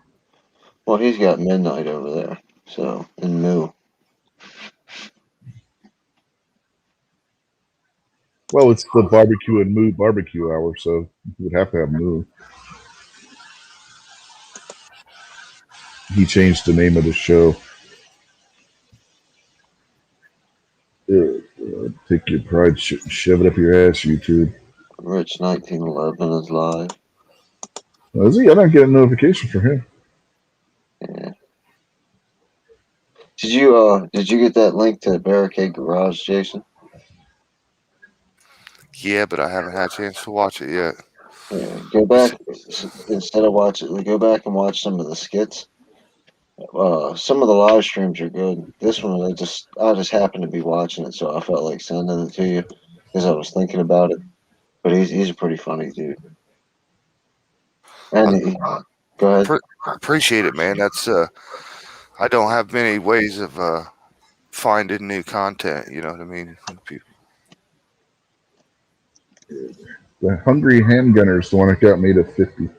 Speaker 2: well, he's got midnight over there, so in Moo.
Speaker 1: Well, it's the barbecue and moo barbecue hour, so you would have to have moo. He changed the name of the show. Take your pride, shove it up your ass, YouTube.
Speaker 2: Rich 1911 is live.
Speaker 1: Is he? I don't get a notification from him.
Speaker 2: Yeah. Did you get that link to Barricade Garage, Jason?
Speaker 4: Yeah, but I haven't had a chance to watch it yet.
Speaker 2: Yeah, go back instead of watching. Go back and watch some of the skits. Some of the live streams are good. This one, I just happened to be watching it, so I felt like sending it to you because I was thinking about it. But he's a pretty funny dude. And go ahead.
Speaker 4: Appreciate it, man. That's I don't have many ways of finding new content. You know what I mean? People.
Speaker 1: The Hungry Handgunner is the one that got made at 50.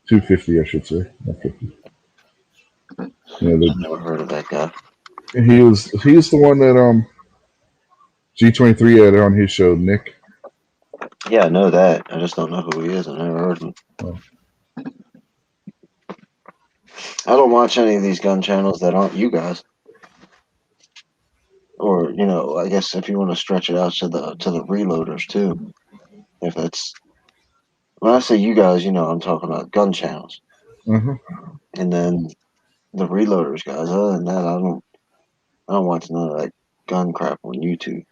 Speaker 1: 250, I should say, not 50. Yeah,
Speaker 2: I've never heard of that guy.
Speaker 1: he's the one that G23 had on his show, Nick.
Speaker 2: Yeah, I know that. I just don't know who he is. I never heard of him.
Speaker 1: Oh.
Speaker 2: I don't watch any of these gun channels that aren't you guys. Or I guess if you want to stretch it out to the reloaders too. If it's when I say you guys, I'm talking about gun channels.
Speaker 1: Uh-huh.
Speaker 2: And then the Reloaders guys. Other than that, I don't watch none of that gun crap on YouTube.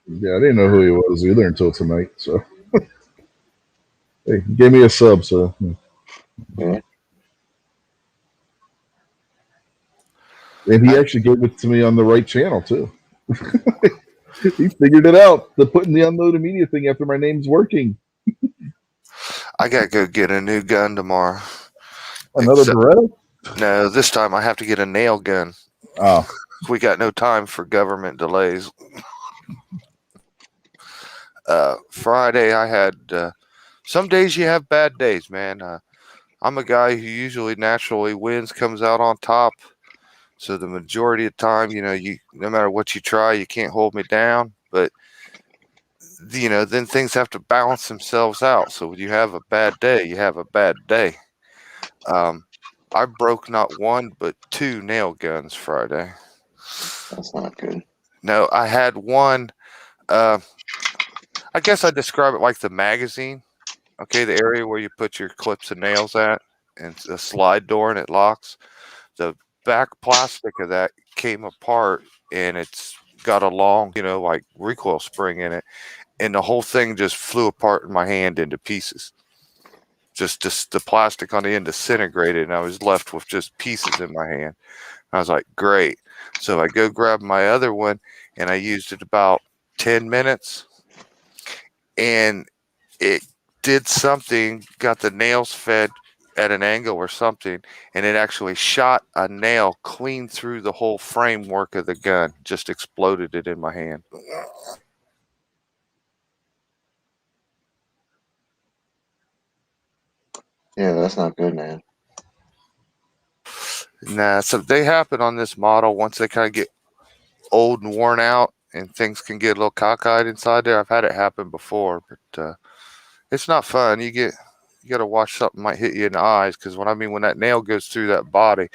Speaker 1: Yeah, I didn't know who he was either until tonight. So hey, he gave me a sub. So
Speaker 2: Yeah,
Speaker 1: and he
Speaker 4: I
Speaker 1: actually gave it to me on the right channel too. He figured it out. The putting the unloaded media thing after my name's working.
Speaker 4: I gotta go get a new gun tomorrow.
Speaker 1: Another
Speaker 4: Except
Speaker 1: Beretta.
Speaker 4: no, this time I have to get a nail gun.
Speaker 1: Oh,
Speaker 4: We got no time for government delays. Friday I had. Some days you have bad days, man. I'm a guy who usually naturally wins, comes out on top. So the majority of the time, you no matter what you try, you can't hold me down. But then things have to balance themselves out. So when you have a bad day, you have a bad day. Um, I broke not one but two nail guns Friday.
Speaker 2: that's not good.
Speaker 4: No, I had one. Uh, I guess I describe it like the magazine. Okay, the area where you put your clips and nails at, and it's a slide door and it locks. The back plastic of that came apart, and it's got a long, like recoil spring in it, and the whole thing just flew apart in my hand into pieces. Just the plastic on the end disintegrated, and I was left with just pieces in my hand. I was like, great. So I go grab my other one, and I used it about 10 minutes, and it did something, got the nails fed at an angle or something, and it actually shot a nail clean through the whole framework of the gun, just exploded it in my hand.
Speaker 2: Yeah, that's not good, man.
Speaker 4: Nah, so they happen on this model once they kind of get old and worn out, and things can get a little cockeyed inside there. I've had it happen before, but it's not fun. You got to watch something might hit you in the eyes, because when that nail goes through that body,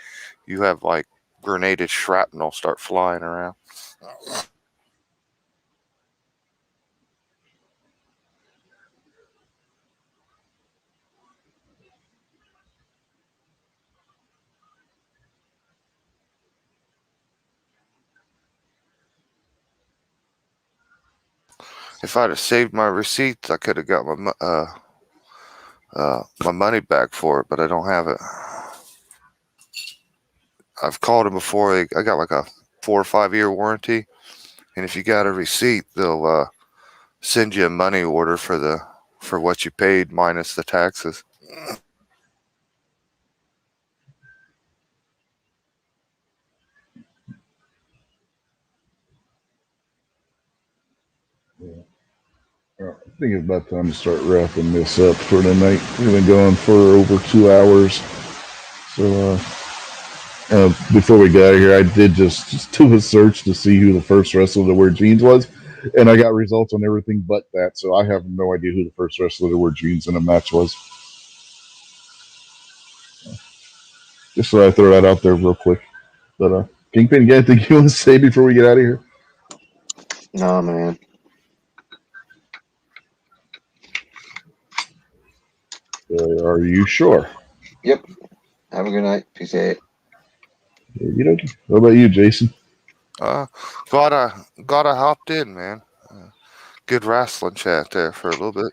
Speaker 4: you have like grenaded shrapnel start flying around. If I'd have saved my receipts, I could have got my money back for it, but I don't have it. I've called them before. I got like a 4 or 5 year warranty, and if you got a receipt, they'll send you a money order for what you paid minus the taxes.
Speaker 1: I think it's about time to start wrapping this up for tonight. We've been going for over 2 hours. So before we got out of here, I did just do a search to see who the first wrestler to wear jeans was, and I got results on everything but that. So I have no idea who the first wrestler to wear jeans in a match was. Just so I throw that out there real quick. But Kingpin, you got anything you want to say before we get out of here?
Speaker 2: No, man.
Speaker 1: Are you sure?
Speaker 2: Yep. Have a good night. Peace out.
Speaker 1: You know. What about you, Jason?
Speaker 4: Uh, glad I hopped in, man. Good wrestling chat there for a little bit.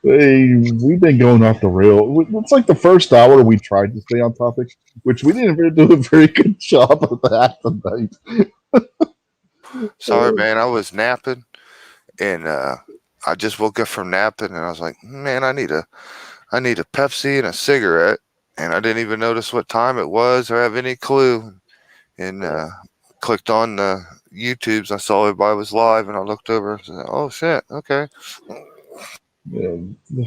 Speaker 1: Hey, we've been going off the rail. It's like the first hour we tried to stay on topic, which we didn't really do a very good job of that tonight.
Speaker 4: Sorry, man. I was napping, and I just woke up from napping, and I was like, man, I need a Pepsi and a cigarette, and I didn't even notice what time it was or have any clue. And clicked on the YouTubes. I saw everybody was live, and I looked over and said, "Oh shit, okay."
Speaker 1: Yeah,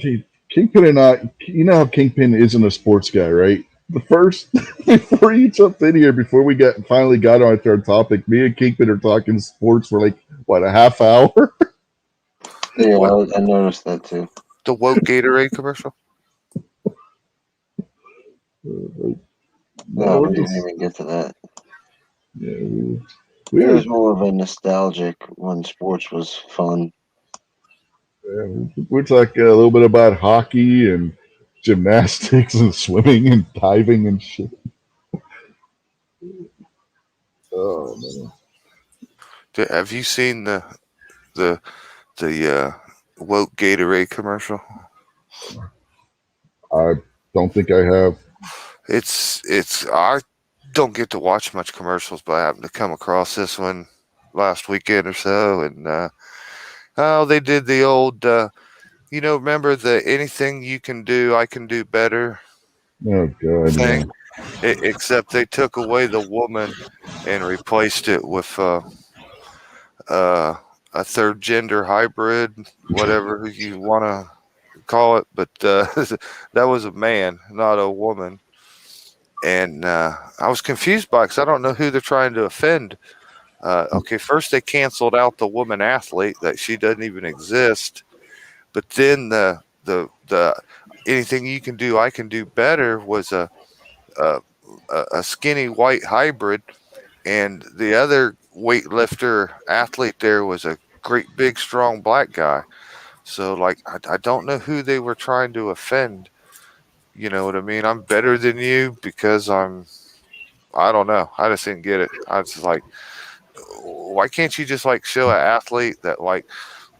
Speaker 1: see, Kingpin and I, you know how Kingpin isn't a sports guy, right? The first, before you jumped in here, before we finally got on our topic, me and Kingpin are talking sports for like, what, a half hour?
Speaker 2: Yeah,
Speaker 4: What,
Speaker 2: I noticed that too.
Speaker 4: the woke Gatorade commercial?
Speaker 1: No,
Speaker 2: No,
Speaker 1: we're
Speaker 2: we didn't
Speaker 1: just,
Speaker 2: even get to that.
Speaker 1: yeah,
Speaker 2: It
Speaker 1: we're,
Speaker 2: was more of a nostalgic when sports was fun.
Speaker 1: we're talking a little bit about hockey and gymnastics and swimming and diving and shit. Oh man,
Speaker 4: Have you seen the woke Gatorade commercial?
Speaker 1: I don't think I have.
Speaker 4: It's I don't get to watch much commercials, but I happened to come across this one last weekend or so, and oh, they did the old remember the anything you can do, I can do better
Speaker 1: Oh god, yeah.
Speaker 4: thing, except they took away the woman and replaced it with uh, a third gender hybrid, whatever you want to call it, but that was a man, not a woman. And I was confused by it because I don't know who they're trying to offend. Okay, first they canceled out the woman athlete that she doesn't even exist, but then the anything you can do, I can do better was a, a skinny white hybrid, and the other weightlifter athlete there was a great big strong black guy. So like I don't know who they were trying to offend. You know what I mean? I'm better than you because I don't know. I just didn't get it. I was just like, why can't you just like show an athlete that like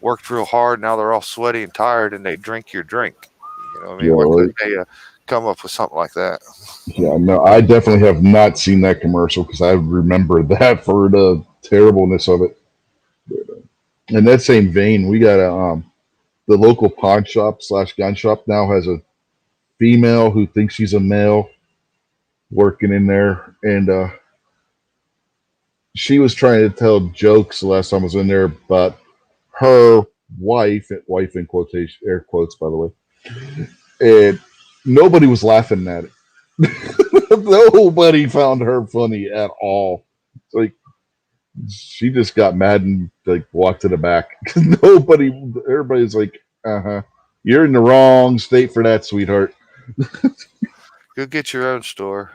Speaker 4: worked real hard, now they're all sweaty and tired and they drink your drink? You know what I
Speaker 1: Yeah,
Speaker 4: mean? Why
Speaker 1: like,
Speaker 4: couldn't they come up with something like that?
Speaker 1: yeah, no, I definitely have not seen that commercial because I remember that for the terribleness of it. In that same vein, we got the local pawn shop slash gun shop now has a female who thinks she's a male working in there, and she was trying to tell jokes the last time I was in there about her wife in quotation air quotes by the way, and nobody was laughing at it. Nobody found her funny at all. It's like she just got mad and like walked to the back. Everybody's like, you're in the wrong state for that, sweetheart.
Speaker 4: Go get your own store.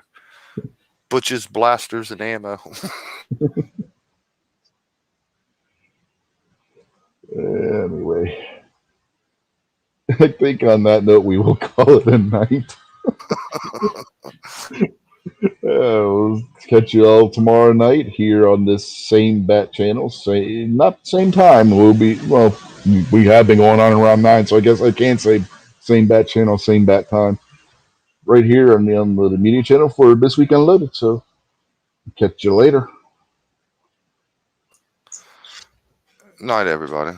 Speaker 4: Butch's blasters and ammo.
Speaker 1: Anyway, I think on that note we will call it a night. We'll catch you all tomorrow night here on this same bat channel. Say not same time. We have been going on around 9, so I guess I can't say same bat channel, same bat time. Right here on the media channel for this week unloaded. So catch you later.
Speaker 4: Night, everybody.